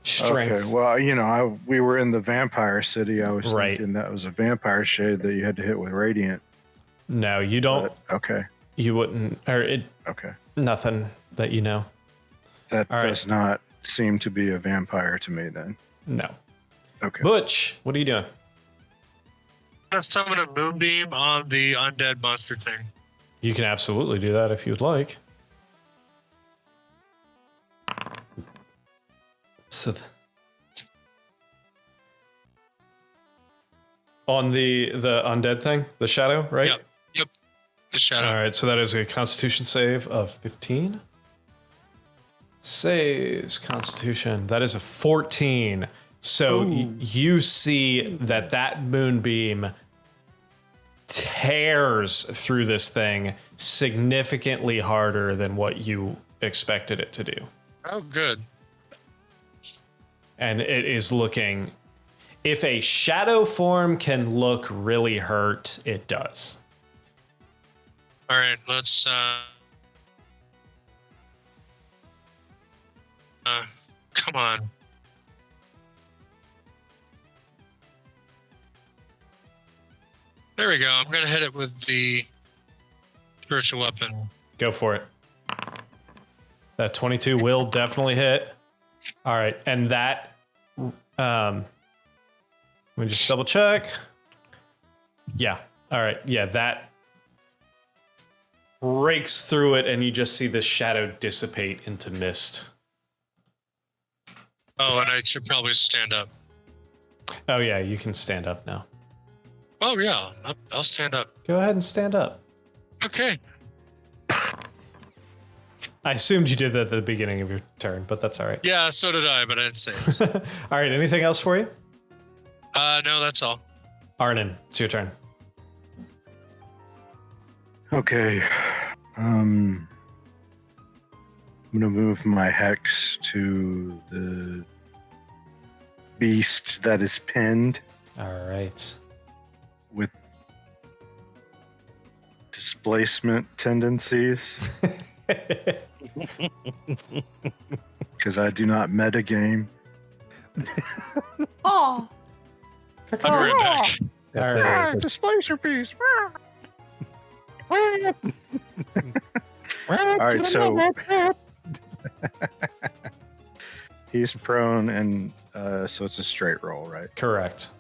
strength. Okay, well, we were in the vampire city. I was Right. thinking that was a vampire shade that you had to hit with radiant. No, you don't. Okay. You wouldn't, or it. Okay. Nothing that you know. That All right. does not seem to be a vampire to me then. No. Okay. Butch, what are you doing? I'm gonna summon a moonbeam on the undead monster thing. You can absolutely do that if you'd like. So on the undead thing, the shadow, right? Yep. The shadow. All right, so that is a Constitution save of 15. Saves Constitution. That is a 14. So you see that moonbeam tears through this thing significantly harder than what you expected it to do. Oh, good. And it is looking. If a shadow form can look really hurt, it does. All right, let's. Come on. There we go. I'm gonna hit it with the spiritual weapon. Go for it. That 22 will definitely hit. All right, and that. Let me just double check. Yeah. All right. Yeah, that breaks through it, and you just see the shadow dissipate into mist. Oh, and I should probably stand up. Oh yeah, you can stand up now. Oh yeah, I'll stand up. Go ahead and stand up. Okay. I assumed you did that at the beginning of your turn, but that's all right. Yeah, so did I, but I didn't say it. All right, anything else for you? No, that's all. Arnon, it's your turn. Okay. I'm gonna move my hex to the beast that is pinned All right. with displacement tendencies. Because I do not metagame. Oh, I'll be right back. All right. Displacer piece. All right, so he's prone, and so it's a straight roll, right? Correct.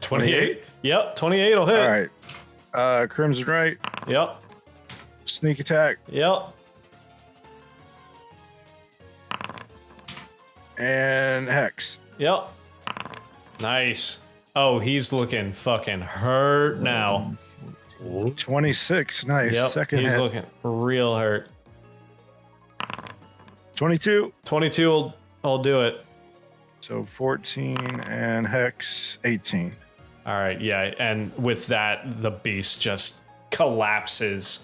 28? Yep, 28 will hit. All right. Crimson right, Yep, sneak attack, yep. and hex. Yep. Nice. Oh, he's looking fucking hurt now. 26, nice. Yep, Second he's hit. looking real hurt. 22. 22 will do it. So 14 and Hex 18. All right, yeah, and with that, the beast just collapses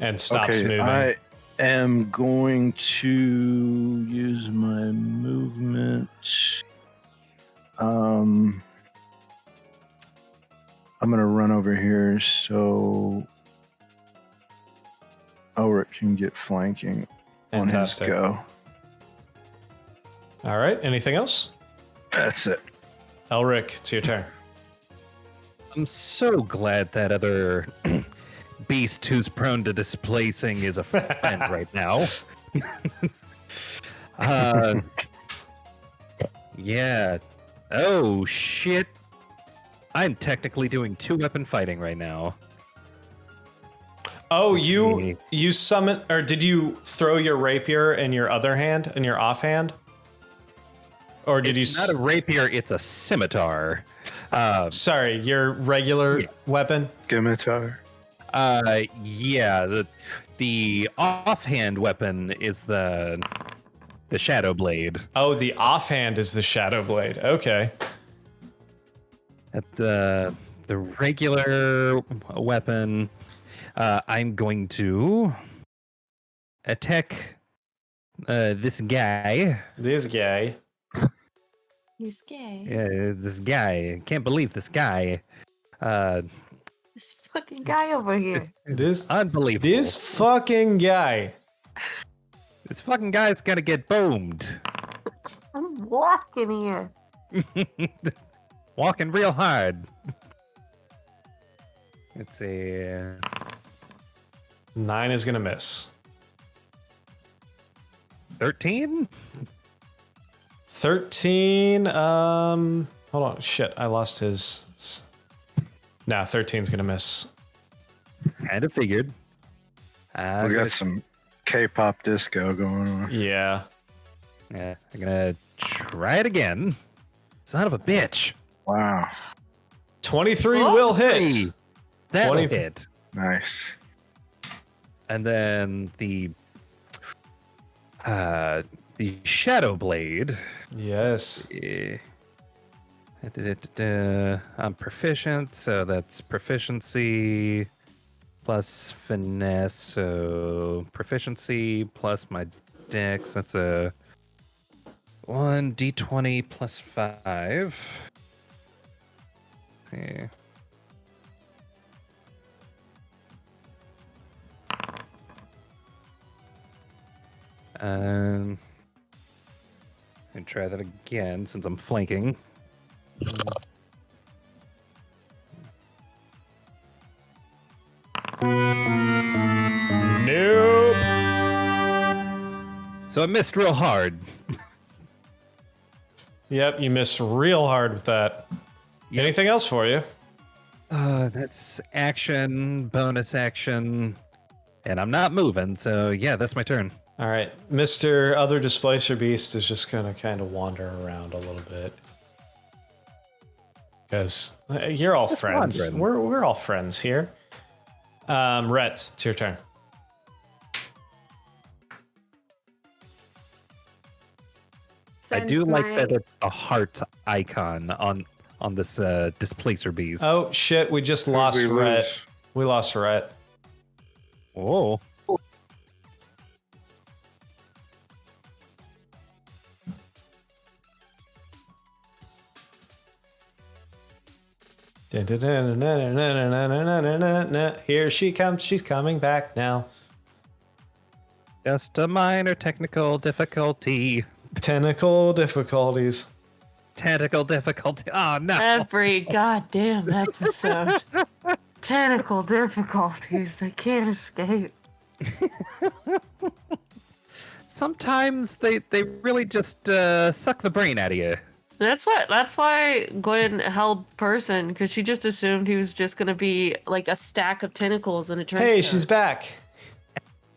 and stops moving. I am going to use my movement. I'm gonna run over here so Ulrich can get flanking Fantastic. on his go. All right, anything else? That's it. Elric, it's your turn. I'm so glad that other beast who's prone to displacing is a friend right now. Yeah. Oh, shit. I'm technically doing 2-weapon fighting right now. Oh, you summon, or did you throw your rapier in your other hand, in your offhand? Or did It's you? not a rapier, it's a scimitar. Sorry, your regular weapon. Scimitar. Yeah, the offhand weapon is the shadow blade. Oh, the offhand is the shadow blade. Okay. At the regular weapon, I'm going to attack this guy. This guy. He's gay. Yeah, this guy. Can't believe this guy. This fucking guy over here. This Unbelievable. This fucking guy. This fucking guy's got to get boomed. I'm walking here. Walking real hard. Let's see. 9 is gonna miss. 13? 13. Hold on. Shit, I lost his. Nah, 13's gonna miss. Kind of figured. We got some K-pop disco going on. Yeah. Yeah, I'm gonna try it again. Son of a bitch. Wow. 23 will hit. That'll 20 hit. Nice. And then the shadow blade. Yes. I'm proficient, so that's proficiency plus finesse. So proficiency plus my dex. That's a 1d20 plus 5. Okay. And try that again since I'm flanking. Nope. So I missed real hard. Yep, you missed real hard with that. Anything else for you? That's action, bonus action, and I'm not moving, so yeah, that's my turn. All right, Mr. Other Displacer Beast is just gonna kind of wander around a little bit. Because you're all Just friends. wandering. We're all friends here. Rhett, it's your turn. I do Since like my- that it's a heart icon on this displacer beast. Oh shit, we just lost we Rhett. lose? We lost Rhett. Oh. Here she comes. She's coming back now. Just a minor technical difficulty. Technical difficulties. Tentacle difficulty. Oh no. Every goddamn episode. Technical difficulties. They can't escape. Sometimes they really just suck the brain out of you. That's why Gwen held person, because she just assumed he was just gonna be like a stack of tentacles in a trench Hey, coat. she's back.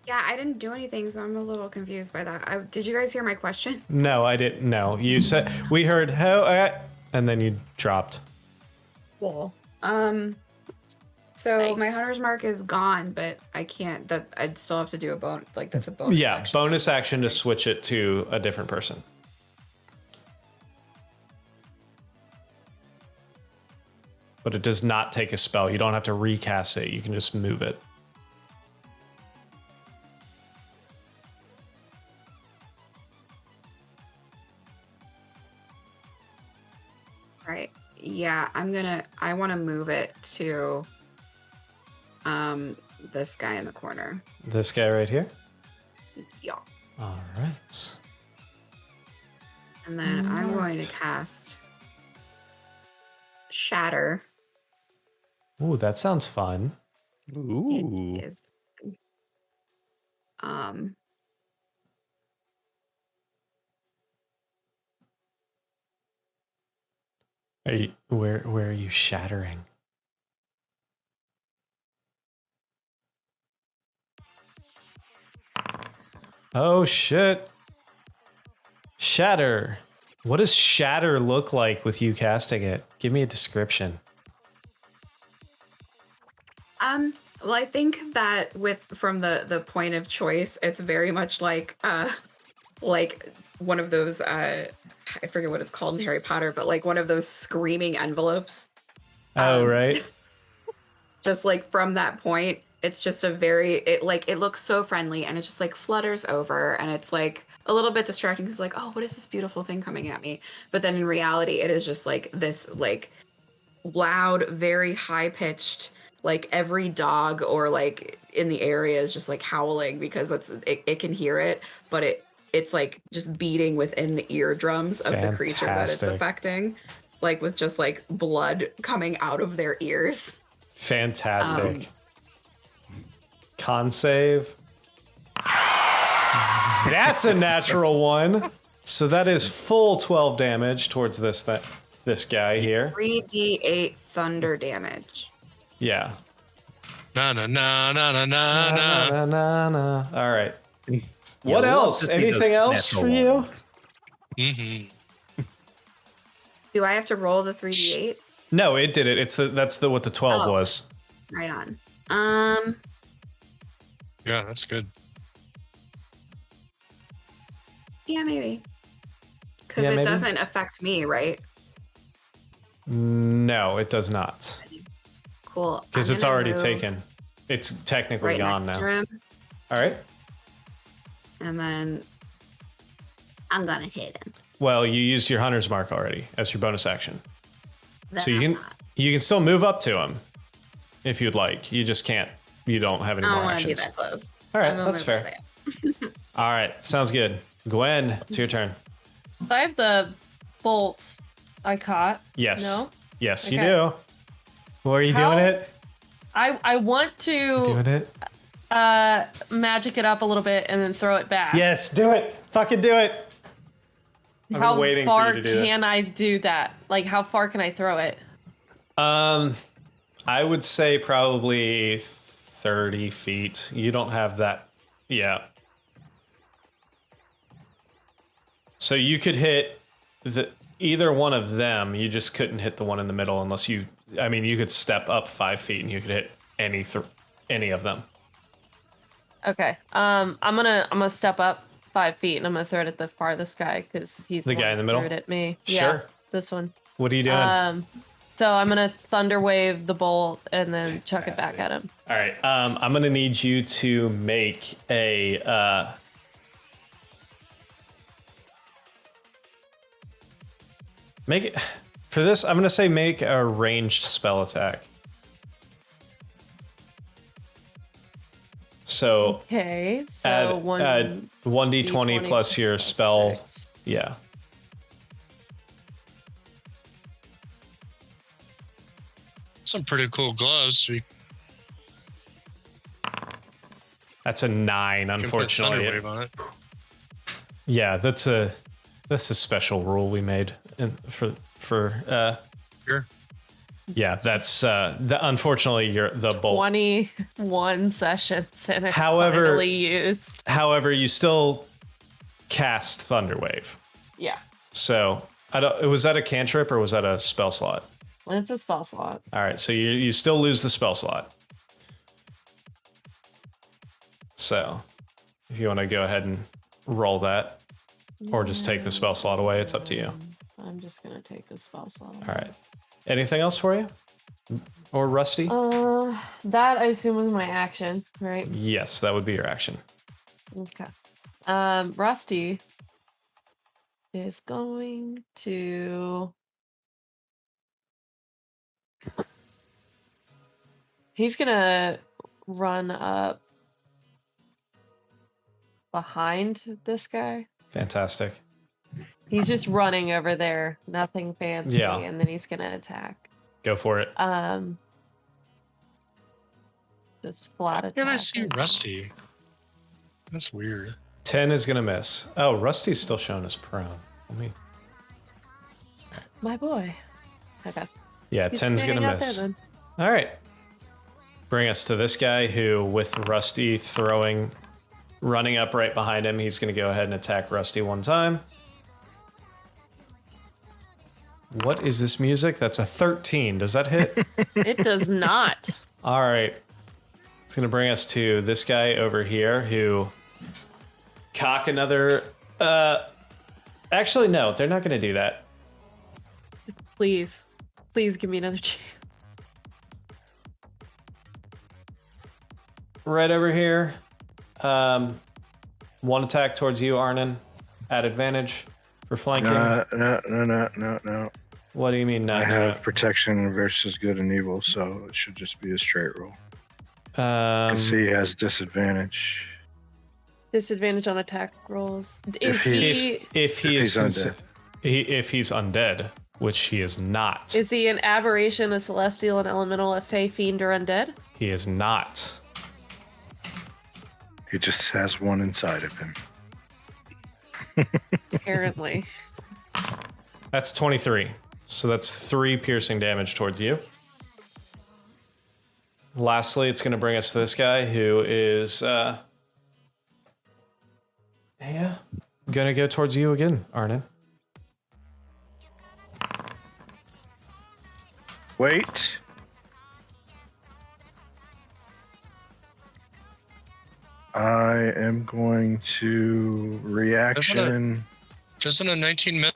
Yeah, I didn't do anything, so I'm a little confused by that. Did you guys hear my question? No, I didn't. No, you said we heard and then you dropped. Cool. So my Nice. hunter's mark is gone, but I can't. That I'd still have to do a bone. Like that's a bonus. Yeah, action. bonus action to switch it to a different person. but it does not take a spell. You don't have to recast it. You can just move it. All right. Yeah, I want to move it to this guy in the corner. This guy right here? Yeah. All right. And then I'm going to cast Shatter. Ooh, that sounds fun. Ooh. It is. Where are you shattering? Oh shit. Shatter. What does shatter look like with you casting it? Give me a description. Well, I think that from the point of choice, it's very much like one of those I forget what it's called in Harry Potter, but like one of those screaming envelopes. Oh, right. Just like from that point, it's just it looks so friendly and it just like flutters over and it's like a little bit distracting because like, oh, what is this beautiful thing coming at me? But then in reality, it is just like this like loud, very high pitched, like every dog or like in the area is just like howling because it can hear it, but it's like just beating within the eardrums of the creature that it's affecting, like with just like blood coming out of their ears. Fantastic. Con save. That's a natural one. So that is full 12 damage towards this guy here. 3d8 thunder damage. Yeah. Na na na na na na na. Na, na, na. All right. What Yeah, else? Anything else for you? Mm-hmm. Do I have to roll the 3d8? No, it did it. That's what the 12 was. Right on. Yeah, that's good. Yeah, maybe. Because it doesn't affect me, right? No, it does not. Cool. Because it's already taken. It's technically right gone next now. to him, All right. and then I'm gonna hit him. Well, you used your hunter's mark already as your bonus action. Then So I'm you not. can still move up to him if you'd like. You just can't. You don't have any I more don't want to be actions. that close. All right, I'm gonna that's move fair. over All right, sounds good. Gwen, it's your turn. I have the bolt I caught. Yes. No? Yes, you Okay. do. Well, are you doing it? I want to Doing it? magic it up a little bit and then throw it back. Yes, do it. Fucking do it. I've How been waiting for far you to do can I do that? Like, how far can I throw it? I would say probably 30 feet. You don't have that. Yeah. So you could hit either one of them. You just couldn't hit the one in the middle unless you. I mean, you could step up 5 feet and you could hit any of them. Okay. I'm gonna step up 5 feet and I'm gonna throw it at the farthest guy because he's The guy one in the that middle? threw it at me. Sure. Yeah, this one. What are you doing? So I'm gonna thunder wave the bolt and then chuck it back at him. All right. I'm gonna need you to make a. Make it for this. I'm gonna say make a ranged spell attack. So Okay. So add 1d20 plus your spell. 6. Yeah. Some pretty cool gloves. We That's a 9, can put unfortunately. Thunderwave on it. Yeah, that's a special rule we made for Sure. yeah, that's unfortunately the bolt. 21 sessions and it's However- finally used. However, you still cast Thunderwave. Yeah. So, was that a cantrip or was that a spell slot? It's a spell slot. All right, so you still lose the spell slot. So, if you want to go ahead and roll that, or just take the spell slot away, it's up to you. I'm just gonna take the spell slot. All right. Anything else for you? Or Rusty? That I assume was my action, right? Yes, that would be your action. Okay. Rusty is going to. He's gonna run up behind this guy. Fantastic. He's just running over there, nothing fancy, Yeah. and then he's gonna attack. Go for it. Just flat attack. Can I see Rusty? That's weird. 10 is gonna miss. Oh, Rusty's still shown as prone. Let me. My boy. Okay. Yeah, He's 10's gonna standing out miss. there, then. All right. Bring us to this guy who, with Rusty running up right behind him, he's gonna go ahead and attack Rusty one time. What is this music? That's a 13. Does that hit? It does not. All right. It's going to bring us to this guy over here who cock another. Actually, no, they're not going to do that. Please. Please give me another chance. Right over here. One attack towards you, Arnon, at advantage for flanking. No. What do you mean? I have protection versus good and evil, so it should just be a straight roll. He has disadvantage. Disadvantage on attack rolls. If he's undead, which he is not. Is he an aberration, a celestial, an elemental, a fey, fiend, or undead? He is not. He just has one inside of him. Apparently. That's 23. So that's 3 piercing damage towards you. Lastly, it's going to bring us to this guy who is going to go towards you again, Arnon. Wait. I am going to reaction. Doesn't a 19 miss?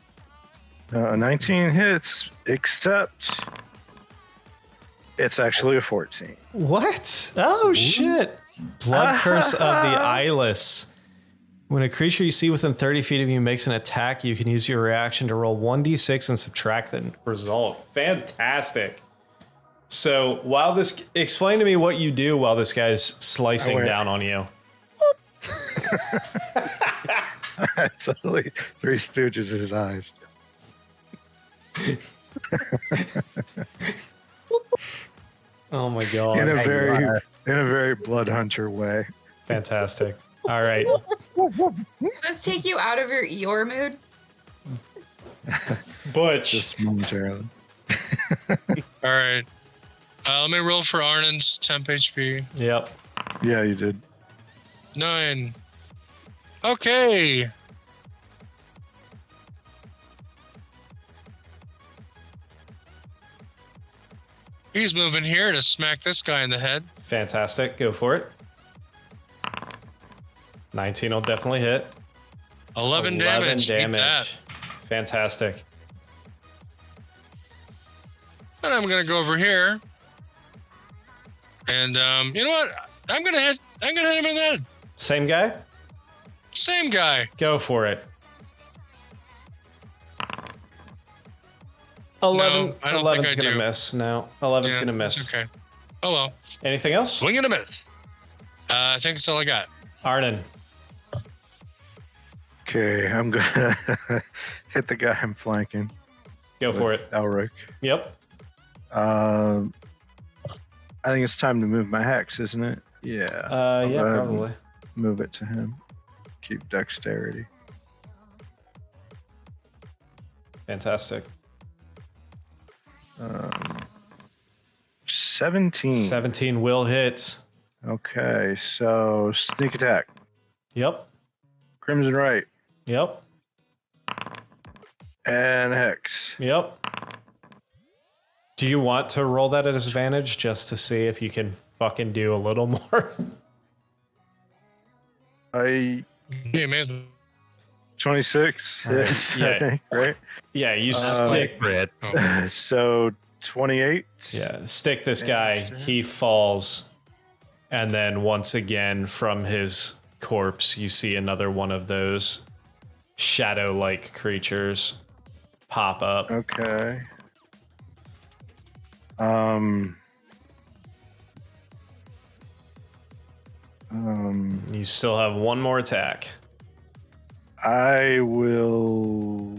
19 hits, except it's actually a 14. What? Oh, shit. Blood Curse of the Eyeless. When a creature you see within 30 feet of you makes an attack, you can use your reaction to roll 1d6 and subtract the result. Fantastic. So explain to me what you do while this guy's slicing down on you. Totally Three Stooges his eyes. Oh my god. In a very blood hunter way. Fantastic. All right. Does this take you out of your Eeyore mood? Butch. Just momentarily. All right. Let me roll for Arnon's temp HP. Yep. Yeah, you did. 9. Okay. He's moving here to smack this guy in the head. Fantastic. Go for it. 19 will definitely hit. 11 damage. Beat that. Fantastic. And I'm gonna go over here. And you know what? I'm gonna hit him in the head. Same guy? Same guy. Go for it. 11. No, I don't 11's think I gonna do. miss. No, 11's gonna miss. It's okay. Oh well. Anything else? Swing and a miss. I think that's all I got. Arnon. Okay, I'm gonna hit the guy I'm flanking. Go for it. Elric. Yep. I think it's time to move my hex, isn't it? Yeah. Yeah, go ahead and probably. Move it to him. Keep dexterity. Fantastic. 17. 17 will hit. Okay, so sneak attack. Yep. Crimson right. Yep. And hex. Yep. Do you want to roll that at advantage just to see if you can fucking do a little more? I Yeah, man. 26 All right, hits, yeah. I think, right? Yeah, you stick. Crit. Oh. So 28. Yeah, stick this guy. Damage to him. He falls. And then once again, from his corpse, you see another one of those shadow-like creatures pop up. Okay. You still have one more attack. I will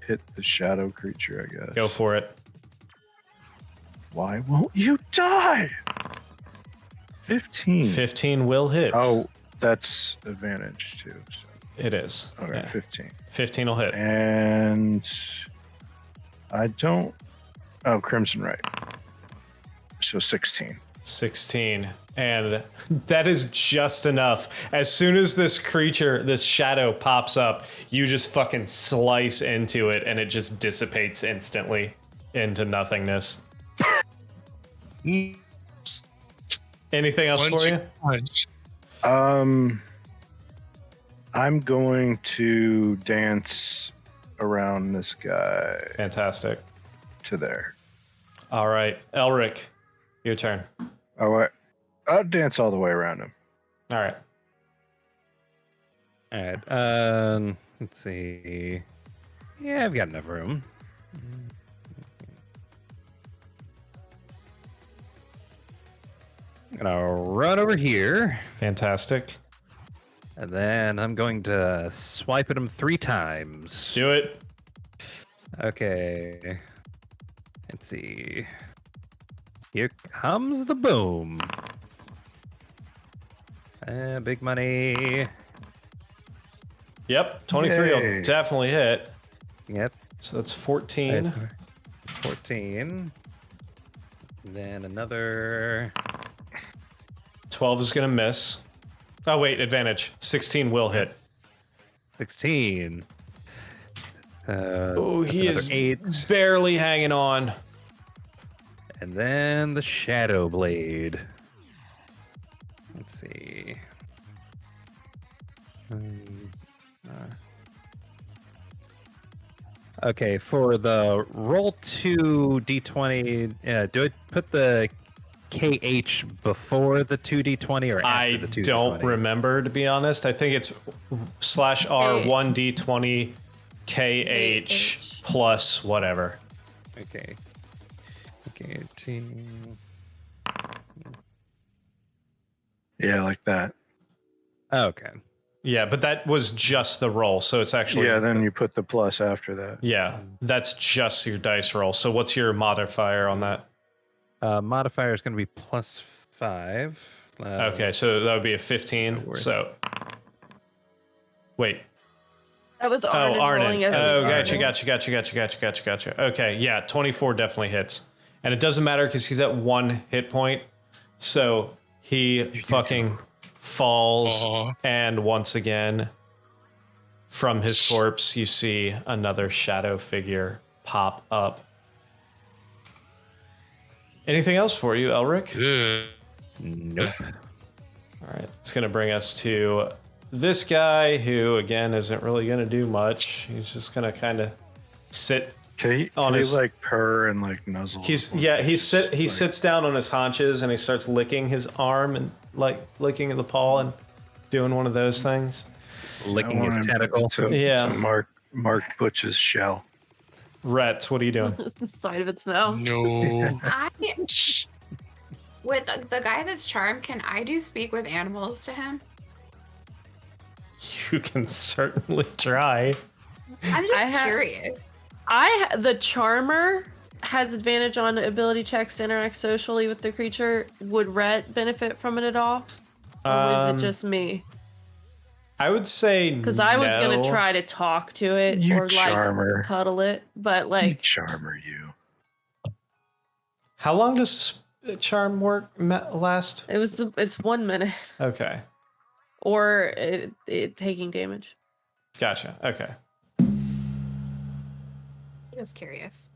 hit the shadow creature, I guess. Go for it. Why won't you die? 15. 15 will hit. Oh, that's advantage too. So. It is. Okay, Yeah. 15. 15 will hit. And I don't. Oh, Crimson Right. So 16. 16. And that is just enough. As soon as this creature, this shadow pops up, you just fucking slice into it and it just dissipates instantly into nothingness. Anything else for you? Punch. I'm going to dance around this guy Fantastic. to there. All right. Elric, your turn. All right. I'll dance all the way around him. All right. All right. Let's see. Yeah, I've got enough room. I'm gonna run over here, Fantastic. and then I'm going to swipe at him 3 times. Do it. Okay. Let's see. Here comes the boom. Big money. Yep. 23 Yay. will definitely hit. Yep. So that's 14. 14. Then another. 12 is going to miss. Oh, wait. Advantage. 16 will hit. 16. Oh, that's he another is 8. barely hanging on. And then the Shadow Blade. Let's see. Okay, for the roll 2 d20, do I put the KH before the 2d20 or after I the 2d20? don't remember, to be honest. I think it's /R 1d20 KH plus whatever. Okay. Okay. Yeah, like that. Okay. Yeah, but that was just the roll, so it's actually... Yeah, then you put the plus after that. Yeah, that's just your dice roll. So what's your modifier on that? Modifier is going to be +5. Okay, so that would be a 15. worry. So... Wait. That was Arnon rolling as Oh, an gotcha. Okay, yeah, 24 definitely hits. And it doesn't matter because he's at 1 hit point. So he fucking falls. Aw. And once again, from his corpse, you see another shadow figure pop up. Anything else for you, Elric? Ugh. Nope. All right, it's going to bring us to this guy who, again, isn't really going to do much. He's just going to kind of sit Can on he his... like purr and like nuzzle? He sits down on his haunches and he starts licking his arm and like licking the paw and doing one of those things. Licking his him tentacle. Yeah. to Mark Butch's shell. Rhett, what are you doing? the side of its mouth. No. With the guy that's charmed, can I do speak with animals to him? You can certainly try. I'm I just have- curious. The charmer has advantage on ability checks to interact socially with the creature. Would Rhett benefit from it at all? Or is it just me? I would say Because I was gonna try to talk to it You or charmer. like cuddle it, but You like charmer, you. How long does charm work last? it's 1 minute Okay, or it taking damage. gotcha. Okay. Just curious.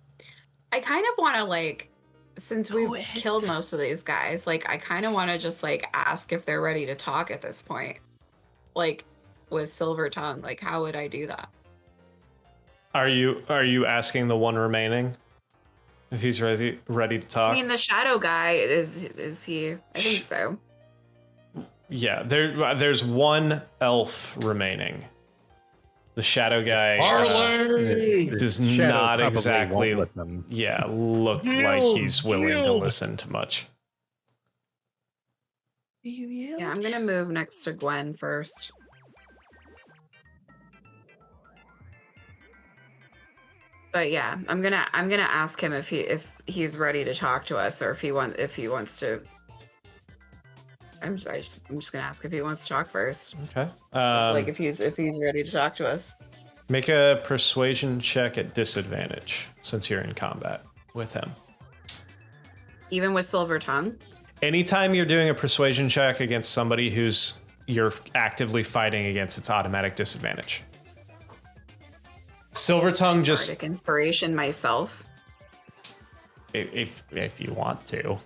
I kind of want to like, since we've it. killed most of these guys, like I kind of want to just like ask if they're ready to talk at this point. Like with Silver Tongue, like how would I do that? Are you asking the one remaining? If he's ready to talk. I mean, the shadow guy is he? I think so. Yeah, there's one elf remaining. The shadow guy does Shadow not probably exactly won't listen. look like he's willing to listen to much. Yeah, I'm gonna move next to Gwen first. But yeah, I'm gonna ask him if he's ready to talk to us, or if he wants to. I'm just gonna ask if he wants to talk first. Okay. Like if he's ready to talk to us. Make a persuasion check at disadvantage since you're in combat with him. Even with Silver Tongue. Anytime you're doing a persuasion check against somebody you're actively fighting against, it's automatic disadvantage. Silver Tongue just Bardic inspiration myself. if you want to.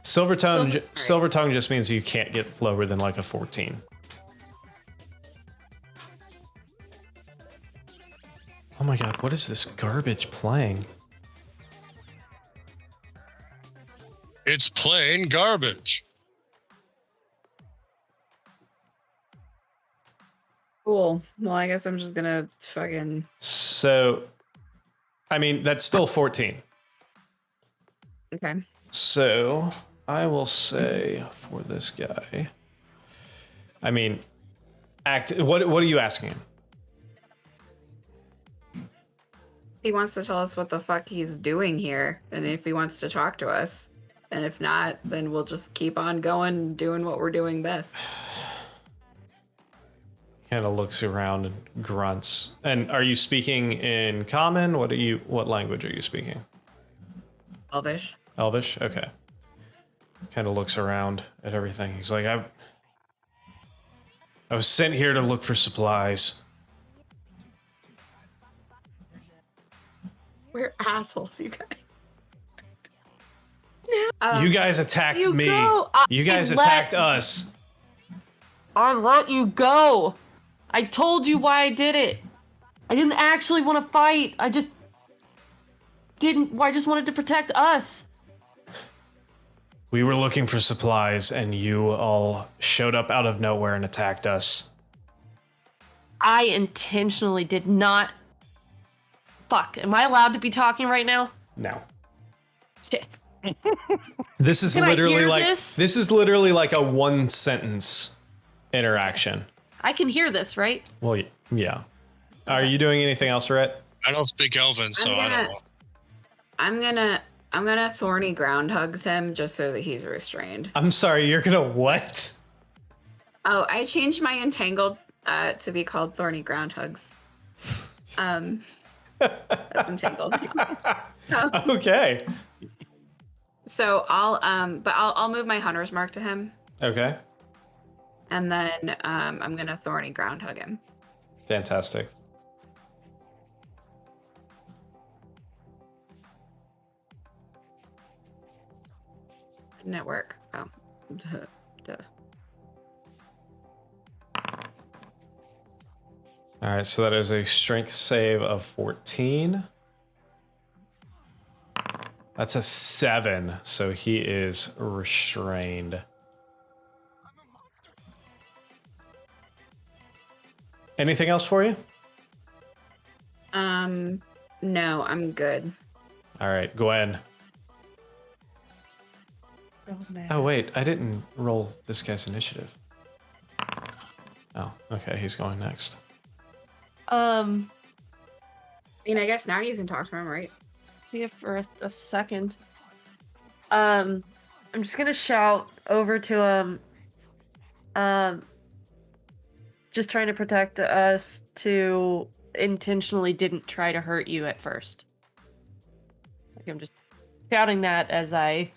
Silver Tongue just means you can't get lower than like a 14. Oh my god, what is this garbage playing? It's plain garbage. Cool. Well, I guess I'm just gonna fucking. So, I mean, that's still 14. Okay. So, I will say for this guy. I mean, what are you asking him? He wants to tell us what the fuck he's doing here, and if he wants to talk to us. And if not, then we'll just keep on going, doing what we're doing best. Kind of looks around and grunts. And are you speaking in common? What language are you speaking? Elvish. Elvish? Okay. Kind of looks around at everything. He's like, I was sent here to look for supplies. We're assholes, you guys. You guys attacked me. You guys attacked us. I let you go. I told you why I did it. I didn't actually want to fight. I just wanted to protect us. We were looking for supplies and you all showed up out of nowhere and attacked us. I intentionally did not. Fuck. Am I allowed to be talking right now? No. Shit. This is Can literally I hear like this? This is literally like a one sentence interaction. I can hear this, right? Well, yeah. Are you doing anything else, Rhett? I don't speak Elven, so I don't know. I'm gonna thorny ground hugs him just so that he's restrained. I'm sorry, you're gonna what? Oh, I changed my entangled to be called thorny ground hugs. That's entangled. Okay. So I'll move my hunter's mark to him, Okay. and then I'm gonna thorny ground hug him. Fantastic. Didn't it work? Oh, duh. All right, so that is a strength save of 14. That's a 7, so he is restrained. Anything else for you? No, I'm good. All right, Gwen. Oh, wait, I didn't roll this guy's initiative. Oh, okay, he's going next. I mean, I guess now you can talk to him, right? Yeah, for a second. I'm just gonna shout over to him. Just trying to protect us to intentionally didn't try to hurt you at first. Like I'm just shouting that as I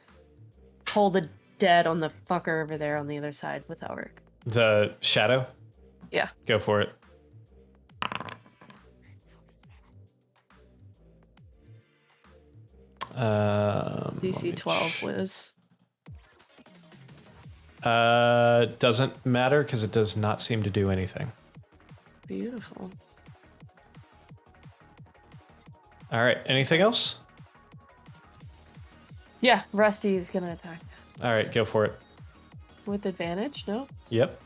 pull the dead on the fucker over there on the other side with Elric. The shadow? Yeah. Go for it. DC 12 was. Doesn't matter because it does not seem to do anything. Beautiful. All right. Anything else? Yeah, Rusty is gonna attack. All right, go for it. With advantage, no? Yep.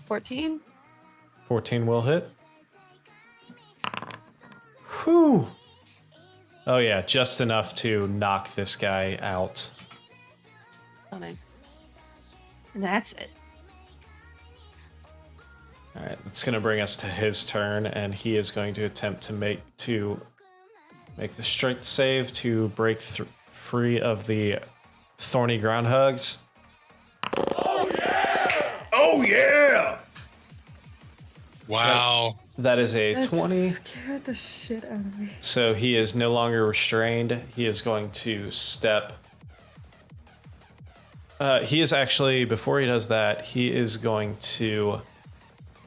14? 14 will hit. Whew. Oh yeah, just enough to knock this guy out. Stunning. And that's it. All right, that's going to bring us to his turn, and he is going to attempt to make the strength save to break free of the thorny groundhogs. Oh yeah! Wow. That is a That 20. scared the shit out of me. So he is no longer restrained. He is going to step. He is actually, before he does that, he is going to. You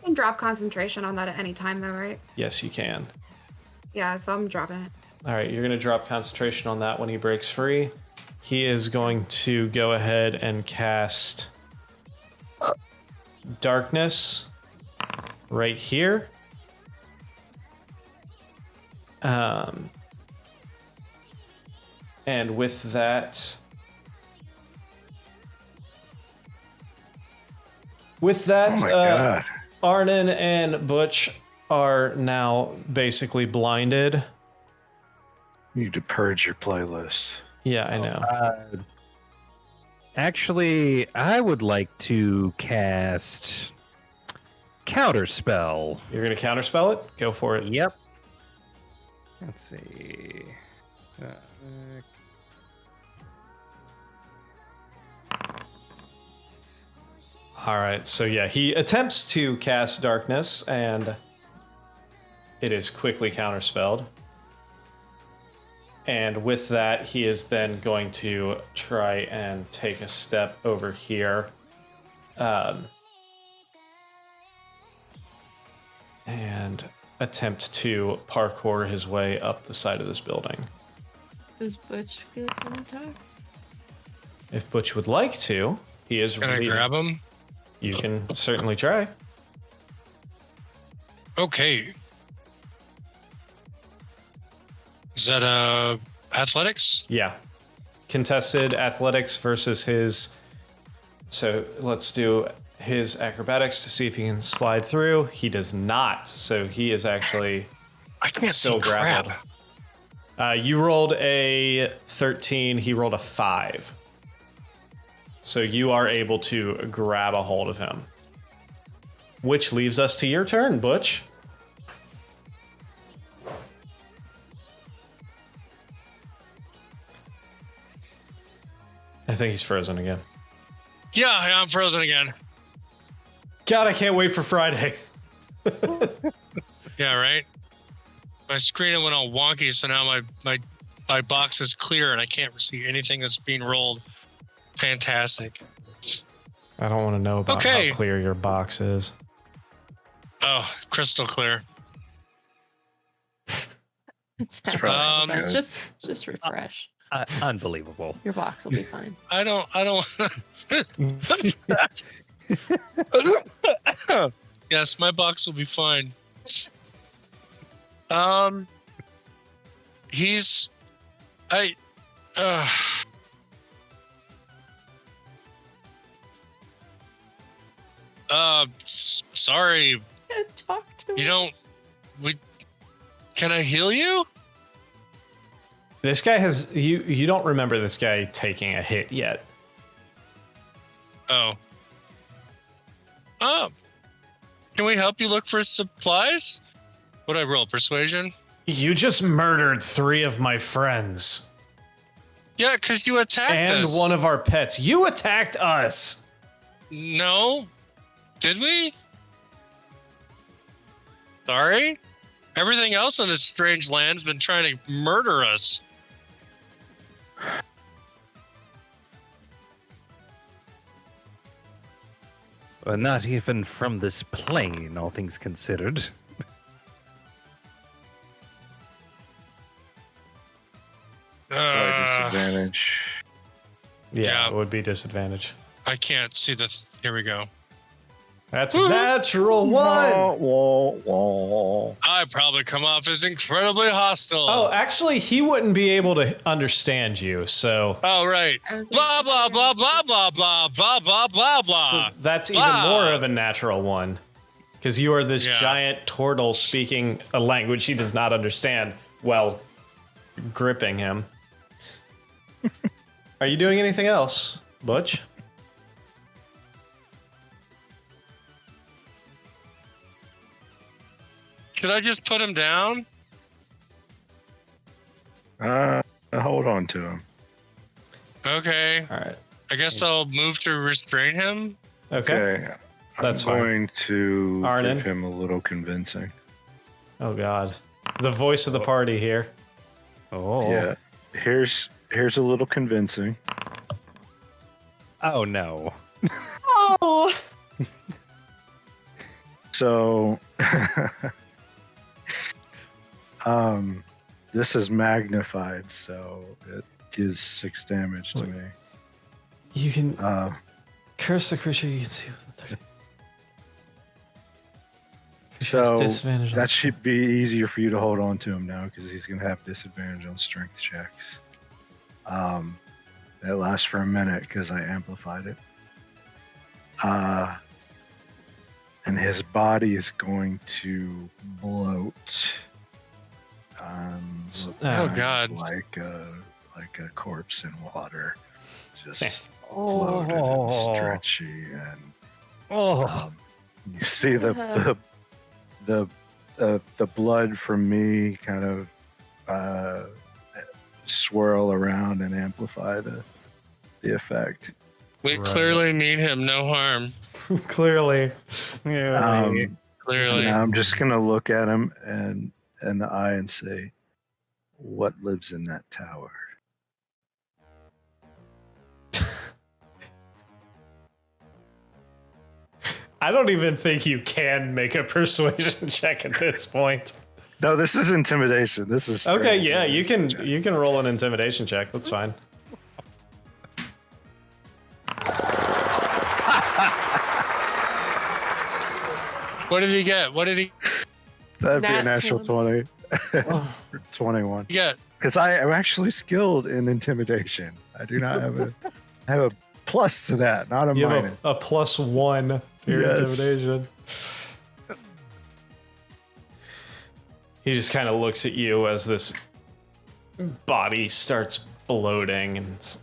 can drop concentration on that at any time, though, right? Yes, you can. Yeah, so I'm dropping it. All right, you're going to drop concentration on that when he breaks free. He is going to go ahead and cast Darkness right here. And with that... With that, Oh my God. Arnon and Butch are now basically blinded. You need to purge your playlist. Yeah, I know. Actually, I would like to cast Counterspell. You're going to counterspell it? Go for it. Yep. Let's see. All right, so yeah, he attempts to cast Darkness, and it is quickly counterspelled. And with that, he is then going to try and take a step over here. And attempt to parkour his way up the side of this building. Does Butch get an attack? If Butch would like to, he is Can I ready. grab him? You can certainly try. Okay. Is that athletics? Yeah. Contested athletics versus his. So let's do his acrobatics to see if he can slide through. He does not. So he is actually I can't still see crap. grappled. You rolled a 13. He rolled a 5. So you are able to grab a hold of him. Which leaves us to your turn, Butch. I think he's frozen again. Yeah, I'm frozen again. God, I can't wait for Friday. Yeah, right? My screen went all wonky, so now my box is clear and I can't see anything that's being rolled. Fantastic. I don't want to know about Okay. how clear your box is. Oh, crystal clear. It's probably not. good. Just refresh. Unbelievable. Your box will be fine. I don't. Yes, my box will be fine. He's. Sorry. Talk to You don't. Can I heal you? This guy has you don't remember this guy taking a hit yet. Oh. Can we help you look for supplies? What'd I roll? Persuasion? You just murdered 3 of my friends. Yeah, because you attacked And us. one of our pets. You attacked us. No. Did we? Sorry? Everything else in this strange land has been trying to murder us. Well, not even from this plane, all things considered. Disadvantage. Yeah, Yeah. it would be disadvantage. I can't see the. Here we go. That's a natural one. I probably come off as incredibly hostile. Oh, actually, he wouldn't be able to understand you, so. Oh, right. Blah, blah, blah, blah, blah, blah, blah, blah, blah, blah. So that's even more of a natural one. Because you are this giant turtle speaking a language he does not understand while gripping him. Are you doing anything else, Butch? Should I just put him down? Hold on to him. Okay. All right. I guess I'll move to restrain him. Okay. That's I'm going fine. to Arnon? give him a little convincing. Oh, God. The voice of the party here. Oh. Yeah. Here's a little convincing. Oh no. Oh. So, this is magnified, so it gives 6 damage to me. You can curse the creature you can see with the 30. So Disadvantage on that should be easier for you to hold on to him now because he's going to have disadvantage on strength checks. It lasts for a minute because I amplified it. And his body is going to bloat. Oh, God. Like a corpse in water, just bloated and stretchy, and you see the blood from me kind of swirl around and amplify the effect. We clearly mean him no harm. Clearly. Clearly. So now I'm just gonna look at him and in the eye and say, "What lives in that tower?" I don't even think you can make a persuasion check at this point. No, this is intimidation. This is Okay. Yeah, you can roll an intimidation check. That's fine. What did he get? That'd be a Nat natural 20. 21. Yeah. Because I am actually skilled in intimidation. I do not have a plus to that, not a You minus. have a +1 for your Yes. intimidation. He just kind of looks at you as this body starts bloating and.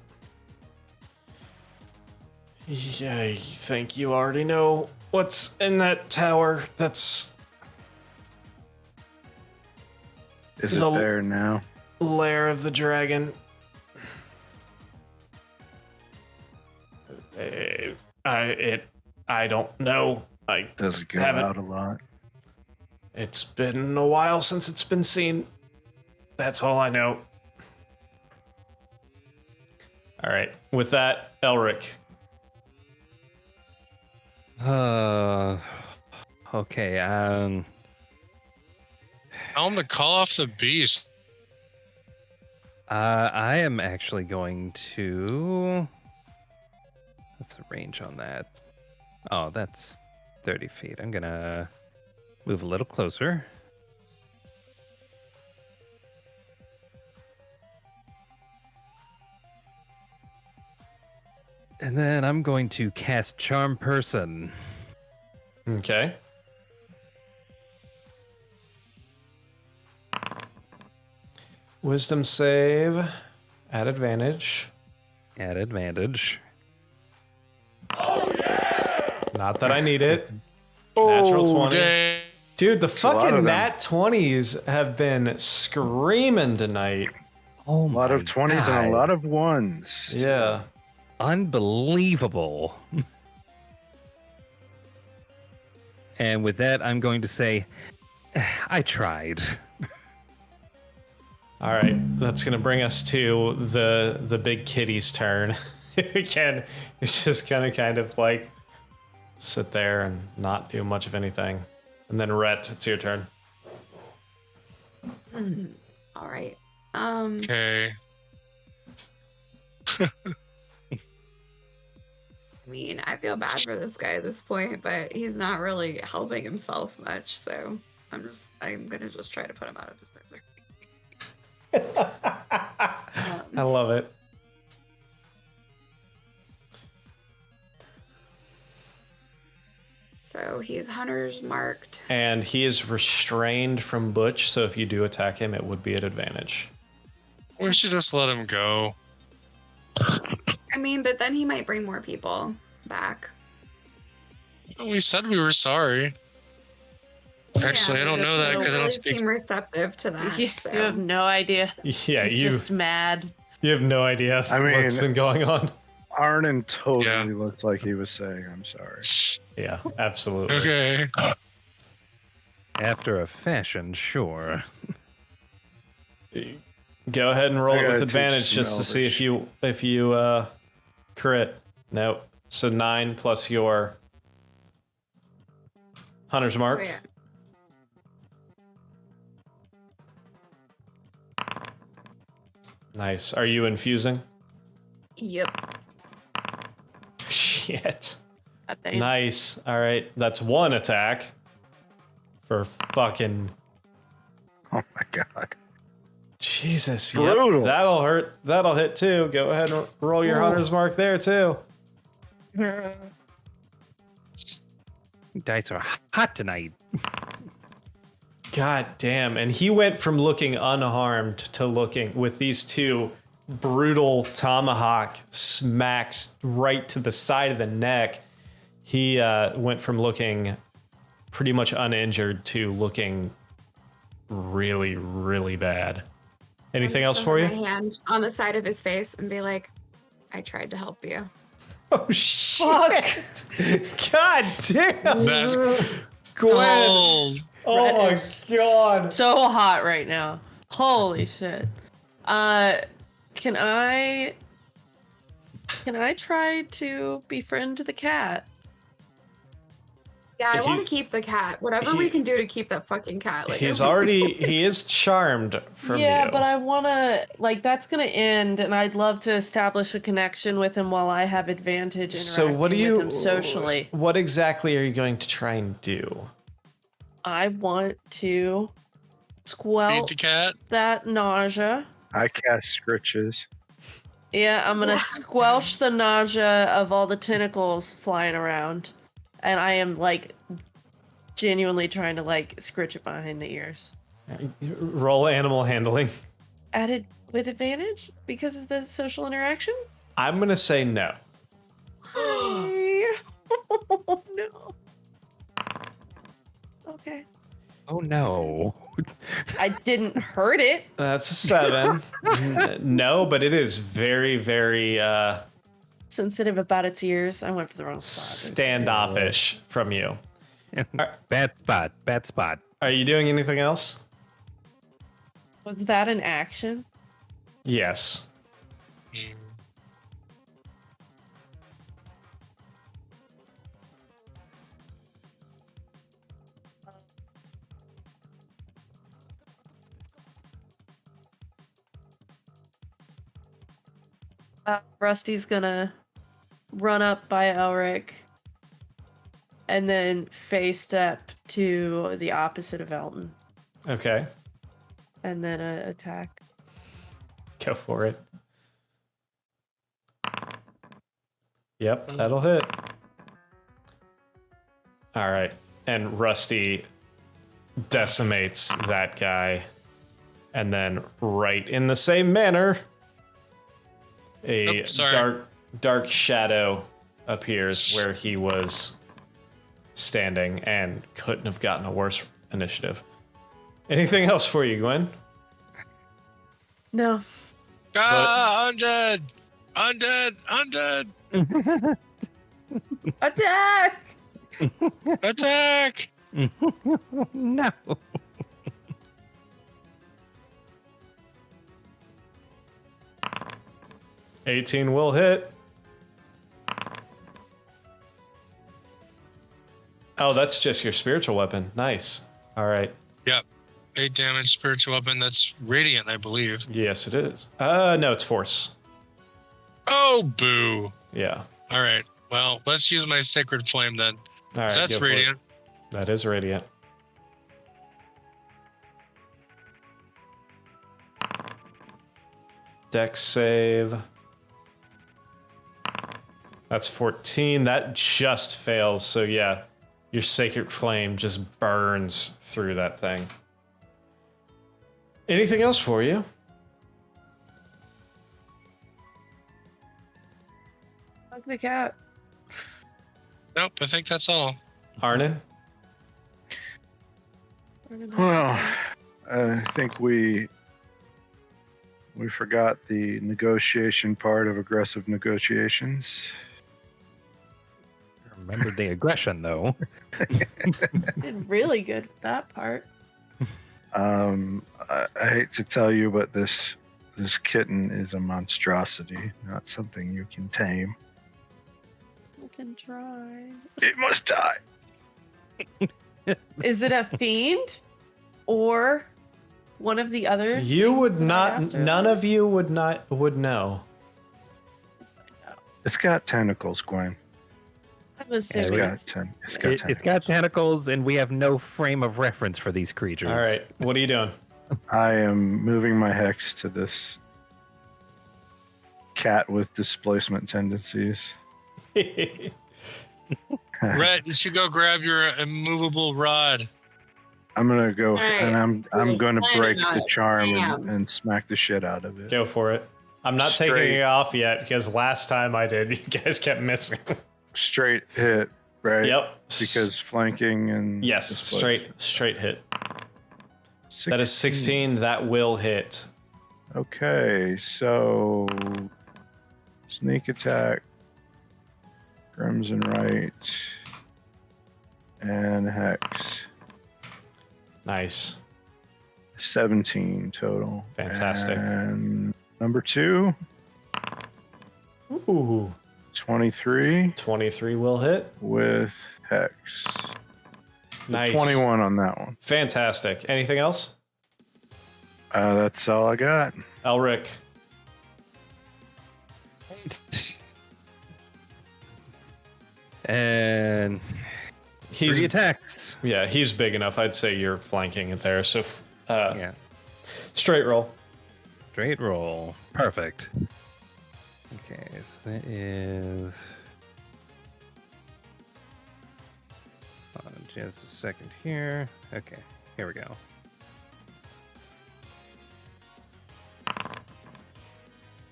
Yeah, you think you already know what's in that tower? That's Is it the- there now? lair of the dragon. I don't know. Does it go haven't- out a lot? It's been a while since it's been seen. That's all I know. All right. With that, Elric. Okay. Tell him to call off the beast. I am actually going to. What's the range on that? Oh, that's 30 feet. I'm gonna move a little closer. And then I'm going to cast Charm Person. Okay. Wisdom save at advantage. At advantage. Not that I need it. Natural 20. Okay. Dude, the lot fucking of them. nat 20s have been screaming tonight. Oh, A lot of 20s and a lot of 1s. Yeah. Unbelievable. And with that, I'm going to say, I tried. All right, that's gonna bring us to the big kitty's turn. Again, it's just gonna kind of like sit there and not do much of anything. And then Rhett, it's your turn. All right. Okay. I mean, I feel bad for this guy at this point, but he's not really helping himself much, so I'm gonna just try to put him out of his misery. I love it. So he's hunter's marked. And he is restrained from Butch, so if you do attack him, it would be at advantage. We should just let him go. I mean, but then he might bring more people back. We said we were sorry. Actually, I don't know that because I don't speak. Seem receptive to that. So. You have no idea. Yeah, He's just mad. You have no idea what's been going on. Arnon totally looked like he was saying, "I'm sorry." Yeah, absolutely. Okay. After a fashion, sure. Go ahead and roll I it with gotta advantage teach just to see if you crit. Nope. So 9 plus your hunter's mark. Oh, yeah. Nice. Are you infusing? Yep. Shit. Goddamn. Nice. All right. That's 1 attack for fucking Oh my god. Jesus. Brutal. Yep. That'll hurt. That'll hit too. Go ahead and roll your hunter's mark there too. Dice are hot tonight. God damn. And he went from looking unharmed to looking with these 2 brutal tomahawk smacks right to the side of the neck. He went from looking pretty much uninjured to looking really, really bad. Anything else for you? My hand on the side of his face and be like, "I tried to help you." Oh shit! God damn! That's Gwen! cold. Oh Red my is god! So hot right now. Holy shit. Can I try to befriend the cat? Yeah, I He- want to keep the cat. Whatever we can do to keep that fucking cat. Like, He is charmed from Yeah, you. but I wanna that's gonna end, and I'd love to establish a connection with him while I have advantage interacting So what do you with him socially. What exactly are you going to try and do? I want to Feed squelch the cat. that nausea. I cast scritches. Yeah, I'm gonna squelch the nausea of all the tentacles flying around. And I am genuinely trying to scritch it behind the ears. Roll animal handling. Added with advantage because of the social interaction? I'm gonna say no. Oh no. Okay. Oh no. I didn't hurt it. That's a 7. No, but it is very, very Sensitive about its ears. I went for the wrong spot. standoffish from you. Bad spot. Bad spot. Are you doing anything else? Was that an action? Yes. Mm. Rusty's gonna run up by Elric and then face step to the opposite of Elton Okay. and then attack. Go for it. Yep, that'll hit. All right. And Rusty decimates that guy. And then, right in the same manner, a dark shadow appears where he was standing and couldn't have gotten a worse initiative. Anything else for you, Gwen? No. Ah, undead! Undead! Undead! Attack! Attack! No. $18 will hit. Oh, that's just your spiritual weapon. Nice. All right. Yep. 8 damage spiritual weapon. That's radiant, I believe. Yes, it is. No, it's force. Oh, boo. Yeah. All right. Well, let's use my sacred flame then. All right, That's go for it. radiant. That is radiant. Dex save. That's 14. That just fails. So yeah, your sacred flame just burns through that thing. Anything else for you? Fuck the cat. Nope, I think that's all. Arnon? Well, I think we forgot the negotiation part of aggressive negotiations. Remember the aggression, though. Did really good with that part. I hate to tell you, but this kitten is a monstrosity, not something you can tame. We can try. It must die. Is it a fiend or one of the other? You would things that I asked not. None earlier? of you would know. It's got tentacles, Gwen. I'm assuming It's got tentacles. It's got tentacles, and we have no frame of reference for these creatures. All right, what are you doing? I am moving my hex to this cat with displacement tendencies. Rhett, you should go grab your immovable rod. I'm gonna go Alright. and I'm We're gonna break planning on the it. charm Damn. and smack the shit out of it. Go for it. I'm not taking Straight. it off yet because last time I did, you guys kept missing. Straight hit, right? Yep. Because flanking and Yes, displacement. straight hit. That is 16. That will hit. Okay, so sneak attack, Crimson Right, and Hex. Nice. 17 total. Fantastic. And number 2, Ooh. 23 23 will hit. with Hex. Nice. 21 on that one. Fantastic. Anything else? That's all I got. Elric. And He's 3 attacks. Yeah, he's big enough. I'd say you're flanking it there. So Yeah. straight roll. Straight roll. Perfect. Okay, so that is. Hold on just a second here. Okay, here we go.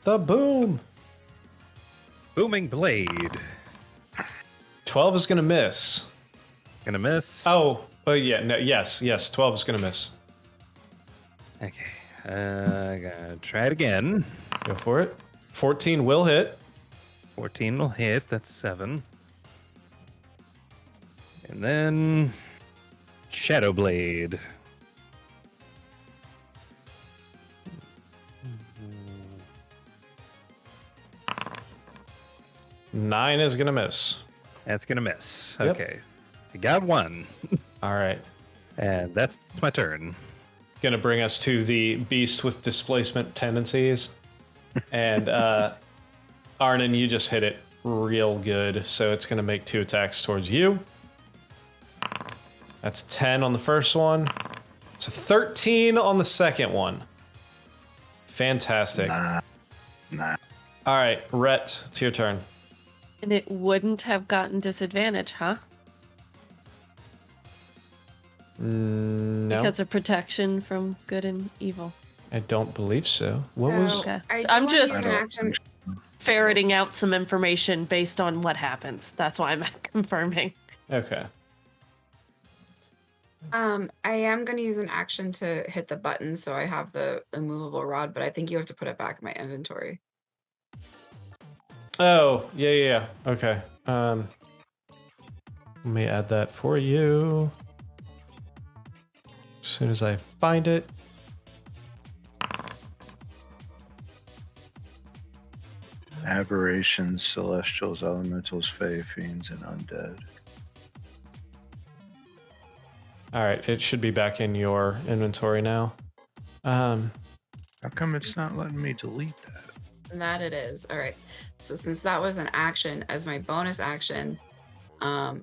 The boom. Booming blade. 12 is gonna miss. Gonna miss. Oh yeah, no, yes, 12 is gonna miss. Okay. Gotta try it again. Go for it. 14 will hit. 14 will hit. That's 7. And then Shadow Blade. Nine is gonna miss. That's gonna miss. Yep. Okay. You got 1. All right. And that's my turn. Gonna bring us to the beast with displacement tendencies. And Arnon, you just hit it real good. So it's gonna make 2 attacks towards you. That's 10 on the first one. It's a 13 on the second one. Fantastic. Nah. All right, Rhett, it's your turn. And it wouldn't have gotten disadvantage, huh? No, Because of protection from good and evil. I don't believe so. What So, was? Okay. I do I'm wanna use just- an action. Ferreting out some information based on what happens. That's why I'm confirming. Okay. I am going to use an action to hit the button, so I have the immovable rod, but I think you have to put it back in my inventory. Oh, yeah. Okay. Let me add that for you. As soon as I find it. Aberrations, celestials, elementals, fae, fiends, and undead. All right, it should be back in your inventory now. How come it's not letting me delete that? That it is. All right. So since that was an action, as my bonus action, I'm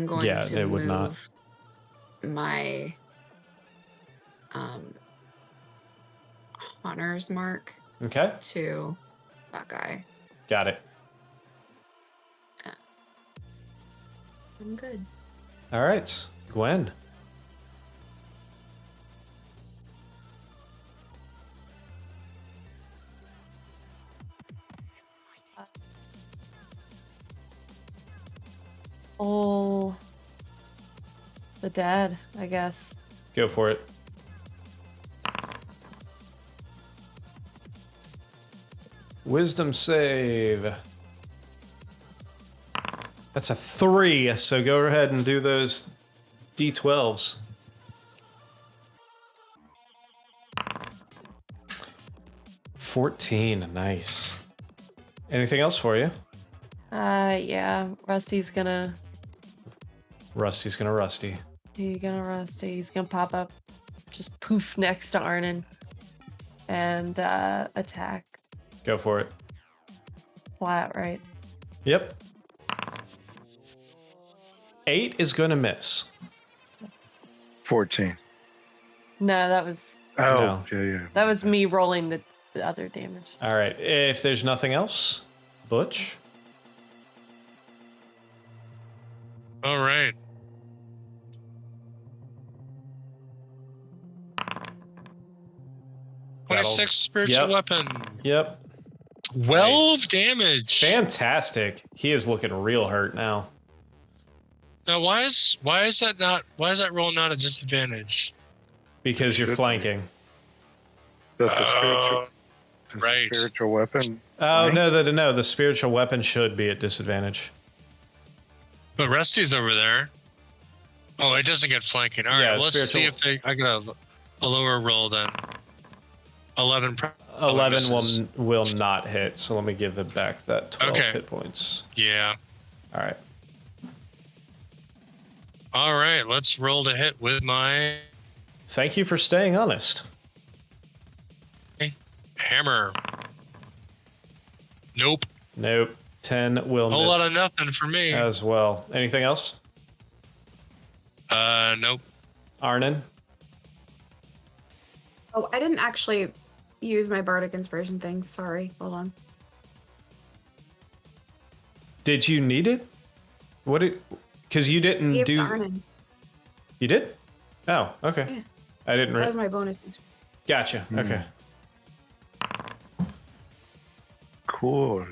going Yeah, to it would not. move my Hunter's Mark Okay, to that guy. got it. I'm good. All right, Gwen. Oh, the dad, I guess. Go for it. Wisdom save. That's a 3, so go ahead and do those D12s. $14, nice. Anything else for you? Yeah, Rusty's gonna Rusty. He's gonna Rusty. He's gonna pop up, just poof next to Arnon, and attack. Go for it. Flat, right? Yep. 8 is gonna miss. 14. No, that was Oh, yeah. that was me rolling the other damage. All right. If there's nothing else, Butch. All right. That'll- 26 spiritual Yep. weapon. Yep. 12 Nice. damage. Fantastic. He is looking real hurt now. Now, why is that roll not a disadvantage? Because you're Should be. flanking. But the spiritual, right. spiritual weapon. Oh, flank? no. The spiritual weapon should be at disadvantage. But Rusty's over there. Oh, it doesn't get flanking. All right, Yeah, let's see spiritual- if I got a lower roll then. 11. 11 misses. will not hit, so let me give it back that 12 Okay. hit points. Yeah. All right. All right, let's roll to hit with my Thank you for staying honest. hammer. Nope. Nope. 10 will Whole miss lot of nothing for me. as well. Anything else? Nope. Arnon? Oh, I didn't actually use my bardic inspiration thing. Sorry. Hold on. Did you need it? What did... Because you didn't Gave to do... Arnon. You did? Oh, okay. Yeah. I didn't... That was my bonus. Gotcha. Okay. Cool.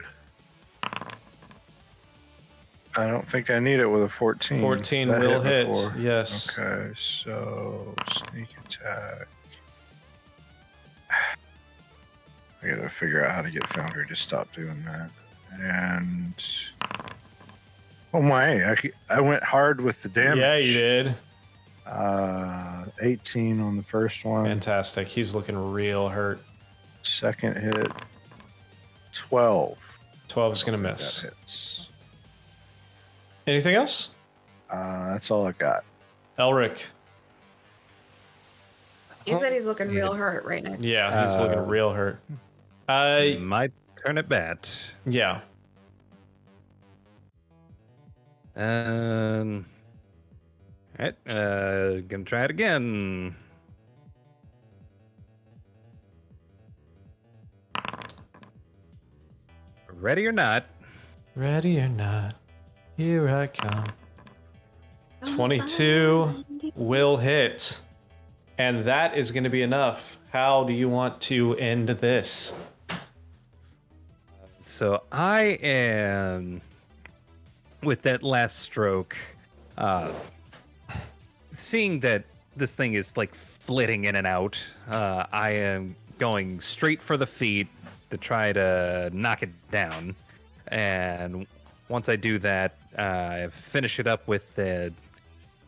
I don't think I need it with a 14. 14 That will hit. before. Yes. Okay, so sneak attack. I gotta figure out how to get Foundry to stop doing that. And oh my, I went hard with the damage. Yeah, you did. 18 on the first one. Fantastic. He's looking real hurt. Second hit, 12. 12 is going to That miss. hits. Anything else? That's all I got. Elric. You said he's looking real hurt right now. Yeah, he's looking real hurt. My turn at bat. Yeah. All right, gonna try it again. Ready or not? Ready or not, here I come. 22 will hit. And that is going to be enough. How do you want to end this? So I am, with that last stroke, seeing that this thing is like flitting in and out, I am going straight for the feet to try to knock it down. And once I do that, I finish it up with the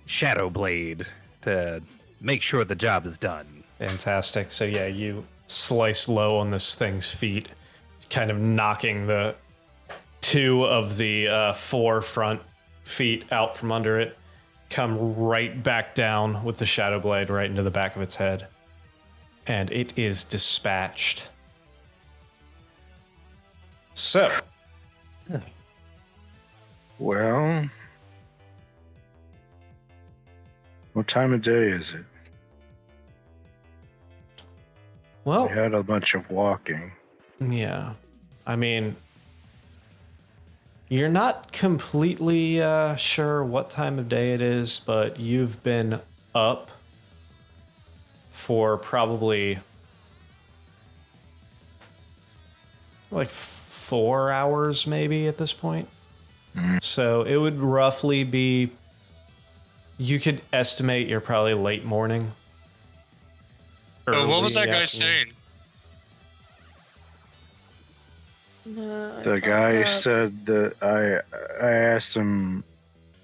Shadow Blade to make sure the job is done. Fantastic. So yeah, you slice low on this thing's feet, kind of knocking the 2 of the 4 front feet out from under it, come right back down with the Shadow Blade right into the back of its head. And it is dispatched. So, Well, what time of day is it? well, We had a bunch of walking. yeah. I mean, you're not completely sure what time of day it is, but you've been up for probably like 4 hours maybe at this point. So it would roughly be, you could estimate you're probably late morning. Oh, what was that early guy afternoon. saying? The guy said that I asked him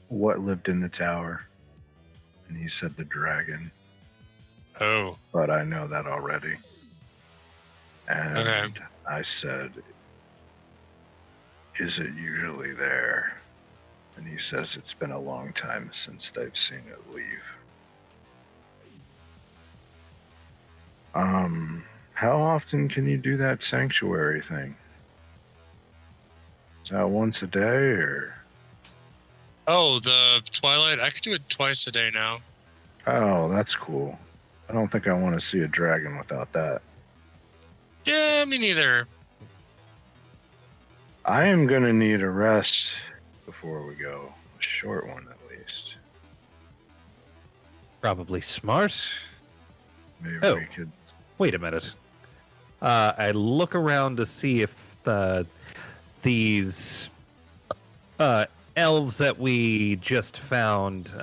what lived in the tower, and he said the dragon. Oh, But I know that already. And Okay. I said, "Is it usually there?" And he says it's been a long time since they've seen it leave. How often can you do that sanctuary thing? Is that once a day or? oh, the Twilight. I could do it twice a day now. Oh, that's cool. I don't think I want to see a dragon without that. Yeah, me neither. I am going to need a rest before we go. A short one, at least. Probably smart. Maybe Oh. we could. Wait a minute. I look around to see if these elves that we just found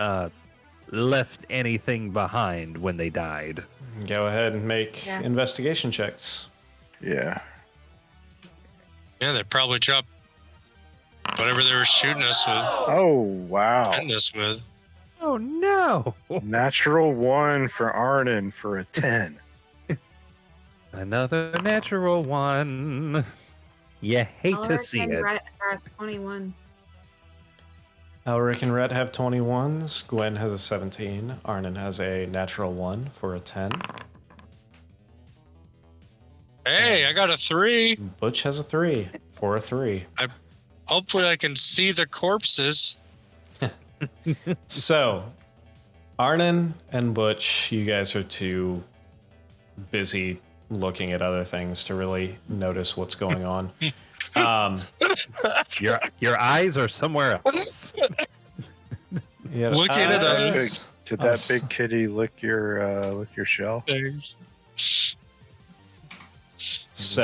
left anything behind when they died. Go ahead and make Yeah. investigation checks. Yeah. Yeah, they probably dropped whatever they were shooting us with, Oh, wow. hitting us with. Oh no! Natural 1 for Arnon for a 10. Another natural one. You hate to see it. Brett at 21. Elric and Rhett have 21s. Gwen has a 17. Arnon has a natural 1 for a 10. Hey, I got a 3. Butch has a 3 for a 3. Hopefully, I can see the corpses. So, Arnon and Butch, you guys are too busy looking at other things to really notice what's going on. Your eyes are somewhere else. Yeah, Looking at us. Did that big kitty lick your shell? Things. So, Just,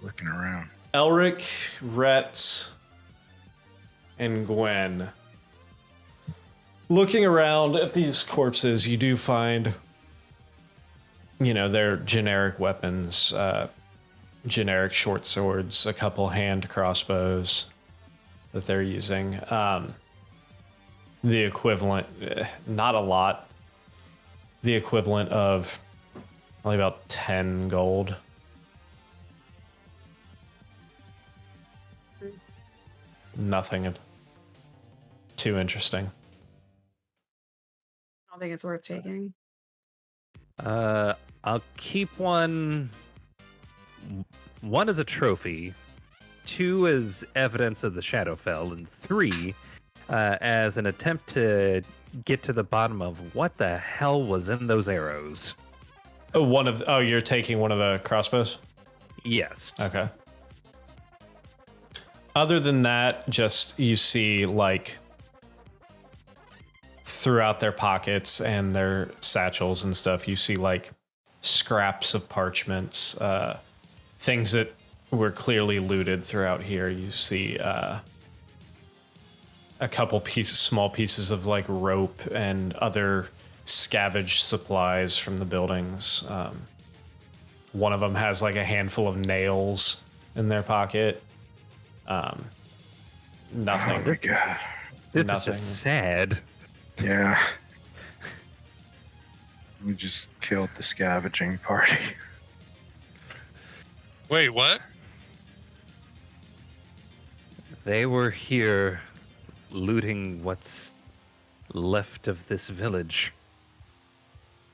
looking around. Elric, Rhett, and Gwen. Looking around at these corpses, you do find, their generic weapons, generic short swords, a couple hand crossbows that they're using. The equivalent, not a lot, the equivalent of only about 10 gold. Nothing too interesting. I don't think it's worth taking. I'll keep one. One as a trophy, 2 as evidence of the Shadowfell, and 3 as an attempt to get to the bottom of what the hell was in those arrows. You're taking one of the crossbows? Yes. Okay. Other than that, just you see like throughout their pockets and their satchels and stuff, you see like scraps of parchments, things that were clearly looted throughout here. You see a couple small pieces of like rope and other scavenged supplies from the buildings. One of them has like a handful of nails in their pocket. Nothing. Oh my god. This Nothing. is just sad. Yeah. We just killed the scavenging party. Wait, what? They were here looting what's left of this village.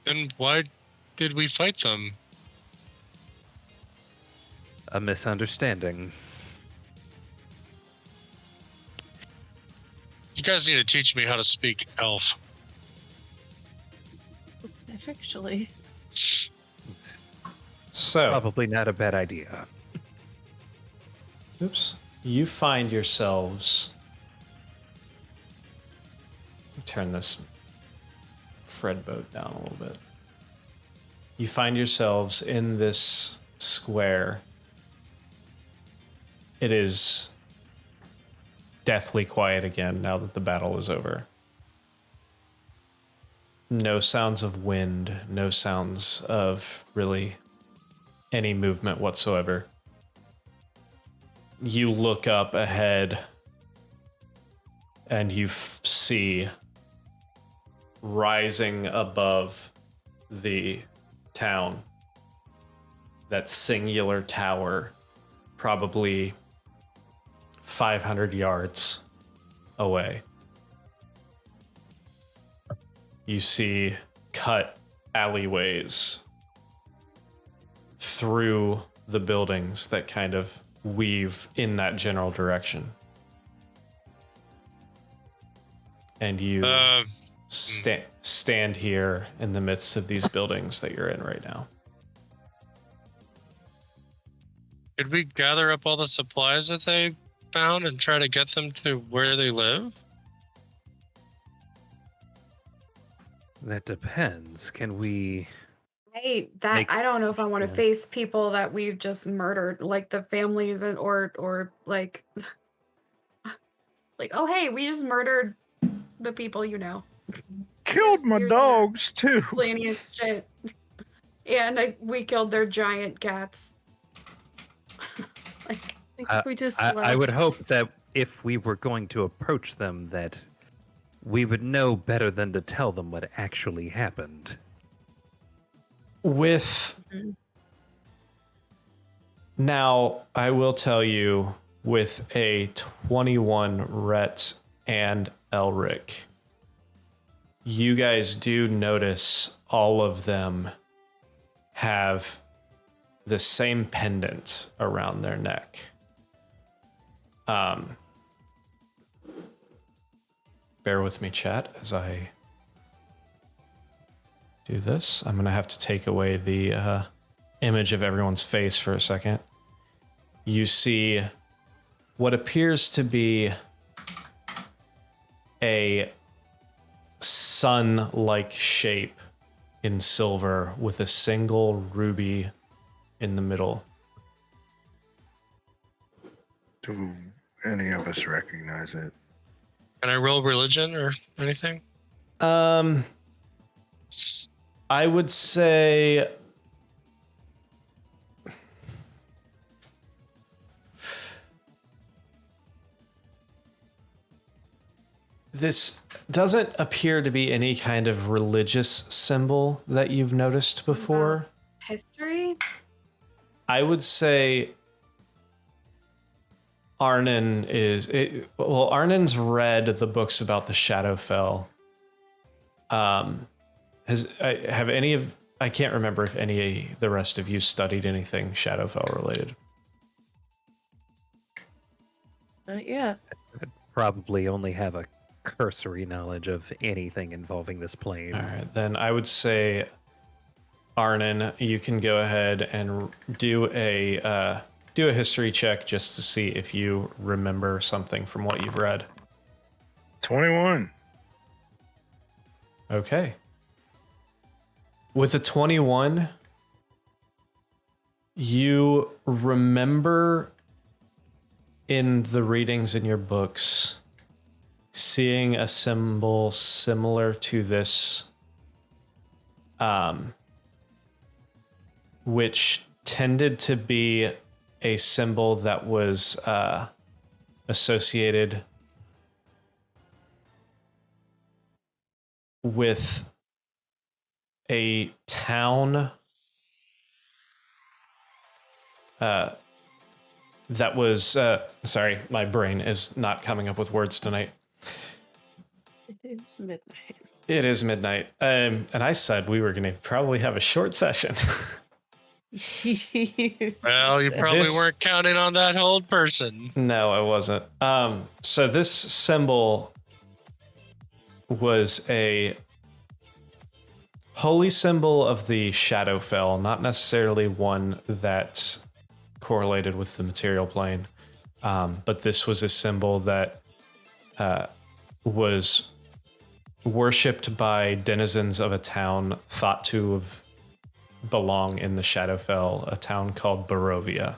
Then why did we fight them? A misunderstanding. You guys need to teach me how to speak elf. Actually. So, Probably not a bad idea. oops. You find yourselves. Turn this Fred boat down a little bit. You find yourselves in this square. It is deathly quiet again now that the battle is over. No sounds of wind, no sounds of really any movement whatsoever. You look up ahead and you see rising above the town that singular tower, probably 500 yards away. You see cut alleyways through the buildings that kind of weave in that general direction. And you stand here in the midst of these buildings that you're in right now. Could we gather up all the supplies that they found and try to get them to where they live? That depends. Can we... I Makes don't know if I want to sense. face people that we've just murdered, like the families and or like like, oh hey, we just murdered the people you know. Killed my Here's dogs too. Planiest shit. And we killed their giant cats. Like, I think we just I would left. hope that if we were going to approach them, that we would know better than to tell them what actually happened. With now, I will tell you, with a 21 Rhett and Elric, you guys do notice all of them have the same pendant around their neck. Bear with me, chat, as I do this. I'm going to have to take away the image of everyone's face for a second. You see what appears to be a sun-like shape in silver with a single ruby in the middle. Do any of us recognize it? Can I roll religion or anything? I would say this doesn't appear to be any kind of religious symbol that you've noticed before. history? I would say Arnon Arnon's read the books about the Shadowfell. Have any of, I can't remember if any of the rest of you studied anything Shadowfell related. Not yet. Probably only have a cursory knowledge of anything involving this plane. All right, then I would say, Arnon, you can go ahead and do a history check just to see if you remember something from what you've read. 21. Okay. With the 21, you remember in the readings in your books seeing a symbol similar to this, which tended to be a symbol that was associated with a town that was sorry, my brain is not coming up with words tonight. It is midnight. It is midnight. And I said we were going to probably have a short session. Well, you probably weren't counting on that old person. No, I wasn't. So this symbol was a holy symbol of the Shadowfell, not necessarily one that correlated with the material plane, but this was a symbol that was worshipped by denizens of a town thought to have belong in the Shadowfell, a town called Barovia.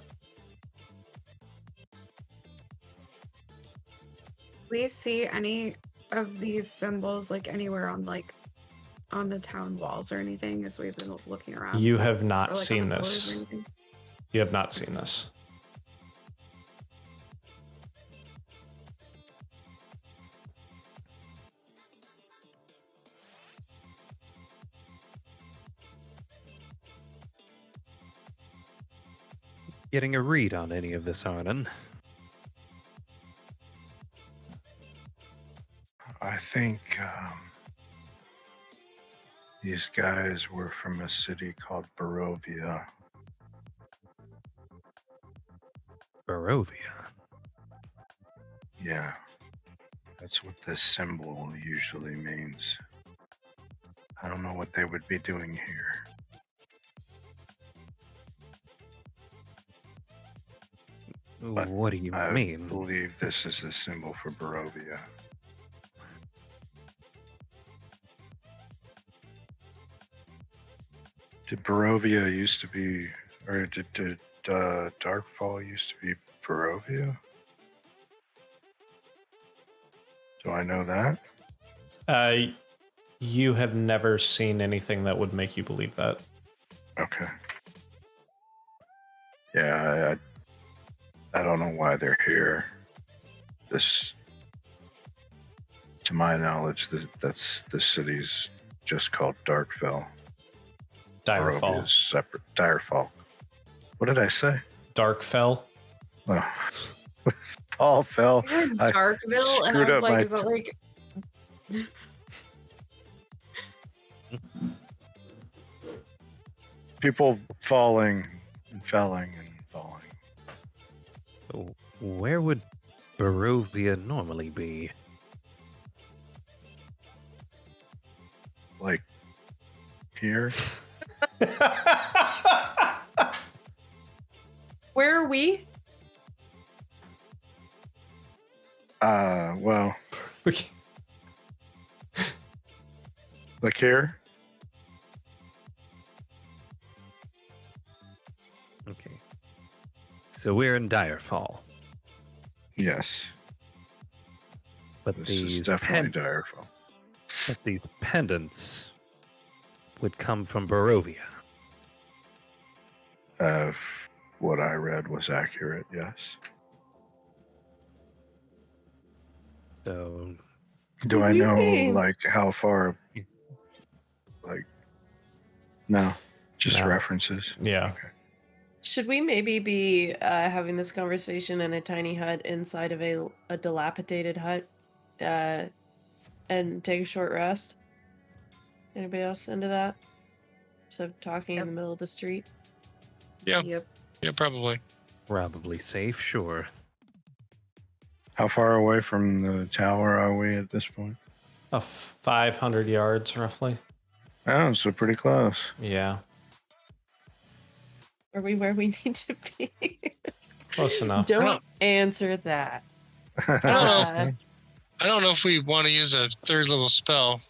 We see any of these symbols like anywhere on the town walls or anything as we've been looking around? You have Or, not like, on seen the floors or this. anything? You have not seen this. Getting a read on any of this, Arnon? I think these guys were from a city called Barovia. Barovia. Yeah, that's what this symbol usually means. I don't know what they would be doing here. But What do you I mean? believe this is the symbol for Barovia. Did Barovia used to be, or did Darkfall used to be Barovia? Do I know that? You have never seen anything that would make you believe that. Okay. Yeah, I don't know why they're here. This, to my knowledge, that's the city's just called Darkfell. Direfall. Barovia is separate. Direfall. What did I say? Darkfell. Oh. Paul fell. I heard I Darkville, and I screwed was up like, my is it like people falling and felling and falling. Where would Barovia normally be? Like here? Where are we? Well, Okay. like here? Okay. So we're in Direfall, Yes. but This is these definitely Direfall. but these pendants would come from Barovia. What I read was accurate, yes. So Do What I do you know, mean? like, how far? Like, no, just No. references. Yeah. Okay. Should we maybe be having this conversation in a tiny hut inside of a dilapidated hut and take a short rest? Anybody else into that? So talking in the middle of the street? Yeah. Yep. Yeah, probably. probably safe, sure. How far away from the tower are we at this point? 500 yards, roughly. Oh, so pretty close. Yeah. Are we where we need to be? Close enough. Don't answer that. I don't know if we want to use a third level spell.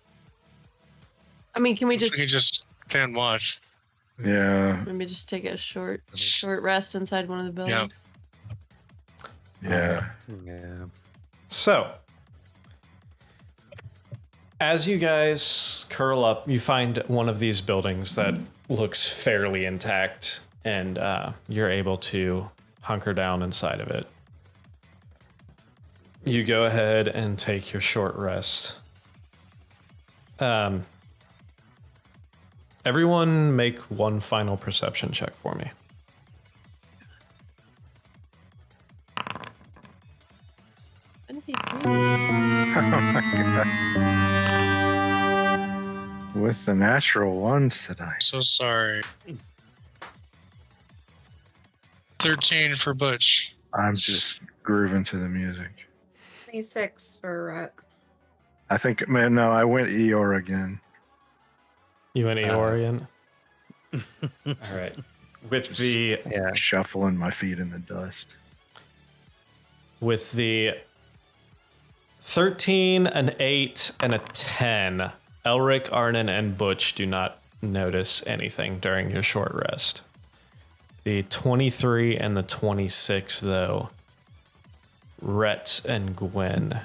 I mean, can we If just we can just stand watch. Yeah, maybe just take a short rest inside one of the buildings? yeah. Yeah. So, as you guys curl up, you find one of these buildings that looks fairly intact, and you're able to hunker down inside of it. You go ahead and take your short rest. Everyone make one final perception check for me. Oh my god. With the natural ones tonight. So sorry. 13 for Butch. I'm just grooving to the music. 26 for I think, man, no, I went Eeyore again. You went Eeyore. All right. With the Shuffling my feet in the dust. With the 13, an 8, and a 10, Elric, Arnon, and Butch do not notice anything during your short rest. The 23 and the 26, though, Rhett and Gwen,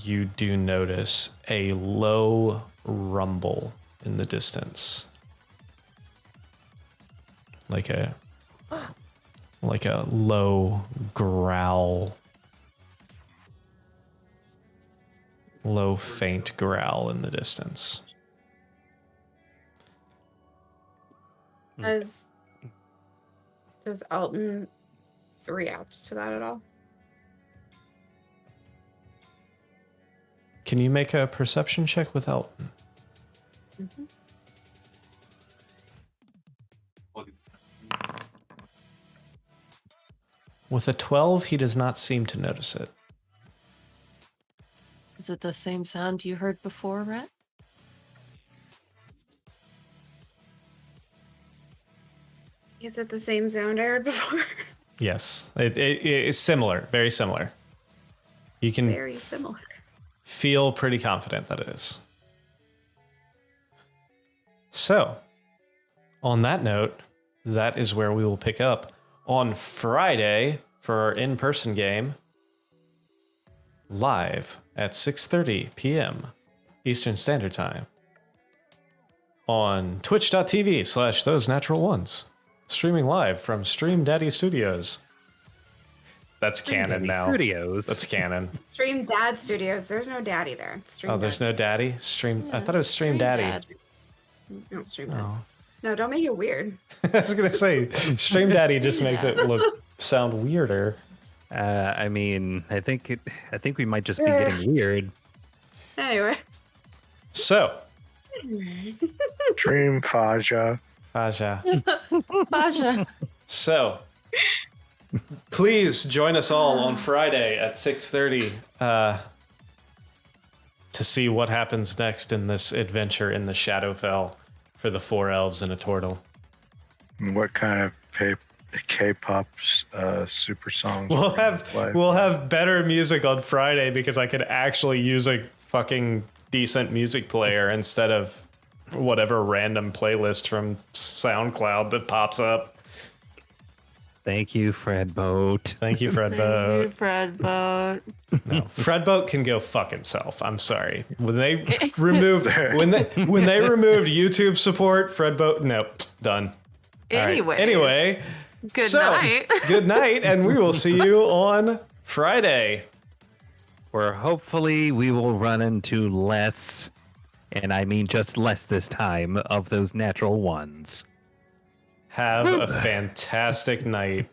you do notice a low rumble in the distance. Like a low growl. Low, faint growl in the distance. Does Alton react to that at all? Can you make a perception check with Alton? Mm-hmm. With a 12, he does not seem to notice it. Is it the same sound you heard before, Rhett? Is it the same sound I heard before? Yes, it's similar, very similar. You can Very similar. feel pretty confident that it is. So, on that note, that is where we will pick up on Friday for our in-person game, live at 6:30 p.m. Eastern Standard Time on twitch.tv/thosenatural1s, streaming live from Stream Daddy Studios. That's canon now. Studios. That's canon. Stream Dad Studios. There's no daddy there. Stream There's Dad no daddy? Stream. I thought it was Stream Daddy. Studios. No, Stream Dad. Oh. No, don't make it weird. I was gonna say Stream Daddy just makes it sound weirder. I mean, I think we might just be getting weird. Anyway. So, Dream Faja. Faja. Basha. So, please join us all on Friday at 6:30 to see what happens next in this adventure in the Shadowfell for the 4 elves and a turtle. What kind of K-pop super songs? We'll have better music on Friday because I could actually use a fucking decent music player instead of whatever random playlist from SoundCloud that pops up. Thank you, Fred Boat. Thank you, Fred Boat. Fred Boat. No, Fred Boat can go fuck himself. I'm sorry. When they removed YouTube support, Fred Boat, nope, done. All right. Anyway, good night. Good night, and we will see you on Friday. Where hopefully we will run into less, and I mean just less this time, of those natural ones. Have a fantastic night.